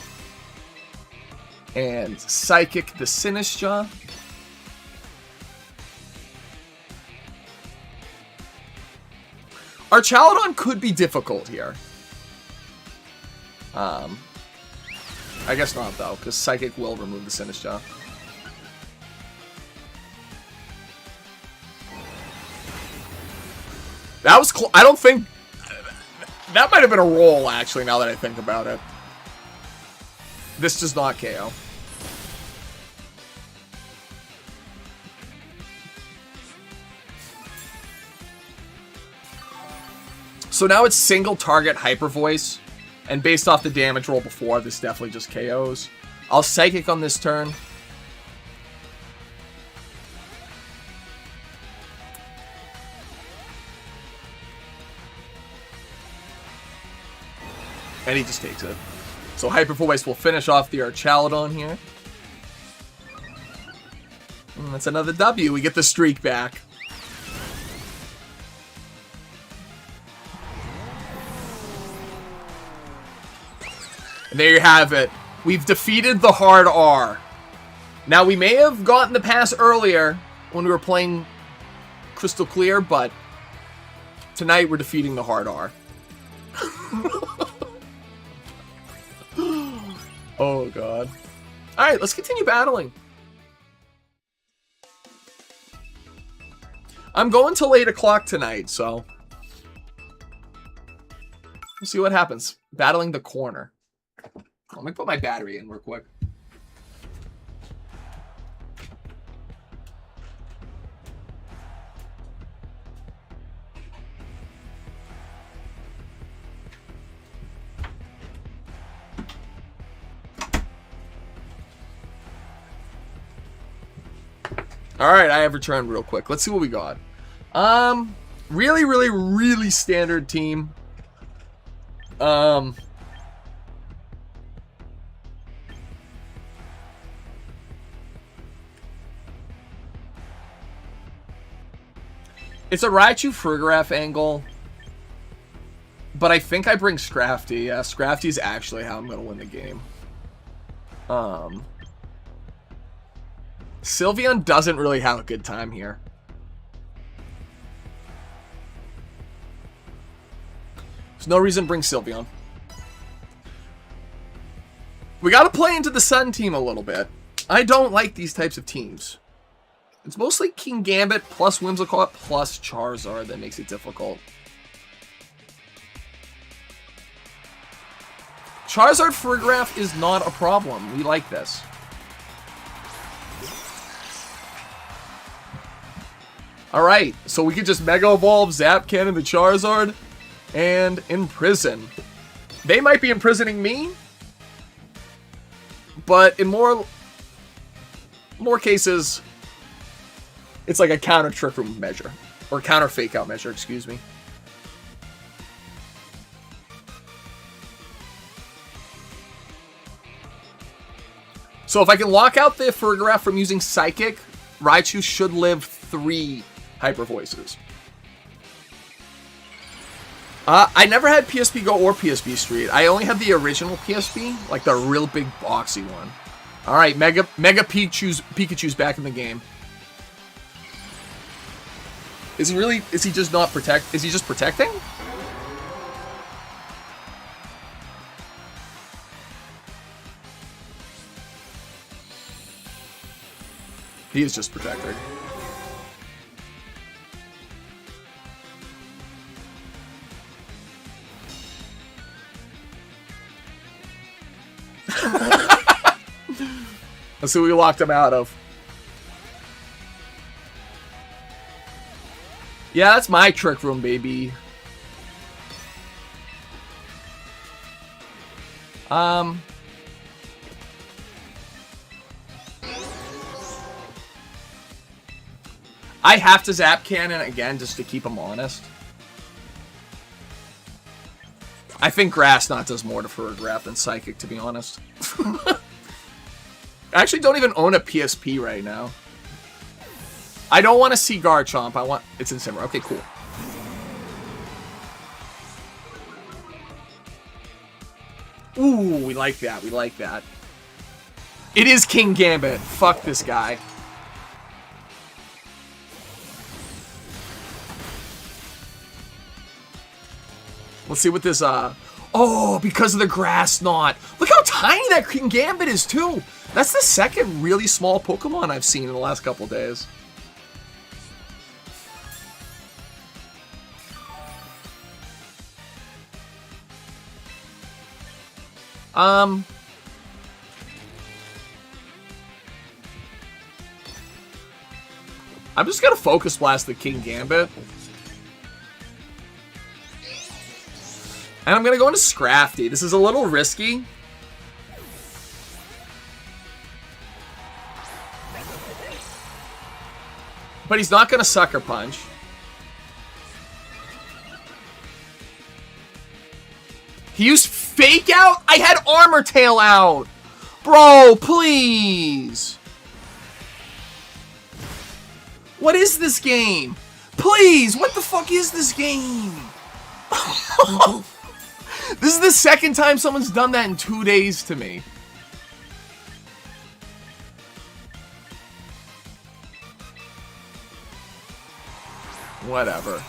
And Psychic the Sinistcha. Archaladon could be difficult here. I guess not, though, because Psychic will remove the Sinistcha. That was I don't think... That might have been a roll, actually, now that I think about it. This does not KO. So now it's single target Hyper Voice, and based off the damage roll before, this definitely just KOs. I'll Psychic on this turn. And he just takes it. So Hyper Voice will finish off the Archaladon here. And that's another W. We get the streak back. And there you have it. We've defeated the hard R. Now, we may have gotten the pass earlier when we were playing Crystal Clear, but tonight we're defeating the hard R. Oh, God. Alright, let's continue battling. I'm going till 8 o'clock tonight, so we'll see what happens. Battling the corner. Let me put my battery in real quick. Alright, I have returned real quick. Let's see what we got. Really standard team. It's a Raichu Frigoraph angle. But I think I bring Scrafty. Yeah, Scrafty's actually how I'm going to win the game. Sylveon doesn't really have a good time here. There's no reason to bring Sylveon. We gotta play into the Sun team a little bit. I don't like these types of teams. It's mostly King Gambit plus Whimsicott plus Charizard that makes it difficult. Charizard Farigiraf is not a problem. We like this. Alright, so we could just Mega Evolve Zapcan into Charizard and imprison. They might be imprisoning me, but in more cases, it's like a counter Trick Room measure. Or counter Fake Out measure, excuse me. So if I can lock out the Farigiraf from using Psychic, Raichu should live 3 Hyper Voices. I never had PSP Go or PSP Street. I only had the original PSP, like the real big boxy one. Alright, Mega Pikachu's back in the game. Is he just not is he just protecting? He is just protecting. Let's see what we locked him out of. Yeah, that's my Trick Room, baby. I have to Zap Cannon again just to keep him honest. I think Grass Knot does more to Farigiraf than Psychic, to be honest. I actually don't even own a PSP right now. I don't want to see Garchomp. I want... It's in Simmer. Okay, cool. Ooh, we like that. We like that. It is King Gambit. Fuck this guy. Let's see what this, Oh, because of the Grass Knot. Look how tiny that King Gambit is, too. That's the second really small Pokemon I've seen in the last couple days. I'm just gonna Focus Blast the King Gambit. And I'm gonna go into Scrafty. This is a little risky. But he's not gonna Sucker Punch. He used Fake Out? I had Armor Tail out! Bro, please! What is this game? Please, what the fuck is this game? This is the second time someone's done that in 2 days to me. Whatever.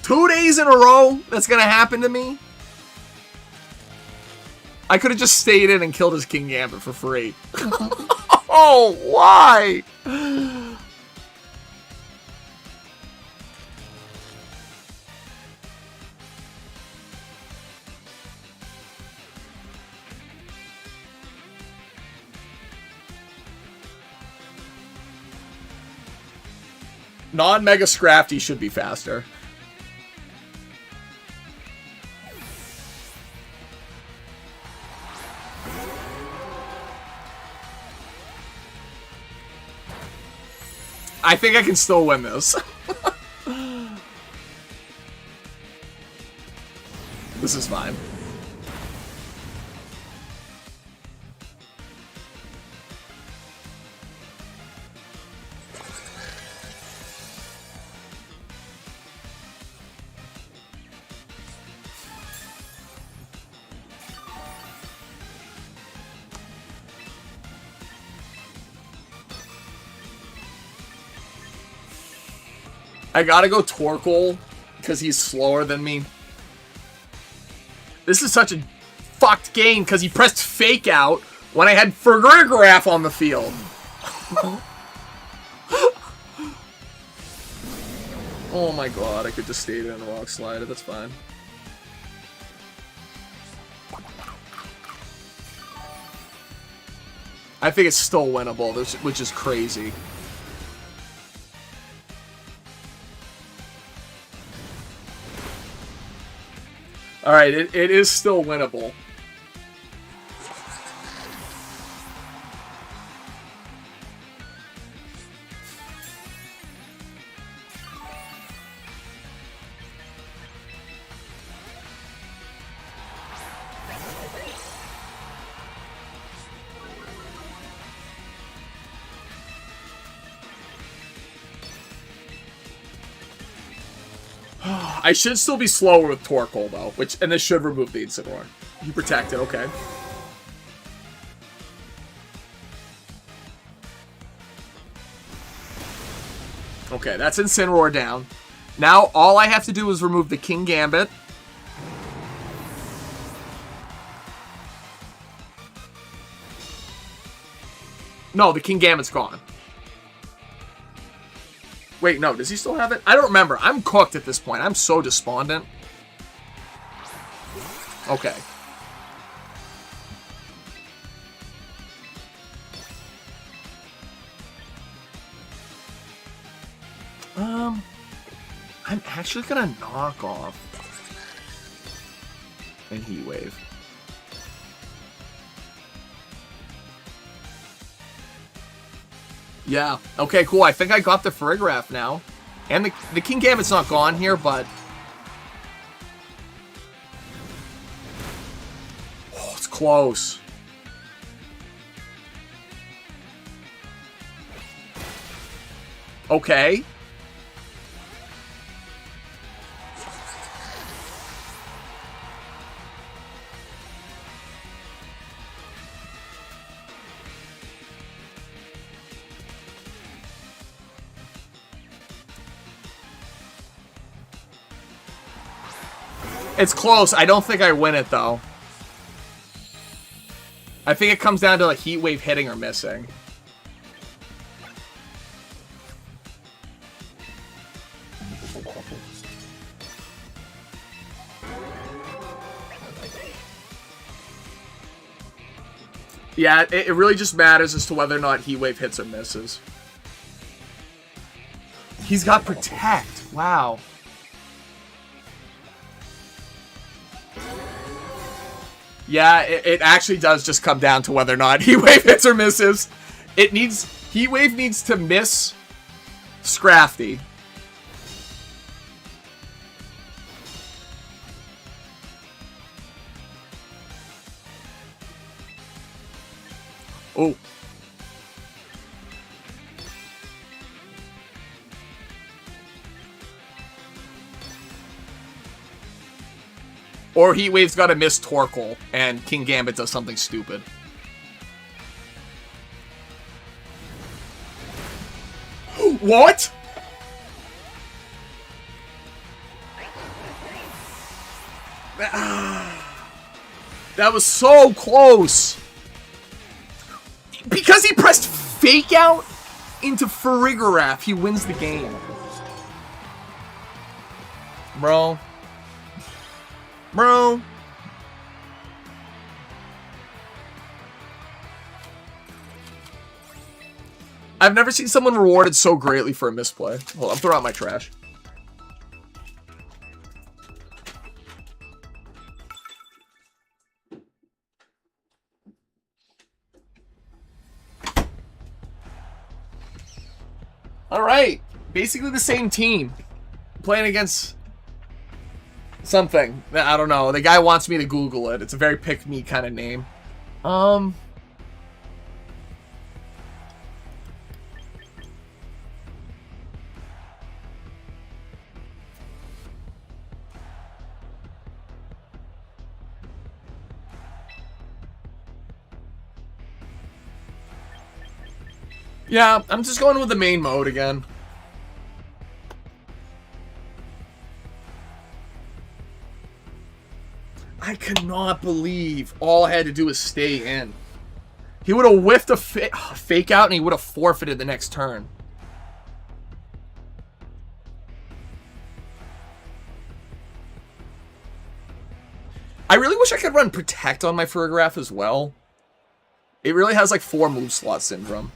Two days in a row that's gonna happen to me? I could have just stayed in and killed his King Gambit for free. Oh, why? Non-Mega Scrafty should be faster. I think I can still win this. This is fine. I gotta go Torkoal because he's slower than me. This is such a fucked game because he pressed Fake Out when I had Fergrigraph on the field. Oh my god, I could just stay there in the Rock Slider, that's fine. I think it's still winnable, which is crazy. Alright, it is still winnable. I should still be slower with Torkoal, though, and this should remove the Incineroar. You protect it, okay. Okay, that's Incineroar down. Now, all I have to do is remove the King Gambit. No, the King Gambit's gone. Wait, no, does he still have it? I don't remember. I'm cooked at this point. I'm so despondent. Okay. I'm actually gonna knock off and Heat Wave. Yeah. Okay, cool. I think I got the Farigiraf now. And the King Gambit's not gone here, but... Oh, it's close. Okay. It's close. I don't think I win it, though. I think it comes down to, like, Heat Wave hitting or missing. Yeah, it really just matters as to whether or not Heat Wave hits or misses. He's got Protect. Wow. Yeah, it actually does just come down to whether or not Heat Wave hits or misses. Heat Wave needs to miss Scrafty. Oh. Or Heat Wave's got to miss Torkoal, and King Gambit does something stupid. What? That was so close. Because he pressed Fake Out into Farigiraf, he wins the game. Bro. Bro. I've never seen someone rewarded so greatly for a misplay. Hold on, I'm throwing out my trash. Alright. Basically the same team. Playing against... something. I don't know. The guy wants me to Google it. It's a very pick-me kind of name. Yeah, I'm just going with the main mode again. I cannot believe all I had to do was stay in. He would have whiffed a fake out and he would have forfeited the next turn. I really wish I could run Protect on my Farigiraf as well. It really has like 4 move slot syndrome.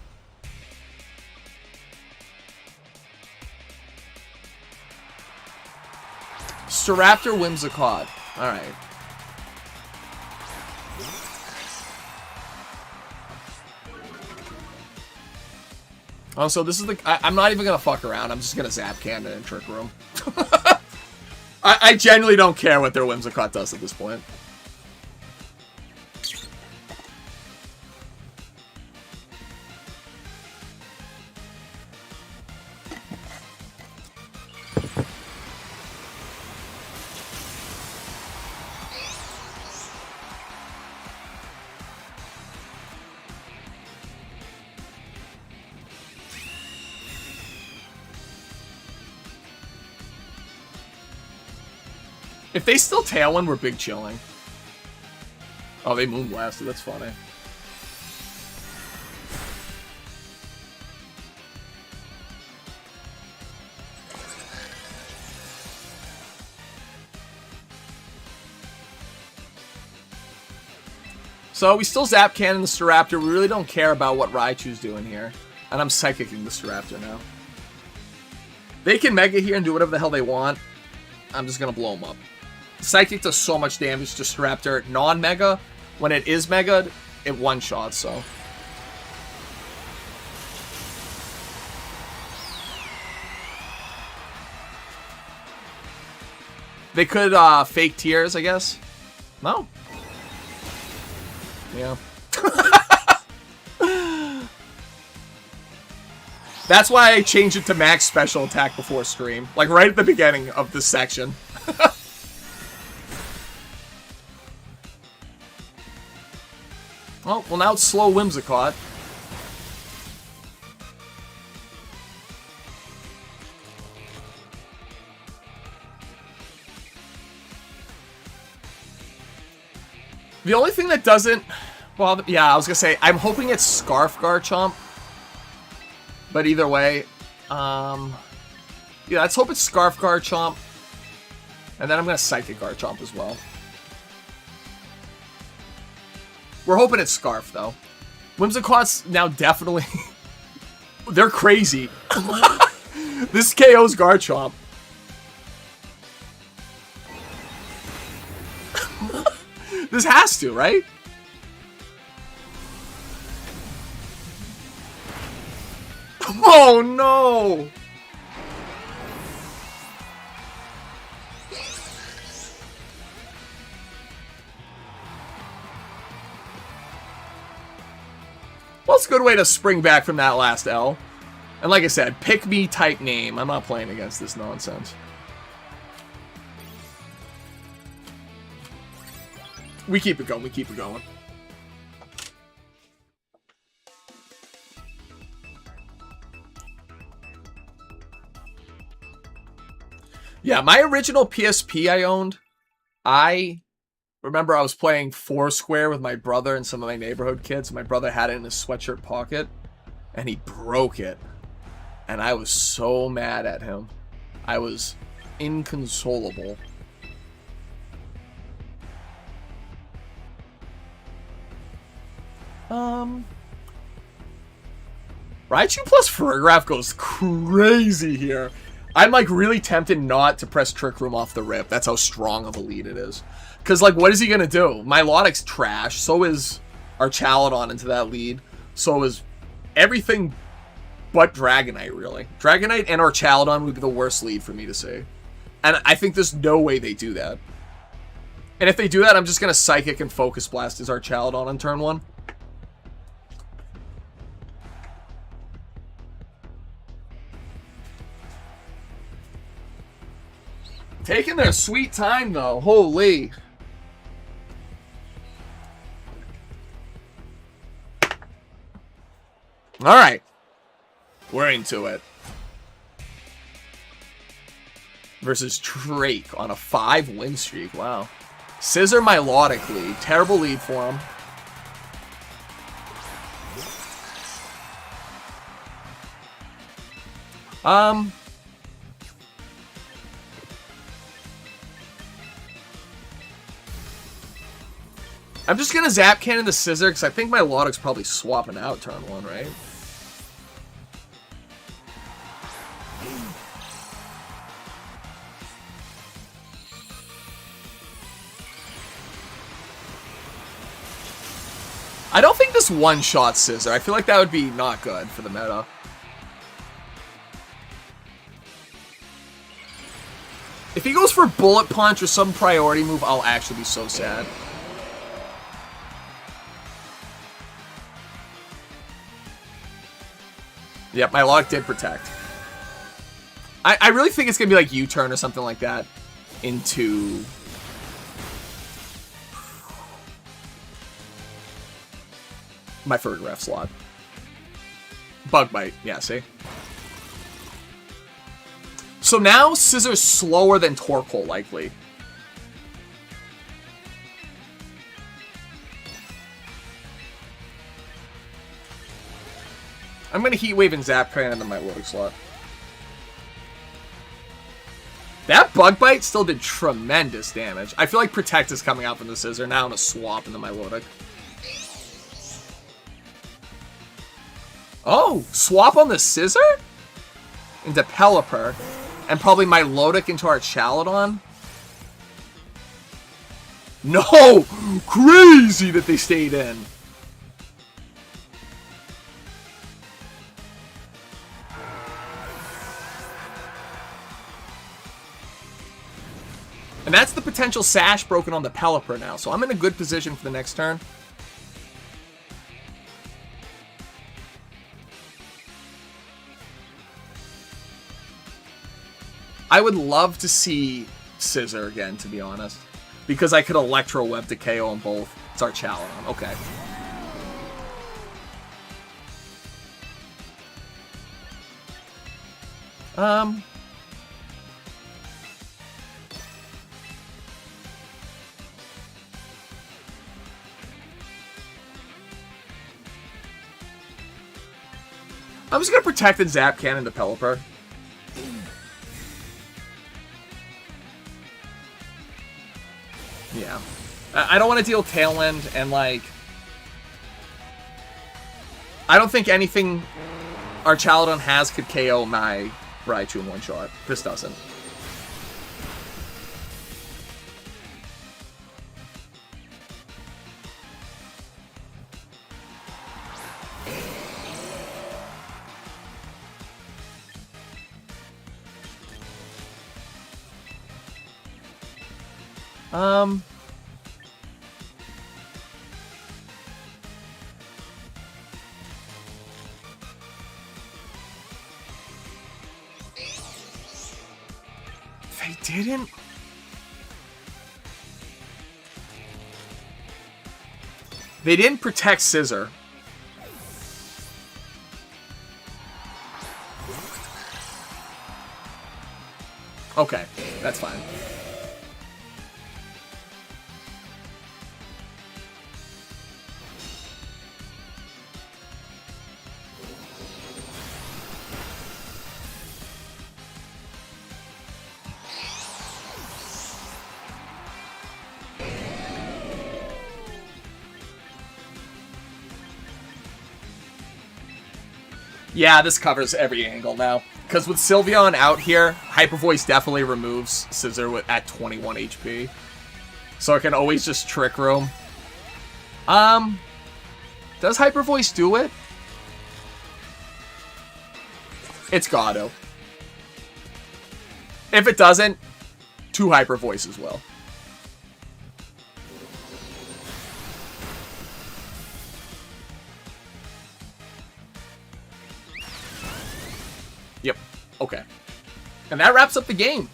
STARAPTOR Whimsicott. Alright. Oh, so this is the... I'm not even gonna fuck around. I'm just gonna Zap Cannon and Trick Room. I genuinely don't care what their Whimsicott does at this point. If they still Tailwind, we're big chilling. Oh, they Moonblasted. That's funny. So we still Zap Cannon the STARAPTOR. We really don't care about what Raichu's doing here. And I'm Psychicking the STARAPTOR now. They can Mega here and do whatever the hell they want. I'm just going to blow them up. Psychic does so much damage to STARAPTOR non-Mega. When it is Mega, it one-shots, so. They could fake tears, I guess. No. Yeah. That's why I changed it to max special attack before stream. Like right at the beginning of this section. Oh, well now it's slow Whimsicott. The only thing that doesn't... Well, yeah, I was gonna say, I'm hoping it's Scarf Garchomp. But either way, yeah, let's hope it's Scarf Garchomp. And then I'm gonna Psychic Garchomp as well. We're hoping it's Scarf, though. Whimsicott's now definitely... They're crazy. This KO's Garchomp. This has to, right? Oh, no! Well, it's a good way to spring back from that last L. And like I said, pick me type name. I'm not playing against this nonsense. We keep it going. We keep it going. Yeah, my original PSP I owned, I remember I was playing Foursquare with my brother and some of my neighborhood kids. My brother had it in his sweatshirt pocket, and he broke it. And I was so mad at him. I was inconsolable. Raichu plus Farigiraf goes crazy here. I'm like really tempted not to press Trick Room off the rip. That's how strong of a lead it is. Because like, what is he gonna do? Milotic's trash. So is our Chaladon into that lead. So is everything but Dragonite, really. Dragonite and our Chaladon would be the worst lead for me to see. And I think there's no way they do that. And if they do that, I'm just gonna Psychic and Focus Blast as our Chaladon on turn 1. Taking their sweet time, though. Holy. All right. We're into it. Versus Drake on a 5-win streak. Wow. Scissor Milotic lead. Terrible lead for him. I'm just gonna Zap Cannon the Scissor because I think my Milotic's probably swapping out turn 1, right? I don't think this one-shot Scissor. I feel like that would be not good for the meta. If he goes for Bullet Punch or some priority move, I'll actually be so sad. Yep, my Milotic did protect. I really think it's going to be like U-turn or something like that into... my third ref slot. Bug Bite. Yeah, see? So now Scissor's slower than Torkoal, likely. I'm going to Heat Wave and Zap Cannon into my loading slot. That Bug Bite still did tremendous damage. I feel like Protect is coming out from the Scissor. Now I'm going to swap into my Milotic. Oh, swap on the Scissor? Into Pelipper. And probably my Milotic into our Chaladon? No! Crazy that they stayed in. And that's the potential Sash broken on the Pelipper now. So I'm in a good position for the next turn. I would love to see Scissor again, to be honest. Because I could Electro Web to KO on both. It's our Chaladon. Okay. I'm just going to Protect and Zap Cannon the Pelipper. Yeah. I don't want to deal Tail End, and, like... I don't think anything our Chaladon has could KO my Raichu in one shot. This doesn't. They didn't. They didn't protect Scissor. Okay, that's fine. Yeah, this covers every angle now. Because with Sylveon out here, Hyper Voice definitely removes Scissor at 21 HP. So I can always just Trick Room. Does Hyper Voice do it? It's got to. If it doesn't, 2 Hyper Voices will. Yep. Okay. And that wraps up the game.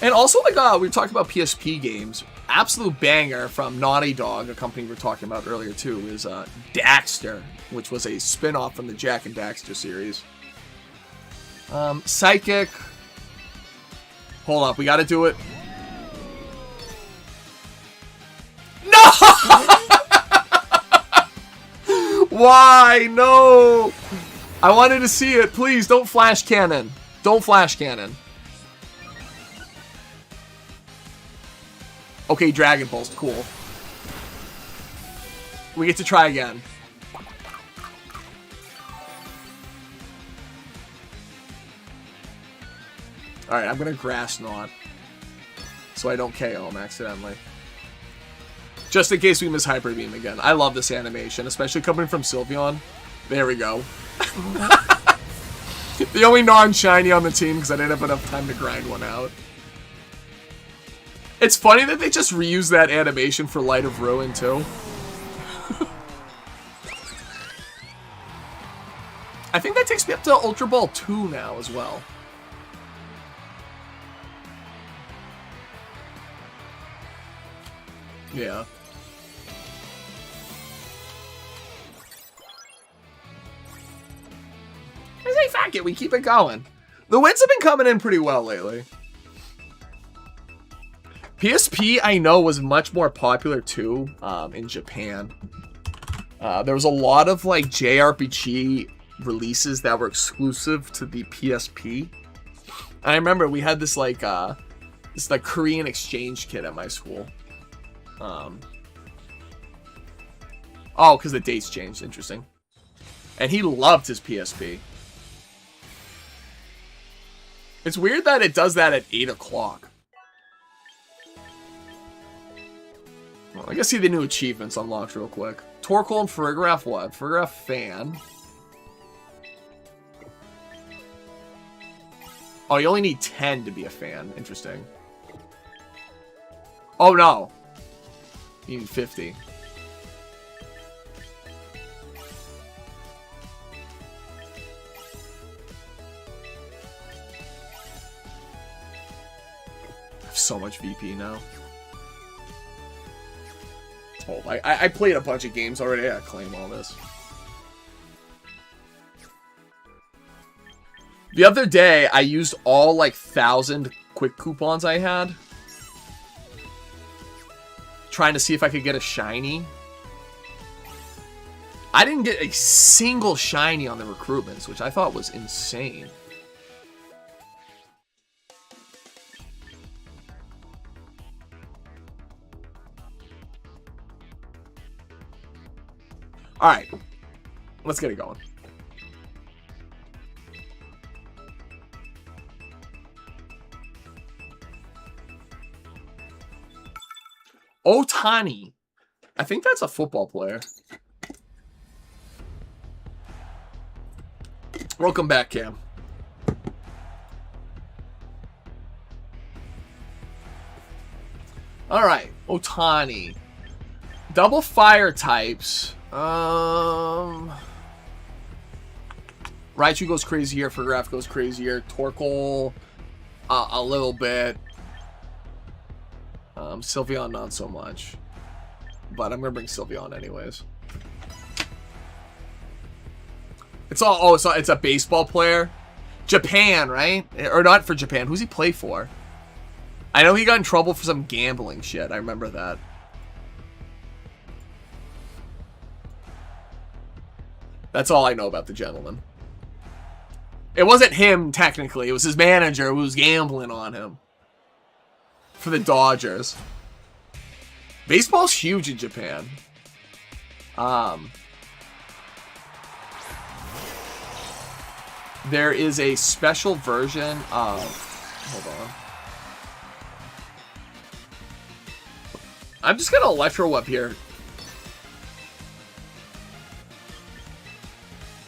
And also, like, we talked about PSP games. absolute banger from Naughty Dog, a company we were talking about earlier too, is Daxter, which was a spin-off from the Jak and Daxter series. Psychic. Hold up, we gotta do it. No! Why? No! I wanted to see it. Please, don't flash cannon. Don't flash cannon. Okay, Dragon Pulse. Cool. We get to try again. Alright, I'm gonna Grass Knot. So I don't KO him accidentally. Just in case we miss Hyper Beam again. I love this animation, especially coming from Sylveon. There we go. The only non-shiny on the team because I didn't have enough time to grind one out. It's funny that they just reuse that animation for Light of Ruin, too. I think that takes me up to Ultra Ball 2 now as well. Yeah. I say, fuck it, we keep it going. The wins have been coming in pretty well lately. PSP, I know, was much more popular too in Japan. There was a lot of like JRPG releases that were exclusive to the PSP. I remember we had this Korean exchange kid at my school. Oh, because the dates changed. Interesting. And he loved his PSP. It's weird that it does that at 8 o'clock. Well, I guess see the new achievements unlocked real quick. Torkoal and Farigiraf what? Farigiraf Fan. Oh, you only need 10 to be a fan. Interesting. Oh, no. You need 50. I have so much VP now. Oh, I played a bunch of games already. I gotta claim all this. The other day, I used all, like, 1,000 quick coupons I had. Trying to see if I could get a shiny. I didn't get a single shiny on the recruitments, which I thought was insane. Alright. Let's get it going. Otani. I think that's a football player. Welcome back, Cam. Alright, Otani. Double fire types. Raichu goes crazy here. Farigiraf goes crazy here. Torkoal, a little bit. Sylveon, not so much. But I'm gonna bring Sylveon anyways. It's all, oh, it's a baseball player. Japan, right? Or not for Japan. Who's he play for? I know he got in trouble for some gambling shit. I remember that. That's all I know about the gentleman. It wasn't him, technically. It was his manager who was gambling on him. For the Dodgers. Baseball's huge in Japan. There is a special version of... Hold on. I'm just gonna Electro Whip here.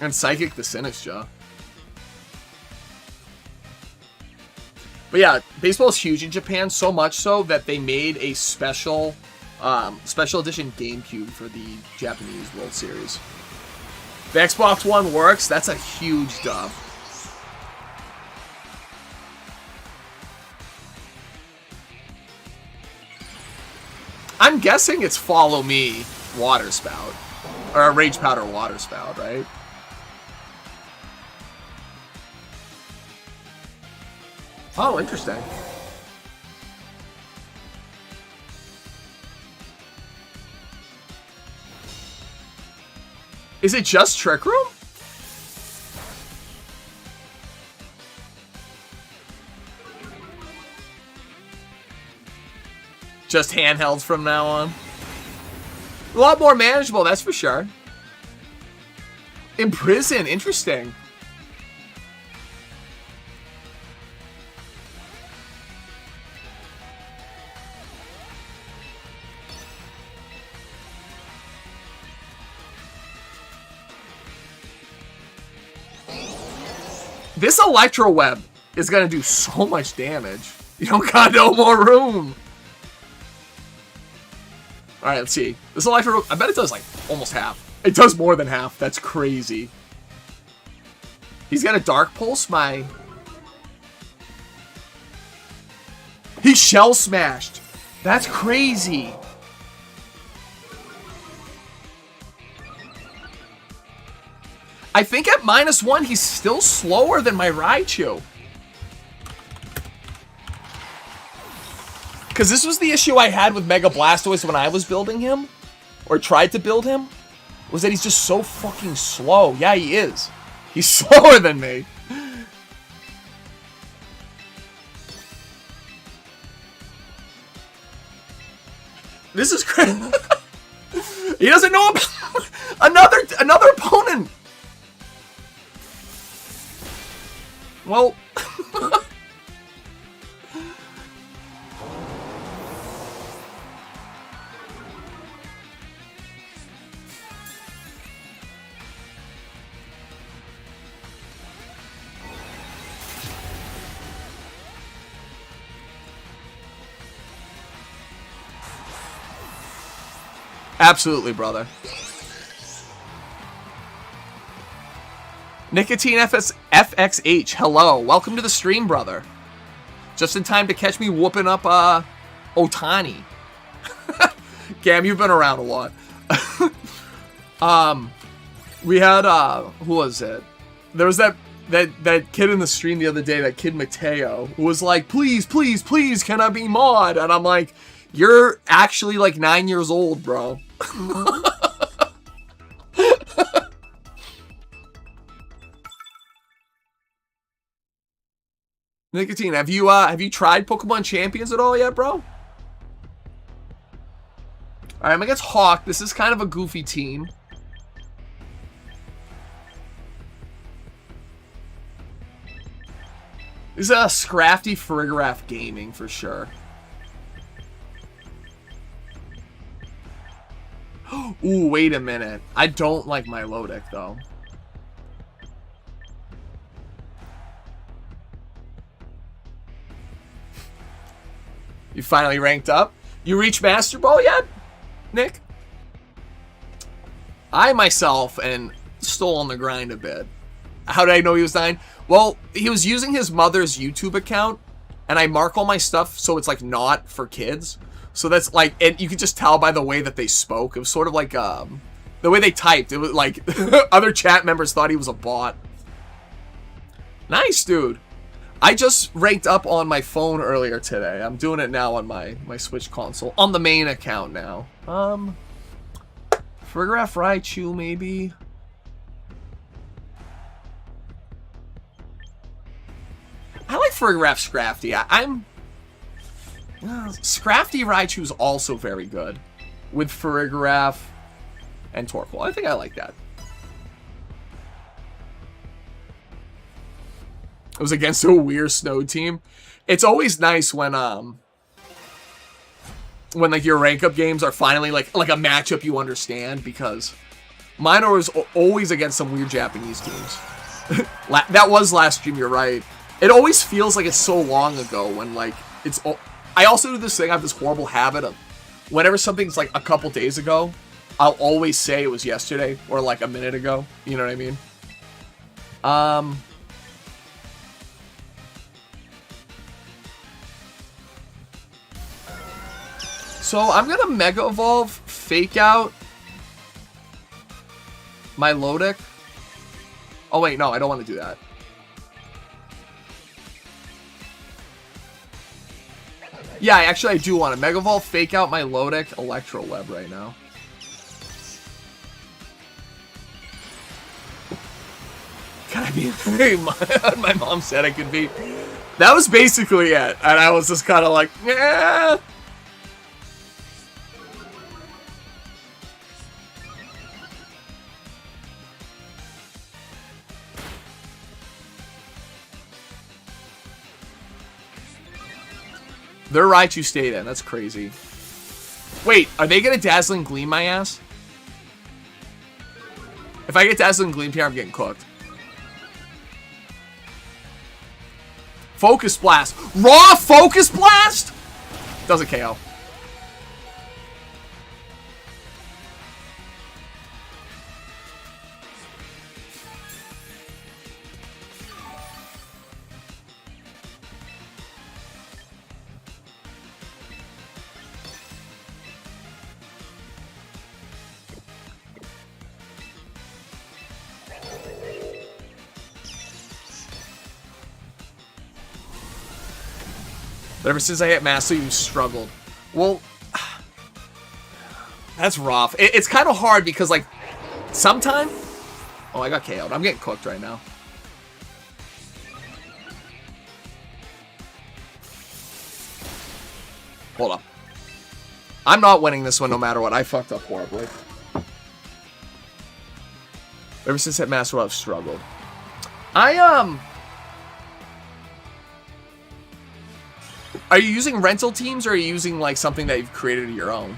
And Psychic the Sinistcha. But yeah, baseball is huge in Japan, so much so that they made a special edition GameCube for the Japanese World Series. The Xbox One works, that's a huge dub. I'm guessing it's Follow Me Water Spout. Or a Rage Powder Water Spout, right? Oh, interesting. Is it just Trick Room? Just handhelds from now on. A lot more manageable, that's for sure. Imprison, interesting. This Electro Web is gonna do so much damage. You don't got no more room. Alright, let's see. This Electro, I bet it does like almost half. It does more than half. That's crazy. He's got a Dark Pulse, my... He Shell Smashed. That's crazy. I think at -1, he's still slower than my Raichu. Because this was the issue I had with Mega Blastoise when I was building him. Or tried to build him. Was that he's just so fucking slow. Yeah, he is. He's slower than me. This is crazy. He doesn't know about another opponent. Well, absolutely, brother. Nicotine FXH, hello. Welcome to the stream, brother. Just in time to catch me whooping up Otani. Gam, you've been around a lot. We had who was it? There was that kid in the stream the other day, that kid Mateo, who was like, please, please, please, can I be mod? And I'm like, you're actually like 9 years old, bro. Nicotine, have you tried Pokemon Champions at all yet, bro? Alright, I'm against Hawk. This is kind of a goofy team. This is a Scrafty Farigiraf Gaming for sure. Ooh, wait a minute. I don't like my Milotic though. You finally ranked up? You reached Master Ball yet, Nick? I myself am still on the grind a bit. How did I know he was 9? Well, he was using his mother's YouTube account, and I mark all my stuff so it's like not for kids. So that's like, and you could just tell by the way that they spoke. It was sort of like the way they typed. It was like other chat members thought he was a bot. Nice, dude. I just ranked up on my phone earlier today. I'm doing it now on my Switch console. On the main account now. Farigiraf Raichu, maybe. I like Farigiraf Scrafty. Scrafty Raichu is also very good. With Farigiraf and Torkoal. I think I like that. It was against a weird snow team. It's always nice when like your rank up games are finally like a matchup you understand, because mine was always against some weird Japanese teams. That was last stream, you're right. It always feels like it's so long ago when like it's. I also do this thing. I have this horrible habit of whenever something's like a couple days ago, I'll always say it was yesterday or like a minute ago. You know what I mean? So I'm gonna Mega Evolve, Fake Out my Lodic. Oh wait, no, I don't want to do that. Yeah, actually I do want to Mega Evolve, Fake Out my Lodic, Electro Web right now. Can I be my mom said I could be. That was basically it. And I was just kind of like, yeah. Their Raichu stayed in. That's crazy. Wait, are they going to Dazzling Gleam my ass? If I get Dazzling Gleam here, I'm getting cooked. Focus Blast. Raw Focus Blast? Doesn't KO. But ever since I hit Master, you struggled. Well, that's rough. It's kind of hard because, like, sometime... Oh, I got KO'd. I'm getting cooked right now. Hold up. I'm not winning this one no matter what. I fucked up horribly. Ever since I hit Master, I've struggled. Are you using rental teams, or are you using, like, something that you've created of your own?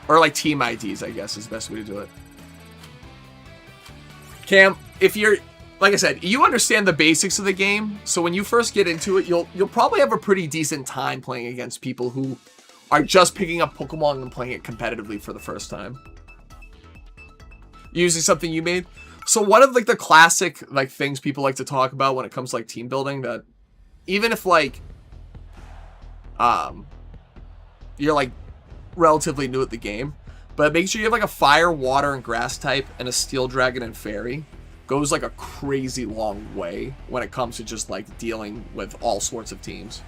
Or, like, team IDs, I guess, is the best way to do it. Cam, if you're... Like I said, you understand the basics of the game, so when you first get into it, you'll probably have a pretty decent time playing against people who are just picking up Pokemon and playing it competitively for the first time. Using something you made. So one of, like, the classic, like, things people like to talk about when it comes to, like, team building, that even if, like, you're, like, relatively new at the game, but make sure you have, like, a fire, water, and grass type, and a steel dragon and fairy. Goes, like, a crazy long way when it comes to just, like, dealing with all sorts of teams.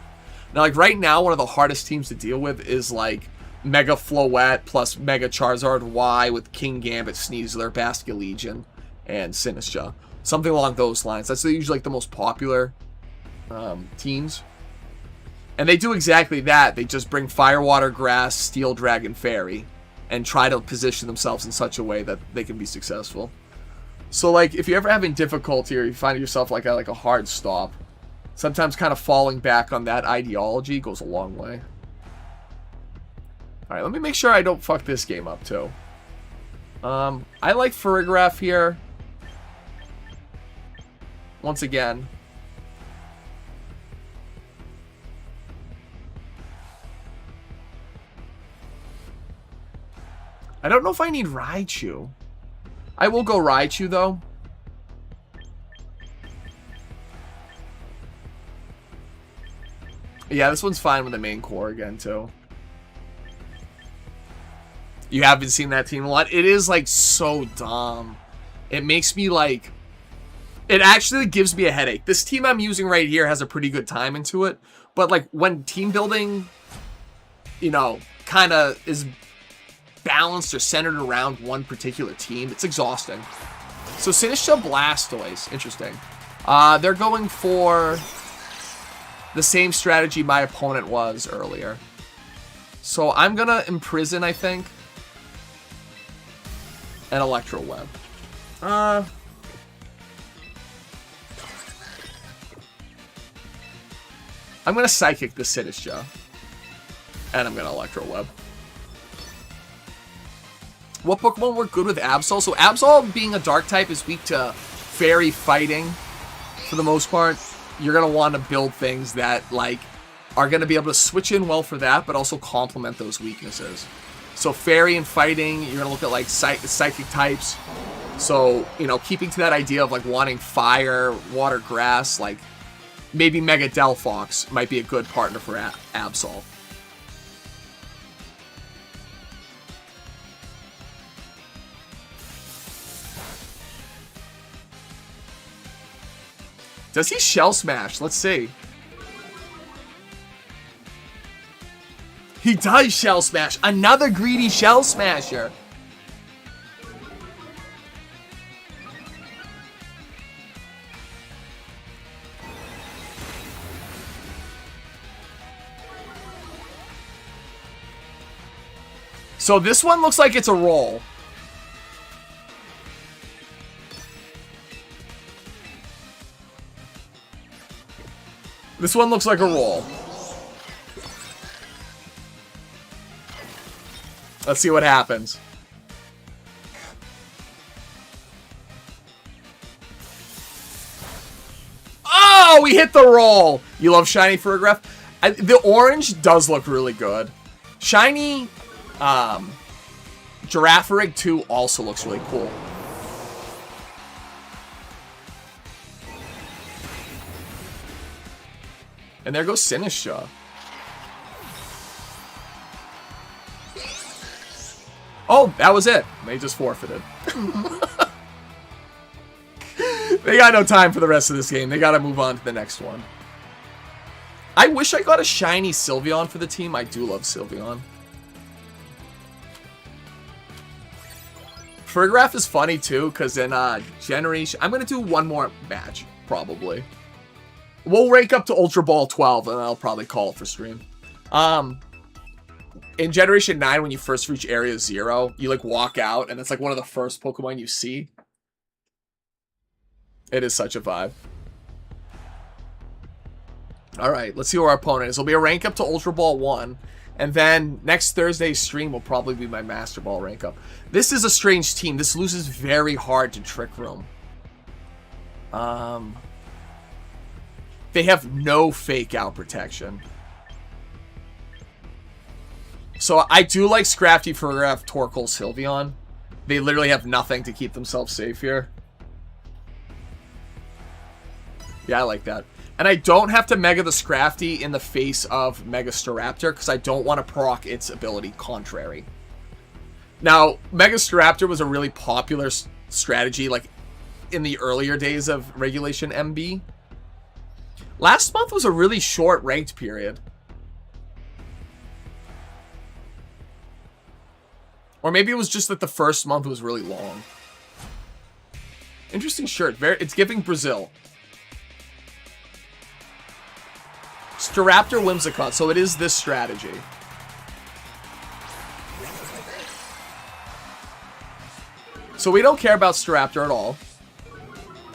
Now, like, right now, one of the hardest teams to deal with is, like, Mega Floette plus Mega Charizard Y with King Gambit, Sneasler, Basculegion, and Sinistcha. Something along those lines. That's usually, like, the most popular teams. And they do exactly that. They just bring Fire, Water, Grass, Steel, Dragon, Fairy, and try to position themselves in such a way that they can be successful. So, like, if you're ever having difficulty or you find yourself like at a hard stop, sometimes kind of falling back on that ideology goes a long way. Alright, let me make sure I don't fuck this game up, too. I like Farigiraf here. Once again. I don't know if I need Raichu. I will go Raichu, though. Yeah, this one's fine with the main core again, too. You haven't seen that team a lot. It is, like, so dumb. It makes me, like... It actually gives me a headache. This team I'm using right here has a pretty good time into it. But, like, when team building, you know, kind of is balanced or centered around one particular team, it's exhausting. So Sinistcha Blastoise, interesting. They're going for the same strategy my opponent was earlier. So I'm gonna Imprison, I think, and Electro Web. I'm gonna Psychic the Sinistcha, and I'm gonna Electro Web. What Pokemon work good with Absol? So Absol, being a Dark type, is weak to Fairy Fighting. For the most part, you're going to want to build things that, like, are going to be able to switch in well for that, but also complement those weaknesses. So Fairy and Fighting, you're going to look at, like, Psychic types. So, you know, keeping to that idea of, like, wanting Fire, Water, Grass, like, maybe Mega Delphox might be a good partner for Absol. Does he Shell Smash? Let's see. He does Shell Smash. Another greedy Shell Smasher. So this one looks like it's a roll. This one looks like a roll. Let's see what happens. Oh, we hit the roll. You love shiny Farigiraf? The orange does look really good. Shiny Girafarig 2 also looks really cool. And there goes Sinistcha. Oh, that was it. They just forfeited. They got no time for the rest of this game. They got to move on to the next one. I wish I got a shiny Sylveon for the team. I do love Sylveon. Farigiraf is funny too, because in Generation... I'm going to do one more match, probably. We'll rank up to Ultra Ball 12, and I'll probably call it for stream. In Generation 9, when you first reach Area 0, you, like, walk out, and it's, like, one of the first Pokemon you see. It is such a vibe. Alright, let's see where our opponent is. It'll be a rank up to Ultra Ball 1, and then next Thursday's stream will probably be my Master Ball rank up. This is a strange team. This loses very hard to Trick Room. They have no fake out protection. So I do like Scrafty, Farigiraf, Torkoal, Sylveon. They literally have nothing to keep themselves safe here. Yeah, I like that. And I don't have to Mega the Scrafty in the face of Mega Staraptor because I don't want to proc its ability Contrary. Now, Mega Staraptor was a really popular strategy like in the earlier days of Regulation MB. Last month was a really short ranked period. Or maybe it was just that the first month was really long. Interesting shirt. It's giving Brazil. Staraptor Whimsicott. So it is this strategy. So we don't care about Staraptor at all.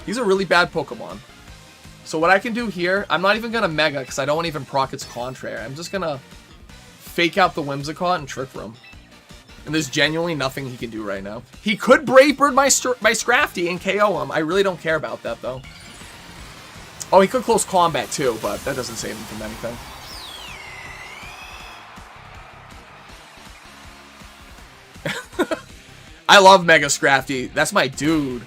He's a really bad Pokemon. So what I can do here, I'm not even going to Mega because I don't want to even proc its Contrary. I'm just going to fake out the Whimsicott and Trick Room. And there's genuinely nothing he can do right now. He could Brave Bird my Scrafty and KO him. I really don't care about that, though. Oh, he could close combat, too, but that doesn't save him from anything. I love Mega Scrafty. That's my dude.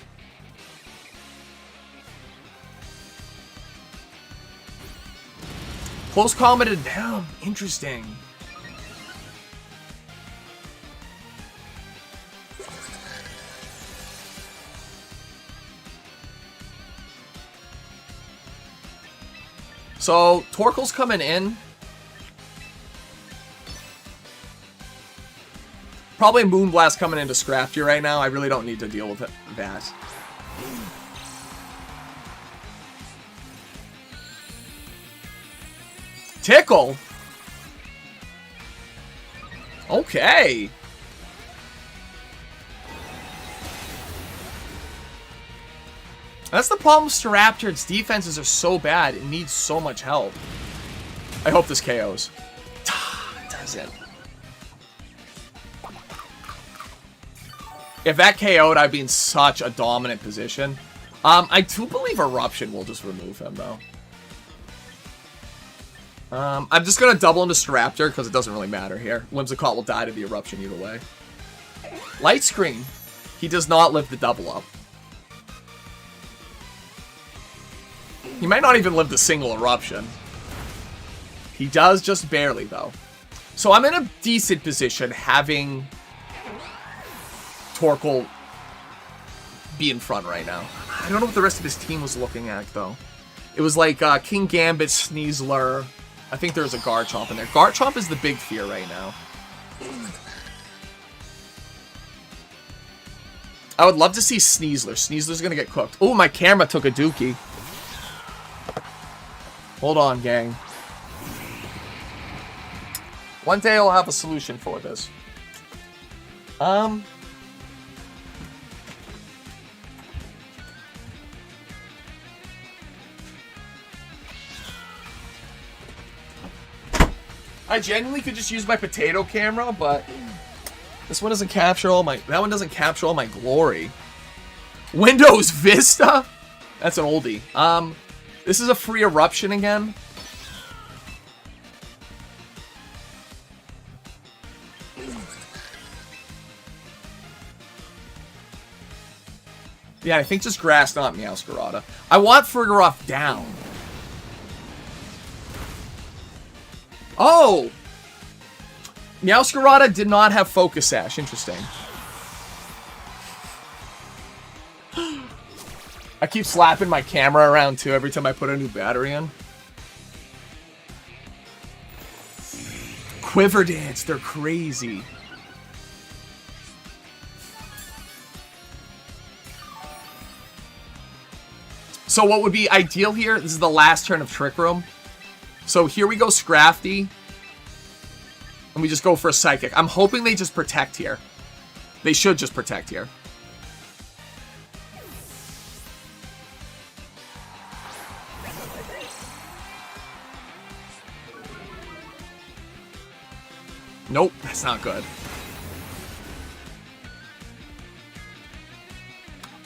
Close combated him. Interesting. So, Torkoal's coming in. Probably Moonblast coming into Scrafty right now. I really don't need to deal with that. Tickle? Okay. That's the problem with Staraptor. Its defenses are so bad. It needs so much help. I hope this KOs. It doesn't. If that KO'd, I'd be in such a dominant position. I do believe Eruption will just remove him, though. I'm just going to double into Staraptor because it doesn't really matter here. Whimsicott will die to the Eruption either way. Light Screen. He does not live the double up. He might not even live the single Eruption. He does just barely, though. So I'm in a decent position having Torkoal be in front right now. I don't know what the rest of his team was looking at, though. It was like King Gambit, Sneasler. I think there's a Garchomp in there. Garchomp is the big fear right now. I would love to see Sneasler. Sneasler's gonna get cooked. Oh, my camera took a dookie. Hold on, gang. One day I'll have a solution for this. I genuinely could just use my potato camera, but this one doesn't capture all my... That one doesn't capture all my glory. Windows Vista? That's an oldie. This is a free eruption again. Yeah, I think just grass, not Meowscarada. I want Farigiraf down. Oh! Meowscarada did not have Focus Sash. Interesting. I keep slapping my camera around too every time I put a new battery in. Quiver Dance, they're crazy. So what would be ideal here? This is the last turn of Trick Room. So here we go, Scrafty. And we just go for a Psychic. I'm hoping they just protect here. They should just protect here. Nope, that's not good.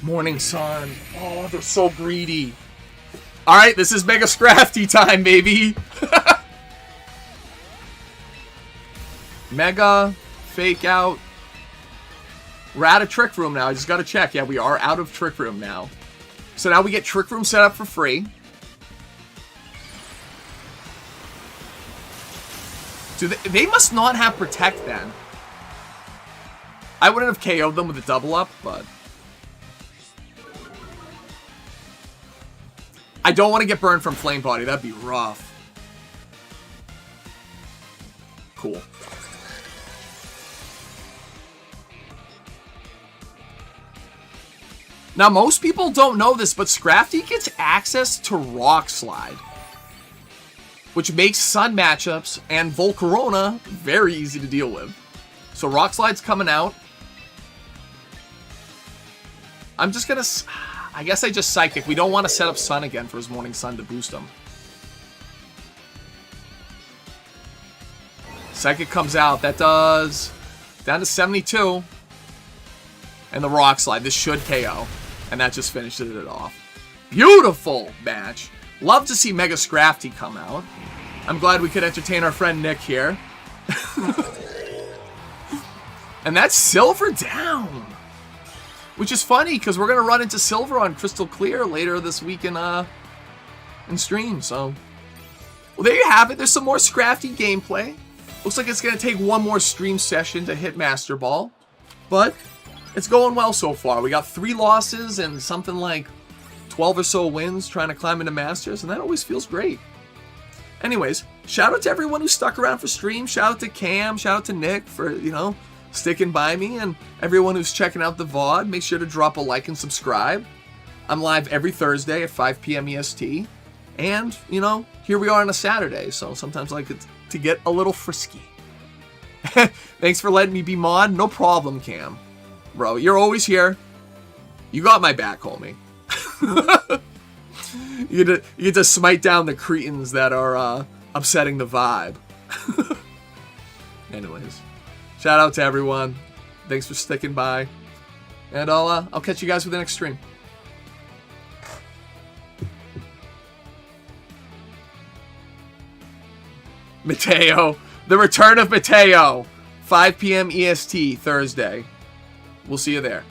Morning Sun. Oh, they're so greedy. Alright, this is Mega Scrafty time, baby. Mega, Fake Out. We're out of Trick Room now. I just gotta check. Yeah, we are out of Trick Room now. So now we get Trick Room set up for free. They must not have Protect then. I wouldn't have KO'd them with a double up, but... I don't want to get burned from Flame Body. That'd be rough. Cool. Now, most people don't know this, but Scrafty gets access to Rock Slide, which makes Sun matchups and Volcarona very easy to deal with. So Rock Slide's coming out. I'm just gonna... I guess I just Psychic. We don't want to set up Sun again for his Morning Sun to boost him. Psychic comes out. That does... down to 72. And the Rock Slide. This should KO. And that just finishes it off. Beautiful match. Love to see Mega Scrafty come out. I'm glad we could entertain our friend Nick here. And that's Silver down. Which is funny, because we're going to run into Silver on Crystal Clear later this week in stream, so... Well, there you have it. There's some more Scrafty gameplay. Looks like it's going to take one more stream session to hit Master Ball. But it's going well so far. We got 3 losses and something like 12 or so wins trying to climb into Masters, and that always feels great. Anyways, shout out to everyone who stuck around for stream. Shout out to Cam. Shout out to Nick for, you know... sticking by me, and everyone who's checking out the VOD, make sure to drop a like and subscribe. I'm live every Thursday at 5 p.m. EST, and, you know, here we are on a Saturday, so sometimes I like it to get a little frisky. Thanks for letting me be mod. No problem, Cam. Bro, you're always here. You got my back, homie. You get to smite down the cretins that are upsetting the vibe. Anyways. Shout out to everyone. Thanks for sticking by. And I'll catch you guys with the next stream. Mateo. The return of Mateo. 5 p.m. EST Thursday. We'll see you there.